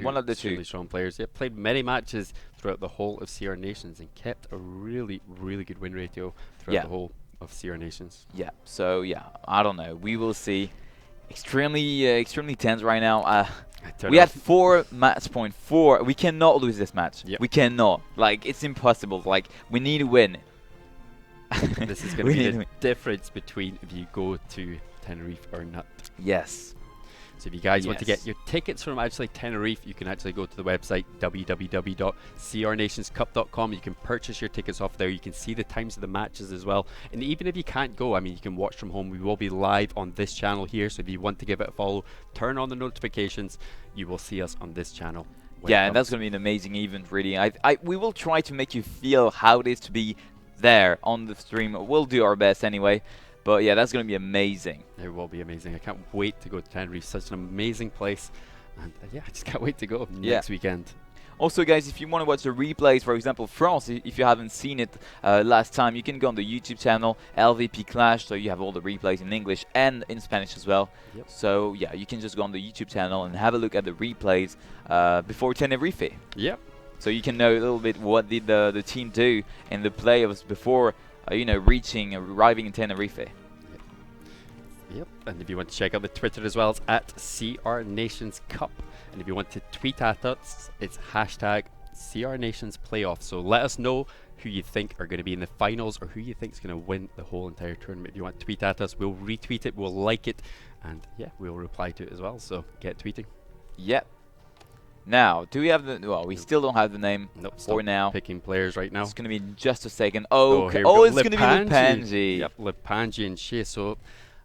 [SPEAKER 2] One of the two.
[SPEAKER 1] Really strong players. Yeah, played many matches throughout the whole of CR Nations and kept a really, really good win ratio throughout the whole of CR Nations.
[SPEAKER 2] Yeah, so, I don't know. We will see. Extremely tense right now. We had 4 match point. 4. We cannot lose this match.
[SPEAKER 1] Yep.
[SPEAKER 2] We cannot. Like, it's impossible. Like, we need to win.
[SPEAKER 1] This is going to be the difference between if you go to Tenerife or not.
[SPEAKER 2] Yes.
[SPEAKER 1] So if you guys want to get your tickets from actually Tenerife, you can actually go to the website www.crnationscup.com. You can purchase your tickets off there. You can see the times of the matches as well. And even if you can't go, I mean, you can watch from home. We will be live on this channel here. So if you want to give it a follow, turn on the notifications. You will see us on this channel.
[SPEAKER 2] Yeah, and that's going to be an amazing event, really. We will try to make you feel how it is to be there on the stream. We'll do our best anyway. But yeah, that's going to be amazing.
[SPEAKER 1] It will be amazing. I can't wait to go to Tenerife. Such an amazing place. And yeah, I just can't wait to go next weekend.
[SPEAKER 2] Also, guys, if you want to watch the replays, for example, France, if you haven't seen it last time, you can go on the YouTube channel, LVP Clash, so you have all the replays in English and in Spanish as well.
[SPEAKER 1] Yep.
[SPEAKER 2] So yeah, you can just go on the YouTube channel and have a look at the replays before Tenerife.
[SPEAKER 1] Yep.
[SPEAKER 2] So you can know a little bit what did the team do in the playoffs before arriving in Tenerife.
[SPEAKER 1] Yep. And if you want to check out the Twitter as well, it's at CR Nations Cup. And if you want to tweet at us, it's hashtag CR Nations Playoff. So let us know who you think are going to be in the finals or who you think is going to win the whole entire tournament. If you want to tweet at us, we'll retweet it, we'll like it, and yeah, we'll reply to it as well. So get tweeting.
[SPEAKER 2] Yep. Now, do we have the... Well, we still don't have the name for now.
[SPEAKER 1] Picking players right now.
[SPEAKER 2] It's going to be in just a second. It's going to be Lipanji.
[SPEAKER 1] Yep, Lipanji and Shea. So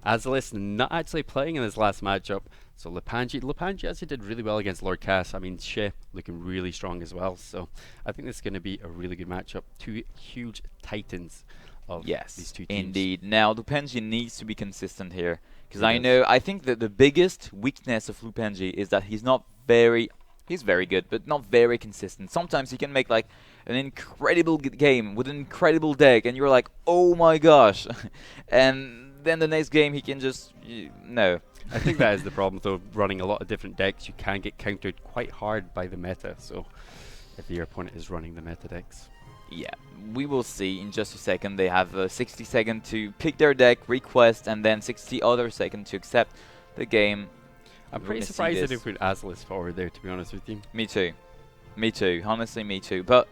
[SPEAKER 1] Azelis not actually playing in his last matchup. So Lipanji actually did really well against Lord Cass. I mean, Shea looking really strong as well. So I think this is going to be a really good matchup. 2 huge titans of these 2 teams.
[SPEAKER 2] Indeed. Now, Lipanji needs to be consistent here. Because I think that the biggest weakness of Lipanji is that he's very good, but not very consistent. Sometimes he can make like an incredible game with an incredible deck, and you're like, oh my gosh. And then the next game he can just, no.
[SPEAKER 1] I think that is the problem, though. Running a lot of different decks, you can get countered quite hard by the meta. So if your opponent is running the meta decks.
[SPEAKER 2] Yeah, we will see in just a second. They have 60 seconds to pick their deck, request, and then 60 other seconds to accept the game.
[SPEAKER 1] I'm pretty surprised that they put Azelis forward there, to be honest with you.
[SPEAKER 2] Me too. Honestly, me too. But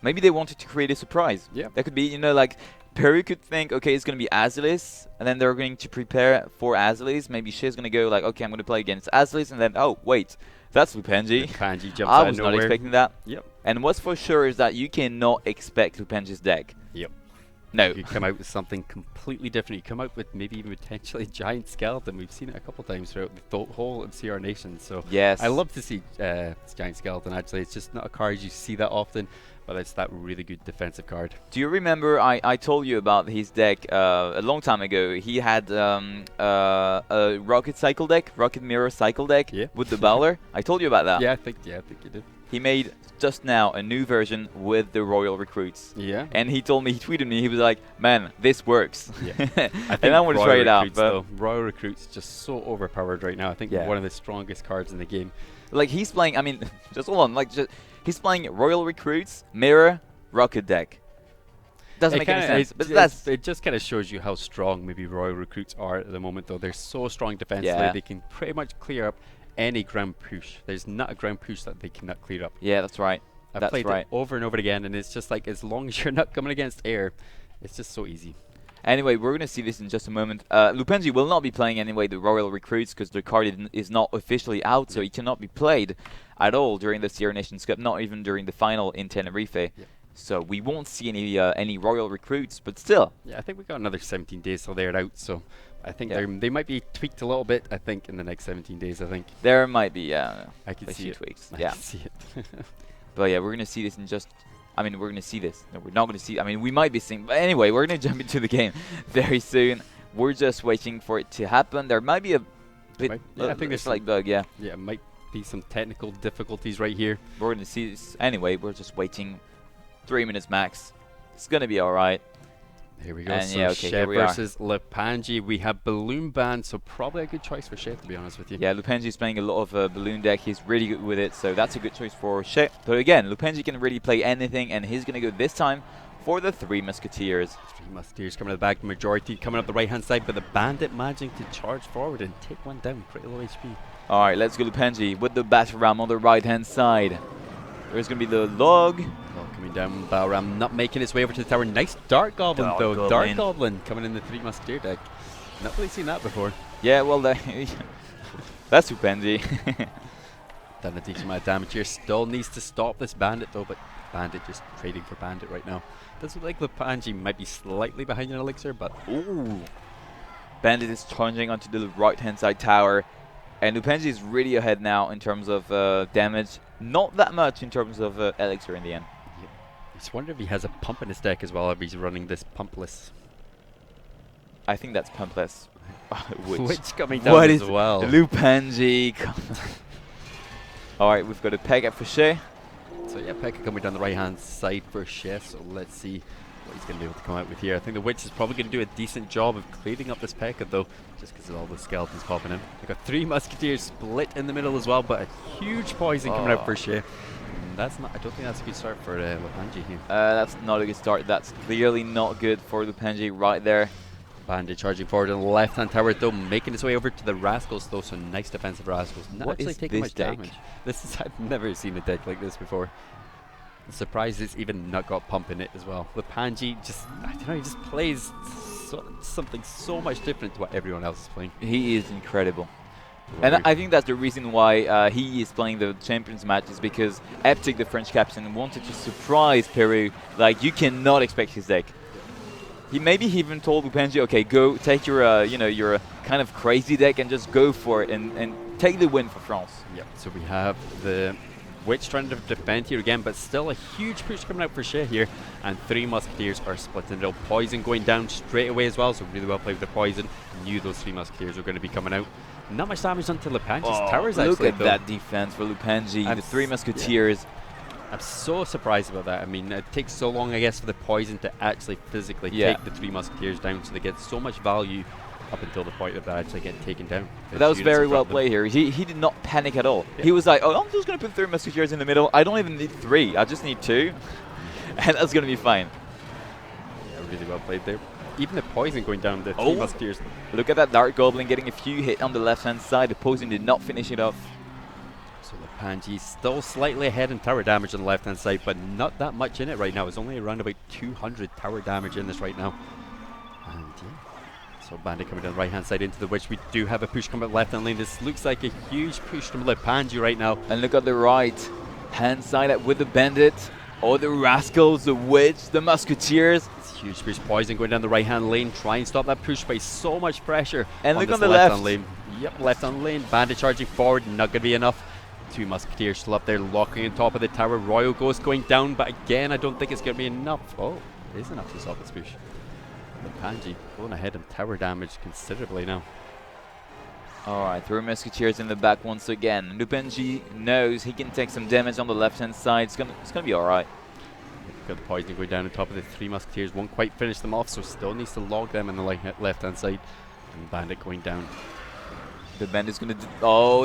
[SPEAKER 2] maybe they wanted to create a surprise.
[SPEAKER 1] Yeah.
[SPEAKER 2] That could be, like, Peru could think, okay, it's going to be Azelis, and then they're going to prepare for Azelis. Maybe Shea's going to go like, okay, I'm going to play against Azelis, and then, oh, wait, that's Lipanji.
[SPEAKER 1] Lipanji jumps
[SPEAKER 2] I was not expecting that.
[SPEAKER 1] Yep.
[SPEAKER 2] And what's for sure is that you cannot expect Lipanji's deck.
[SPEAKER 1] Yep.
[SPEAKER 2] No.
[SPEAKER 1] You come out with something completely different. You come out with maybe even potentially Giant Skeleton. We've seen it a couple times throughout the whole of CR Nation. So
[SPEAKER 2] yes,
[SPEAKER 1] I love to see Giant Skeleton. Actually, it's just not a card you see that often, but it's that really good defensive card.
[SPEAKER 2] Do you remember I told you about his deck a long time ago? He had a Rocket Cycle deck, Rocket Mirror Cycle deck with the Bowler. I told you about that.
[SPEAKER 1] Yeah, I think you did.
[SPEAKER 2] He made just now a new version with the Royal Recruits.
[SPEAKER 1] Yeah.
[SPEAKER 2] And he tweeted me, he was like, man, this works.
[SPEAKER 1] Yeah. I
[SPEAKER 2] and I want to try it out.
[SPEAKER 1] But Royal Recruits just so overpowered right now. I think one of the strongest cards in the game.
[SPEAKER 2] Like, he's playing, I mean, just hold on, he's playing Royal Recruits, Mirror, Rocket deck. Doesn't make any sense. But
[SPEAKER 1] it just kind of shows you how strong maybe Royal Recruits are at the moment, though. They're so strong defensively. They can pretty much clear up any ground push. There's not a ground push that they cannot clear up.
[SPEAKER 2] Yeah, that's right.
[SPEAKER 1] I've played it over and over again, and it's just like, as long as you're not coming against air, it's just so easy.
[SPEAKER 2] Anyway, we're going to see this in just a moment. Lipanji will not be playing anyway the Royal Recruits because the card is not officially out, so it cannot be played at all during the CR Nations Cup, not even during the final in Tenerife. So we won't see any royal recruits, but still.
[SPEAKER 1] Yeah, I think we got another 17 days till they're out, so I think
[SPEAKER 2] Yeah.
[SPEAKER 1] they might be tweaked a little bit, I think, in the next 17 days, I think.
[SPEAKER 2] There might be,
[SPEAKER 1] I can
[SPEAKER 2] a
[SPEAKER 1] see
[SPEAKER 2] few
[SPEAKER 1] it.
[SPEAKER 2] tweaks.
[SPEAKER 1] I
[SPEAKER 2] Yeah.
[SPEAKER 1] can see it.
[SPEAKER 2] But yeah, we're going to see this in just... I mean, we're going to see this. No, we're not going to see... I mean, we might be seeing... But anyway, we're going to jump into the game very soon. We're just waiting for it to happen. There might be a bit...
[SPEAKER 1] Yeah, I think there's
[SPEAKER 2] slight bug, yeah.
[SPEAKER 1] Yeah, it might be some technical difficulties right here.
[SPEAKER 2] We're going to see this. Anyway, we're just waiting 3 minutes max. It's going to be all right.
[SPEAKER 1] Here we go.
[SPEAKER 2] And
[SPEAKER 1] so
[SPEAKER 2] yeah, okay,
[SPEAKER 1] Shea
[SPEAKER 2] here we are.
[SPEAKER 1] versus Lepanji. We have Balloon Band, so probably a good choice for Shea, to be honest with you.
[SPEAKER 2] Yeah, Lupenji is playing a lot of balloon deck. He's really good with it, so that's a good choice for Shea. But again, Lupenji can really play anything, and he's going to go this time for the Three Musketeers.
[SPEAKER 1] Three Musketeers coming to the back, majority coming up the right-hand side, but the Bandit managing to charge forward and take one down, pretty low HP.
[SPEAKER 2] All right, let's go Lupenji with the Battle Ram on the right-hand side. There's going to be the log.
[SPEAKER 1] Coming down, Battle Ram not making its way over to the tower. Nice Dark Goblin, though. Dark Goblin coming in the Three Musketeer deck. Not really seen that before.
[SPEAKER 2] Yeah, well, that's Lupenji.
[SPEAKER 1] Done a decent amount of damage here. Still needs to stop this Bandit, though, but Bandit just trading for Bandit right now. Does look like Lepanji might be slightly behind an Elixir, but...
[SPEAKER 2] Ooh. Bandit is charging onto the right-hand side tower. And Lupenji is really ahead now in terms of damage. Not that much in terms of Elixir in the end.
[SPEAKER 1] Yep. I just wonder if he has a pump in his deck as well, if he's running this pumpless.
[SPEAKER 2] I think that's pumpless.
[SPEAKER 1] Which coming down as well.
[SPEAKER 2] Lupenji? Alright, we've got a peg up for Shea.
[SPEAKER 1] So yeah, Pekka coming down the right-hand side for Shea, so let's see what he's going to be able to come out with here. I think the Witch is probably going to do a decent job of cleaning up this Pekka, though, just because of all the skeletons popping in. We've got Three Musketeers split in the middle as well, but a huge poison coming out for Shea. That's not. I don't think that's a good start for Lepanji here.
[SPEAKER 2] That's not a good start. That's clearly not good for Lupenji right there.
[SPEAKER 1] Bandit charging forward on the left-hand tower, though, making his way over to the Rascals, though, so nice defensive Rascals. Not
[SPEAKER 2] What
[SPEAKER 1] actually
[SPEAKER 2] is
[SPEAKER 1] taking
[SPEAKER 2] this
[SPEAKER 1] much
[SPEAKER 2] deck?
[SPEAKER 1] damage. I've never seen a deck like this before. I'm surprised it's even not got pump in it as well. Lepanji just, I don't know, he just plays something so much different to what everyone else is playing.
[SPEAKER 2] He is incredible. And I think that's the reason why he is playing the Champions match, is because Eptic, the French captain, wanted to surprise Peru. Like, you cannot expect his deck. He even told Lupenji, okay, go take your your kind of crazy deck and just go for it and take the win for France.
[SPEAKER 1] Yep. So we have the Witch trying to defend here again, but still a huge push coming out for Shea here, and Three Musketeers are split in the middle. Poison going down straight away as well, so really well played with the poison. Knew those Three Musketeers were going to be coming out. Not much damage onto Lepanji's towers, actually.
[SPEAKER 2] Look at that defense for Lupenji. The Three Musketeers.
[SPEAKER 1] Yeah. I'm so surprised about that. I mean, it takes so long, I guess, for the poison to actually physically take the Three Musketeers down, so they get so much value up until the point that they actually get taken down.
[SPEAKER 2] That was very well played here. He did not panic at all. Yeah. He was like, oh, I'm just going to put Three Musketeers in the middle. I don't even need 3. I just need 2. And that's going to be fine.
[SPEAKER 1] Yeah, really well played there. Even the poison going down, the Three Musketeers.
[SPEAKER 2] Look at that Dark Goblin getting a few hits on the left-hand side. The poison did not finish it off.
[SPEAKER 1] So Lepanji still slightly ahead in tower damage on the left-hand side, but not that much in it right now. It's only around about 200 tower damage in this right now. And yeah, so Bandit coming down the right-hand side into the Witch. We do have a push coming up left-hand lane. This looks like a huge push from Lepanji right now.
[SPEAKER 2] And look at the right-hand side with the Bandit. Oh, the Rascals, the Witch, the Musketeers.
[SPEAKER 1] It's huge push. Poison going down the right-hand lane. Try and stop that push by so much pressure.
[SPEAKER 2] And look on the left.
[SPEAKER 1] Lane. Yep, left-hand lane. Bandit charging forward. Not going to be enough. Two Musketeers still up there, locking on top of the tower. Royal Ghost going down, but again, I don't think it's going to be enough. Oh, it is enough to stop this push. Lepanji going ahead in tower damage considerably now.
[SPEAKER 2] Alright, Three Musketeers in the back once again. Lupenji knows he can take some damage on the left-hand side. It's gonna be alright.
[SPEAKER 1] Got the poison going down on top of the Three Musketeers. Won't quite finish them off, so still needs to log them in the left-hand side. And Bandit going down.
[SPEAKER 2] The Bandit's gonna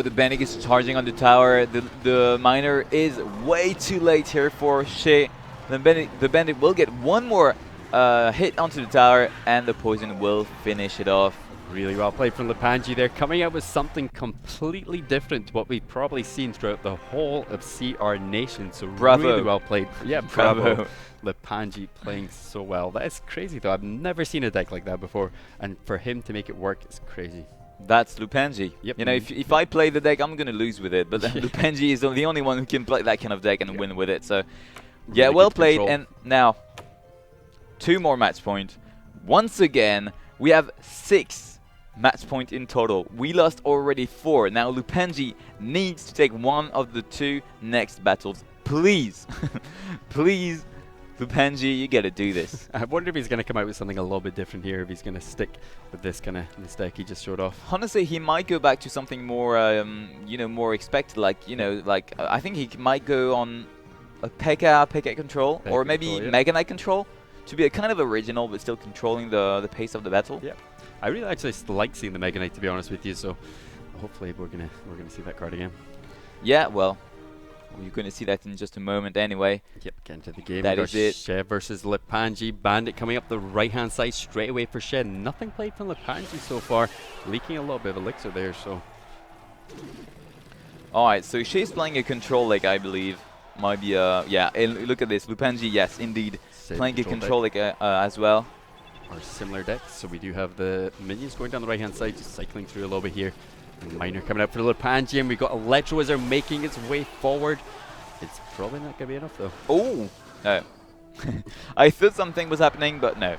[SPEAKER 2] the Bandit is charging on the tower. The Miner is way too late here for Shea. The Bandit will get one more hit onto the tower, and the poison will finish it off.
[SPEAKER 1] Really well played from Lepanji there, coming out with something completely different to what we've probably seen throughout the whole of CR Nation. So
[SPEAKER 2] bravo.
[SPEAKER 1] Really well played. Yeah,
[SPEAKER 2] bravo.
[SPEAKER 1] Lepanji playing so well. That is crazy though. I've never seen a deck like that before, and for him to make it work is crazy.
[SPEAKER 2] That's Lupenji.
[SPEAKER 1] Yep.
[SPEAKER 2] You know, if I play the deck, I'm going to lose with it. But Lupenji is the only one who can play that kind of deck and win with it. So Yeah,
[SPEAKER 1] really
[SPEAKER 2] well
[SPEAKER 1] good
[SPEAKER 2] played.
[SPEAKER 1] control.
[SPEAKER 2] And now, 2 more match points. Once again, we have 6 match points in total. We lost already 4. Now Lupenji needs to take one of the 2 next battles. Please, please, Lupenji, you gotta do this.
[SPEAKER 1] I wonder if he's going to come out with something a little bit different here, if he's going to stick with this kind of deck he just showed off.
[SPEAKER 2] Honestly, he might go back to something more, you know, more expected. Like, you know, like I think he might go on a P.E.K.K.A control, or maybe
[SPEAKER 1] control, yeah.
[SPEAKER 2] Mega Knight control, to be a kind of original but still controlling the pace of the battle.
[SPEAKER 1] Yeah, I really actually like seeing the Mega Knight, to be honest with you. So hopefully we're gonna see that card again.
[SPEAKER 2] Yeah, well, you're going to see that in just a moment anyway.
[SPEAKER 1] Yep, get into the game.
[SPEAKER 2] That is it.
[SPEAKER 1] She versus Lepanji. Bandit coming up the right-hand side straight away for She. Nothing played from Lepanji so far. Leaking a little bit of elixir there, so.
[SPEAKER 2] Alright, so she's playing a control deck, I believe. Might be yeah, and look at this. Lupenji, yes, indeed.
[SPEAKER 1] Same
[SPEAKER 2] Playing a control deck as well.
[SPEAKER 1] Or similar decks. So we do have the minions going down the right-hand side, just cycling through a little bit here. Miner coming out for the Lepanji, and we've got Electro Wizard making its way forward. It's probably not going to be enough, though.
[SPEAKER 2] Oh! No. I thought something was happening, but no.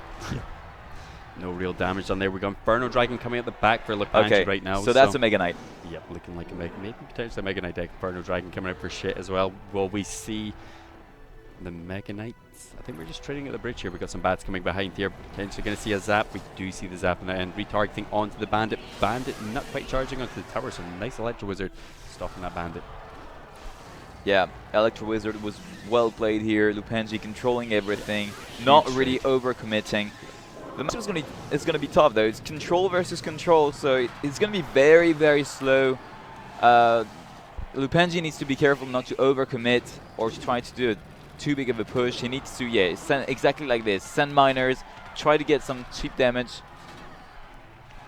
[SPEAKER 1] No real damage on there. We've got Inferno Dragon coming at the back for Lepanji right now.
[SPEAKER 2] So that's a Mega Knight.
[SPEAKER 1] Yep, looking like a maybe potentially a Mega Knight deck. Inferno Dragon coming out for Shit as well. Will we see the Mega Knights? I think we're just trading at the bridge here. We've got some bats coming behind here. Potentially going to see a zap. We do see the zap on the end. Retargeting onto the Bandit. Bandit not quite charging onto the tower, so nice Electro Wizard stopping that Bandit.
[SPEAKER 2] Yeah, Electro Wizard was well played here. Lupenji controlling everything, not really overcommitting. The match is going to be tough though. It's control versus control, so it's going to be very, very slow. Lupenji needs to be careful not to overcommit or to try to do too big of a push. He needs to, yeah, send exactly like this. Send miners, try to get some cheap damage,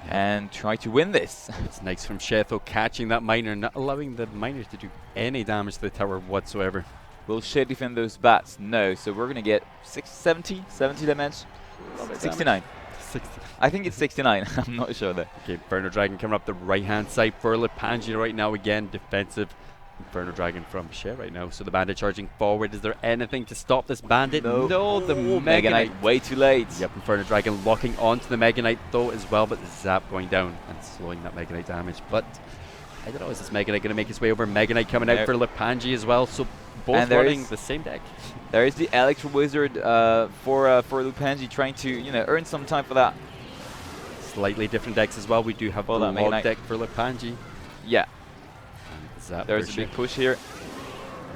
[SPEAKER 2] and try to win this.
[SPEAKER 1] It's nice from Shetho catching that miner, not allowing the miners to do any damage to the tower whatsoever.
[SPEAKER 2] Will Shed defend those bats? No, so we're going to get 70 damage. 69.
[SPEAKER 1] 60.
[SPEAKER 2] I think it's 69. I'm not sure though.
[SPEAKER 1] Okay, Inferno Dragon coming up the right-hand side for Lepanji right now. Again, defensive Inferno Dragon from She right now. So the Bandit charging forward. Is there anything to stop this Bandit? No, the Mega Knight.
[SPEAKER 2] Way too late.
[SPEAKER 1] Yep, Inferno Dragon locking onto the Mega Knight though as well, but the zap going down and slowing that Mega Knight damage. But I don't know, is this Mega Knight going to make its way over? Mega Knight coming out for Lepanji as well. So both running the same deck.
[SPEAKER 2] There is the Electro Wizard for Lupenji trying to, you know, earn some time for that.
[SPEAKER 1] Slightly different decks as well. We do have the log deck for Lepanji.
[SPEAKER 2] Yeah. There's a big push here.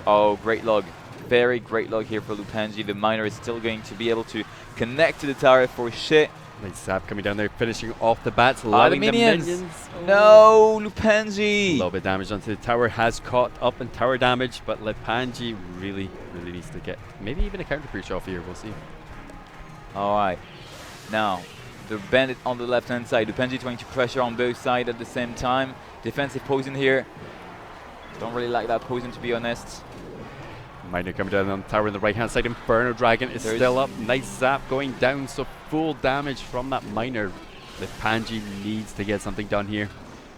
[SPEAKER 2] Oh, great log. Very great log here for Lupenji. The miner is still going to be able to connect to the tower for shit.
[SPEAKER 1] Nice zap coming down there, finishing off the bats, allowing the minions.
[SPEAKER 2] No, Lupenji.
[SPEAKER 1] A little bit of damage onto the tower, has caught up in tower damage, but Lepanji really needs to get maybe even a counter breach off here. We'll see.
[SPEAKER 2] All right. Now, the Bandit on the left-hand side. Lupenji trying to pressure on both sides at the same time. Defensive poison here. Don't really like that poison, to be honest.
[SPEAKER 1] Miner coming down on the tower on the right-hand side. Inferno Dragon is still up. Nice zap going down, so full damage from that miner. Lepanji needs to get something done here.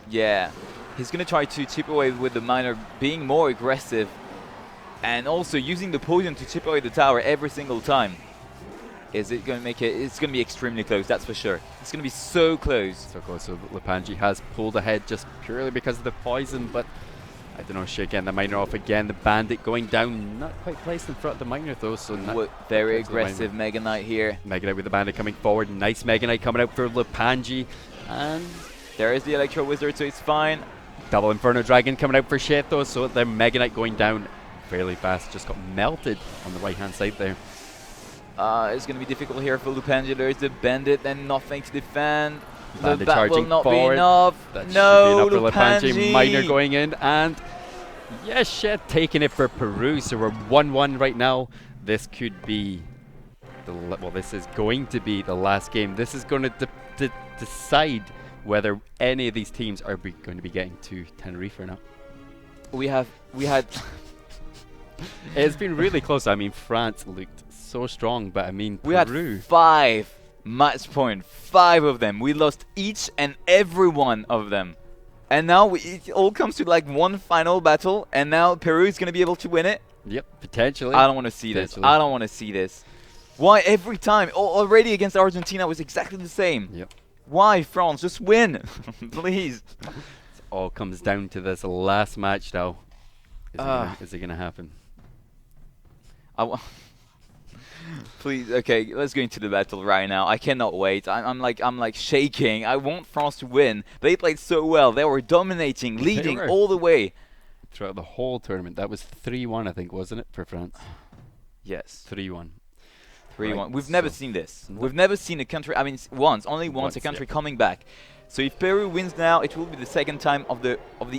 [SPEAKER 2] Yeah, he's going to try to chip away with the miner, being more aggressive, and also using the poison to chip away the tower every single time. Is it going to make it? It's going to be extremely close, that's for sure. It's going to be so close.
[SPEAKER 1] So close. So Lepanji has pulled ahead just purely because of the poison, but I don't know, again, the miner off again. The Bandit going down, not quite placed in front of the miner though, so
[SPEAKER 2] very aggressive Mega Knight here.
[SPEAKER 1] Mega Knight with the Bandit coming forward. Nice Mega Knight coming out for Lepanji, and
[SPEAKER 2] there is the Electro Wizard, so it's fine.
[SPEAKER 1] Double Inferno Dragon coming out for Shet though, so the Mega Knight going down fairly fast. Just got melted on the right-hand side there.
[SPEAKER 2] It's going to be difficult here for Lupenji. There's the Bandit and nothing to defend.
[SPEAKER 1] Bandit
[SPEAKER 2] that will not
[SPEAKER 1] forward.
[SPEAKER 2] Be enough.
[SPEAKER 1] That
[SPEAKER 2] no,
[SPEAKER 1] should be enough for
[SPEAKER 2] Lupenji.
[SPEAKER 1] Miner going in, and yes, Shet taking it for Peru. So we're 1-1 right now. This could be this is going to be the last game. This is going to decide whether any of these teams are going to be getting to Tenerife or not.
[SPEAKER 2] We had.
[SPEAKER 1] It's been really close. I mean, France looked so strong, but I mean,
[SPEAKER 2] we
[SPEAKER 1] Peru.
[SPEAKER 2] had 5 match points, 5 of them. We lost each and every one of them. And now it all comes to like one final battle, and now Peru is going to be able to win it.
[SPEAKER 1] Yep, potentially.
[SPEAKER 2] I don't want to see this. I don't want to see this. Why every time? Already against Argentina was exactly the same.
[SPEAKER 1] Yep.
[SPEAKER 2] Why, France? Just win. Please.
[SPEAKER 1] It all comes down to this last match now. Is it going to happen?
[SPEAKER 2] Please, okay, let's go into the battle right now. I cannot wait. I'm like shaking. I want France to win. They played so well. They were dominating, leading all the way
[SPEAKER 1] throughout the whole tournament. That was 3-1, I think, wasn't it, for France?
[SPEAKER 2] Yes.
[SPEAKER 1] 3-1.
[SPEAKER 2] 3-1. Right, we've never seen this. We've never seen a country. I mean, only once a country coming back. So if Peru wins now, it will be the second time of the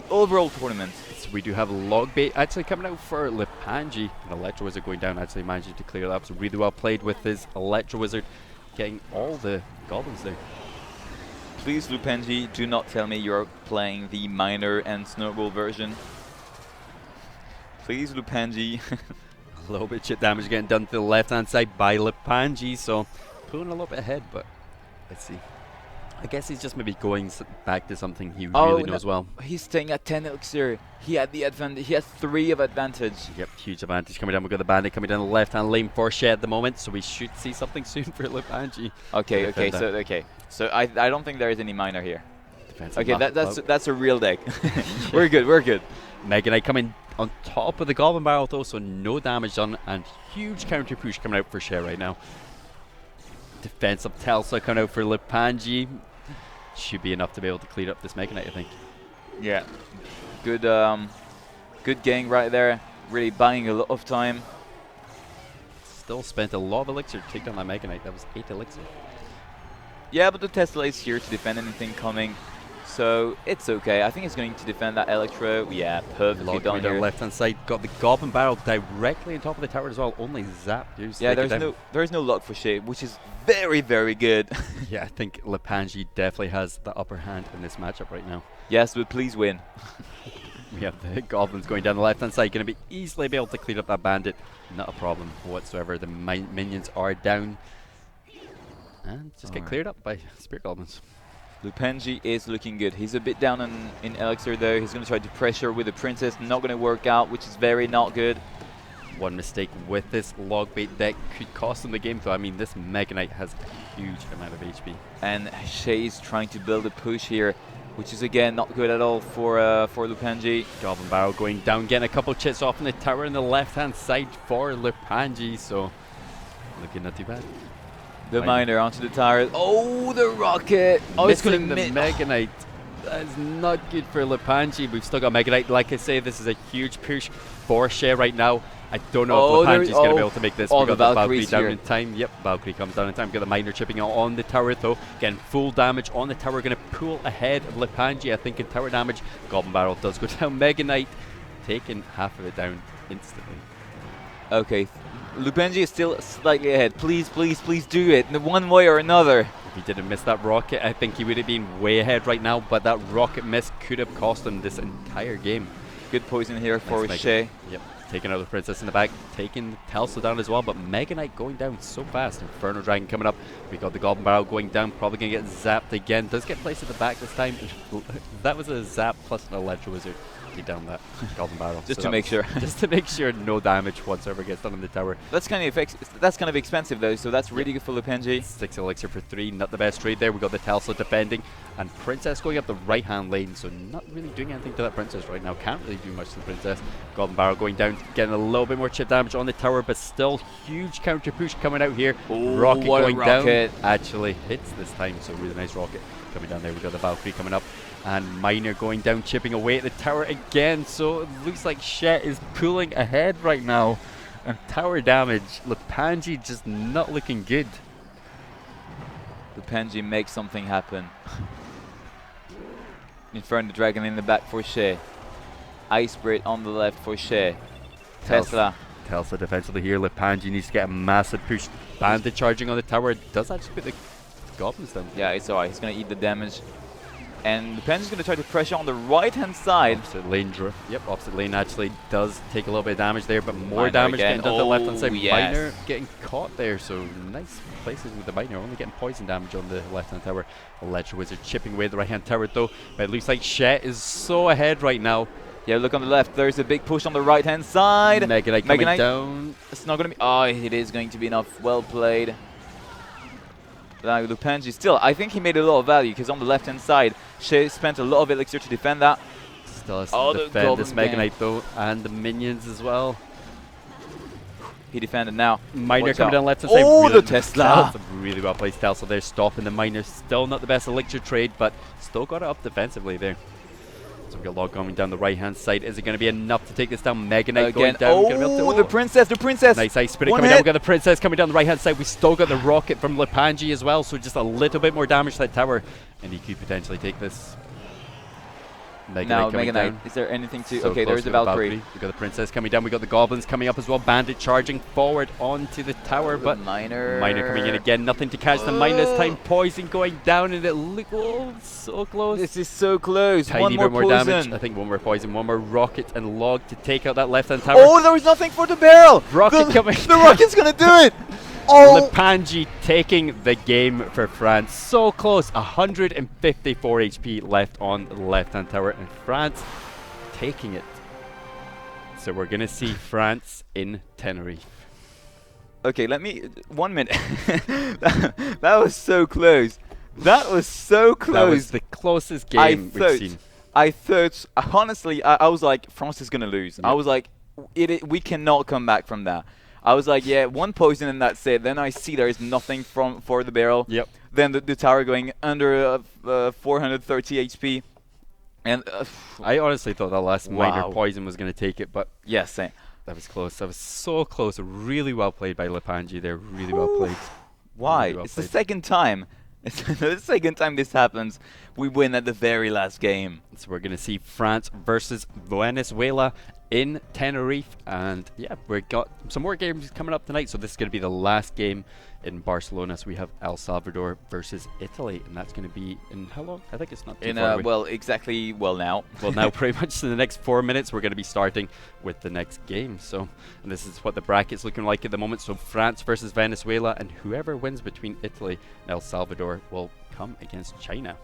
[SPEAKER 2] overall tournament.
[SPEAKER 1] So we do have Logbait actually coming out for Lepanji. An Electro Wizard going down, actually managing to clear that up. So really well played with his Electro Wizard, getting all the goblins there.
[SPEAKER 2] Please, Lepanji, do not tell me you're playing the Miner and Snowball version. Please, Lepanji.
[SPEAKER 1] A little bit of chip damage getting done to the left-hand side by Lepanji, so pulling a little bit ahead, but let's see. I guess he's just maybe going back to something he really knows well.
[SPEAKER 2] He's staying at 10 elixir. He had the advantage. He has 3 of advantage.
[SPEAKER 1] Yep, huge advantage coming down. We've got the bandit coming down the left-hand lane for Shed at the moment, so we should see something soon for Lepanji.
[SPEAKER 2] Okay. So I don't think there is any miner here.
[SPEAKER 1] Defensive
[SPEAKER 2] okay, that's a real deck. We're good.
[SPEAKER 1] Mega Knight coming on top of the Goblin Barrel though, so no damage done, and huge counter push coming out for Shed right now. Defensive Telsa coming out for Lepanji. Should be enough to be able to clear up this Mega Knight, I think.
[SPEAKER 2] Yeah. Good gang right there. Really buying a lot of time.
[SPEAKER 1] Still spent a lot of elixir to take down that Mega Knight. That was 8 elixir.
[SPEAKER 2] Yeah, but the Tesla is here to defend anything coming. So it's okay. I think it's going to defend that Electro. Yeah, perfectly done here.
[SPEAKER 1] Left hand side, got the Goblin Barrel directly on top of the tower as well. Only Zap.
[SPEAKER 2] Yeah, there's no luck for Shay, which is very, very good.
[SPEAKER 1] Yeah, I think Lepanji definitely has the upper hand in this matchup right now.
[SPEAKER 2] Yes, but please win.
[SPEAKER 1] We have the Goblins going down the left hand side, going to be easily be able to clear up that bandit. Not a problem whatsoever. The minions are down and just get cleared up by Spirit Goblins.
[SPEAKER 2] Lepanji is looking good. He's a bit down in elixir though. He's going to try to pressure with the princess. Not going to work out, which is very not good.
[SPEAKER 1] One mistake with this Logbait deck could cost him the game though. I mean, this Mega Knight has a huge amount of HP.
[SPEAKER 2] And Shay is trying to build a push here, which is again not good at all for Lepanji.
[SPEAKER 1] Goblin Barrel going down, getting a couple of chits off in the tower on the left hand side for Lepanji, so looking not too bad.
[SPEAKER 2] The miner onto the tower. Oh, the rocket! Oh, it's going to
[SPEAKER 1] the Mega Knight. That is not good for Lepanji. We've still got Mega Knight. Like I say, this is a huge push for Shea right now. I don't know if Lepanji's going to be able to make this. We got the Valkyrie down in time. Yep, Valkyrie comes down in time. Got the miner chipping out on the tower though. Getting full damage on the tower. Going to pull ahead of Lepanji, I think, in tower damage. Goblin Barrel does go down. Mega Knight taking half of it down instantly.
[SPEAKER 2] Okay. Lepanji is still slightly ahead. Please, please, please do it in one way or another.
[SPEAKER 1] If he didn't miss that rocket, I think he would have been way ahead right now, but that rocket miss could have cost him this entire game.
[SPEAKER 2] Good poison here for Shay.
[SPEAKER 1] Yep, taking out the princess in the back, taking Telsa down as well, but Mega Knight going down so fast. Inferno Dragon coming up. We got the Goblin Barrel going down, probably going to get zapped again. Does get placed at the back this time. That was a zap plus an Electro Wizard. Down that Goblin Barrel
[SPEAKER 2] just to make sure
[SPEAKER 1] just to make sure no damage whatsoever gets done in the tower.
[SPEAKER 2] That's kind of expensive though, so that's really good for Lepanji.
[SPEAKER 1] 6 elixir for 3, not the best trade there. We got the Telsa defending and Princess going up the right hand lane, so not really doing anything to that Princess right now. Can't really do much to the Princess. Goblin Barrel going down, getting a little bit more chip damage on the tower, but still huge counter push coming out here. Rocket going down actually hits this time, so really nice rocket coming down there. We got the Valkyrie coming up. And Miner going down, chipping away at the tower again. So it looks like Shet is pulling ahead right now. And tower damage, Lepanji just not looking good.
[SPEAKER 2] Lepanji makes something happen. Inferno Dragon in the back for Shay. Ice Spirit on the left for Shay. Tesla
[SPEAKER 1] defensively here. Lepanji needs to get a massive push. Bandit charging on the tower. Does actually put the goblins down.
[SPEAKER 2] Yeah, it's alright. He's going to eat the damage. And Lepanji's going to try to pressure on the right-hand side.
[SPEAKER 1] Opposite lane, Yep, opposite lane actually does take a little bit of damage there, but more damage getting done to the left-hand side.
[SPEAKER 2] Yes.
[SPEAKER 1] Miner getting caught there, so nice places with the Miner, only getting poison damage on the left-hand tower. Electro Wizard chipping away the right-hand tower though, but it looks like Shet is so ahead right now.
[SPEAKER 2] Yeah, look on the left. There's a big push on the right-hand side.
[SPEAKER 1] Mega Knight coming down.
[SPEAKER 2] It's not going to be... Oh, it is going to be enough. Well played. Like Lupanji still, I think he made a lot of value because on the left-hand side, Shea spent a lot of elixir to defend that.
[SPEAKER 1] Still has to defend this Mega Knight though, and the minions as well.
[SPEAKER 2] He defended now.
[SPEAKER 1] Miner coming down left hand side.
[SPEAKER 2] Oh,
[SPEAKER 1] really,
[SPEAKER 2] the Tesla!
[SPEAKER 1] That's a really well played stealth, so they're stopping the Miner. Still not the best elixir trade, but still got it up defensively there. So we've got Log coming down the right hand side. Is it going to be enough to take this down? Mega Knight going down.
[SPEAKER 2] Oh, the Princess, the Princess!
[SPEAKER 1] Nice Ice Spirit coming down. We've got the Princess coming down the right hand side. We still got the Rocket from Lepanji as well, so just a little bit more damage to that tower. And he could potentially take this.
[SPEAKER 2] Mega Knight. Is there anything to... So okay, there's the Valkyrie.
[SPEAKER 1] We've got the Princess coming down. We've got the Goblins coming up as well. Bandit charging forward onto the tower, but
[SPEAKER 2] Miner
[SPEAKER 1] coming in again. Nothing to catch the Miner this time. Poison going down, and it looks so close.
[SPEAKER 2] This is so close.
[SPEAKER 1] Tiny bit more damage. I think one more Poison, one more Rocket and Log to take out that left-hand tower.
[SPEAKER 2] Oh, there was nothing for the barrel.
[SPEAKER 1] Rocket coming.
[SPEAKER 2] The Rocket's going to do it. Oh!
[SPEAKER 1] Lepanji taking the game for France. So close. 154 HP left on the left-hand tower, and France taking it. So we're going to see France in Tenerife.
[SPEAKER 2] Okay, let me... 1 minute. that was so close. That was so close. That was
[SPEAKER 1] the closest game we've seen.
[SPEAKER 2] I thought, honestly, I was like, France is going to lose. Yep. I was like, we cannot come back from that. I was like, yeah, one poison and that's it. Then I see there is nothing for the barrel.
[SPEAKER 1] Yep.
[SPEAKER 2] Then the tower going under 430 HP. And
[SPEAKER 1] I honestly thought that last Miner poison was going to take it, but
[SPEAKER 2] yes, same.
[SPEAKER 1] That was close. That was so close. Really well played by Lepanji there. Really well played.
[SPEAKER 2] Why?
[SPEAKER 1] Really well
[SPEAKER 2] it's
[SPEAKER 1] played.
[SPEAKER 2] The second time. It's the second time this happens. We win at the very last game.
[SPEAKER 1] So we're going to see France versus Venezuela in Tenerife, and yeah, we've got some more games coming up tonight, so this is going to be the last game in Barcelona. So we have El Salvador versus Italy, and that's going to be in how long? I think it's not too far away.
[SPEAKER 2] Now
[SPEAKER 1] pretty much in the next 4 minutes we're going to be starting with the next game. So, and this is what the bracket's looking like at the moment. So France versus Venezuela, and whoever wins between Italy and El Salvador will come against China.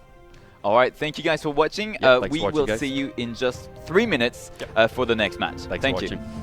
[SPEAKER 2] All right, thank you guys for watching. We will see you in just 3 minutes for the next match.
[SPEAKER 1] Thanks
[SPEAKER 2] thank
[SPEAKER 1] for
[SPEAKER 2] you.
[SPEAKER 1] watching.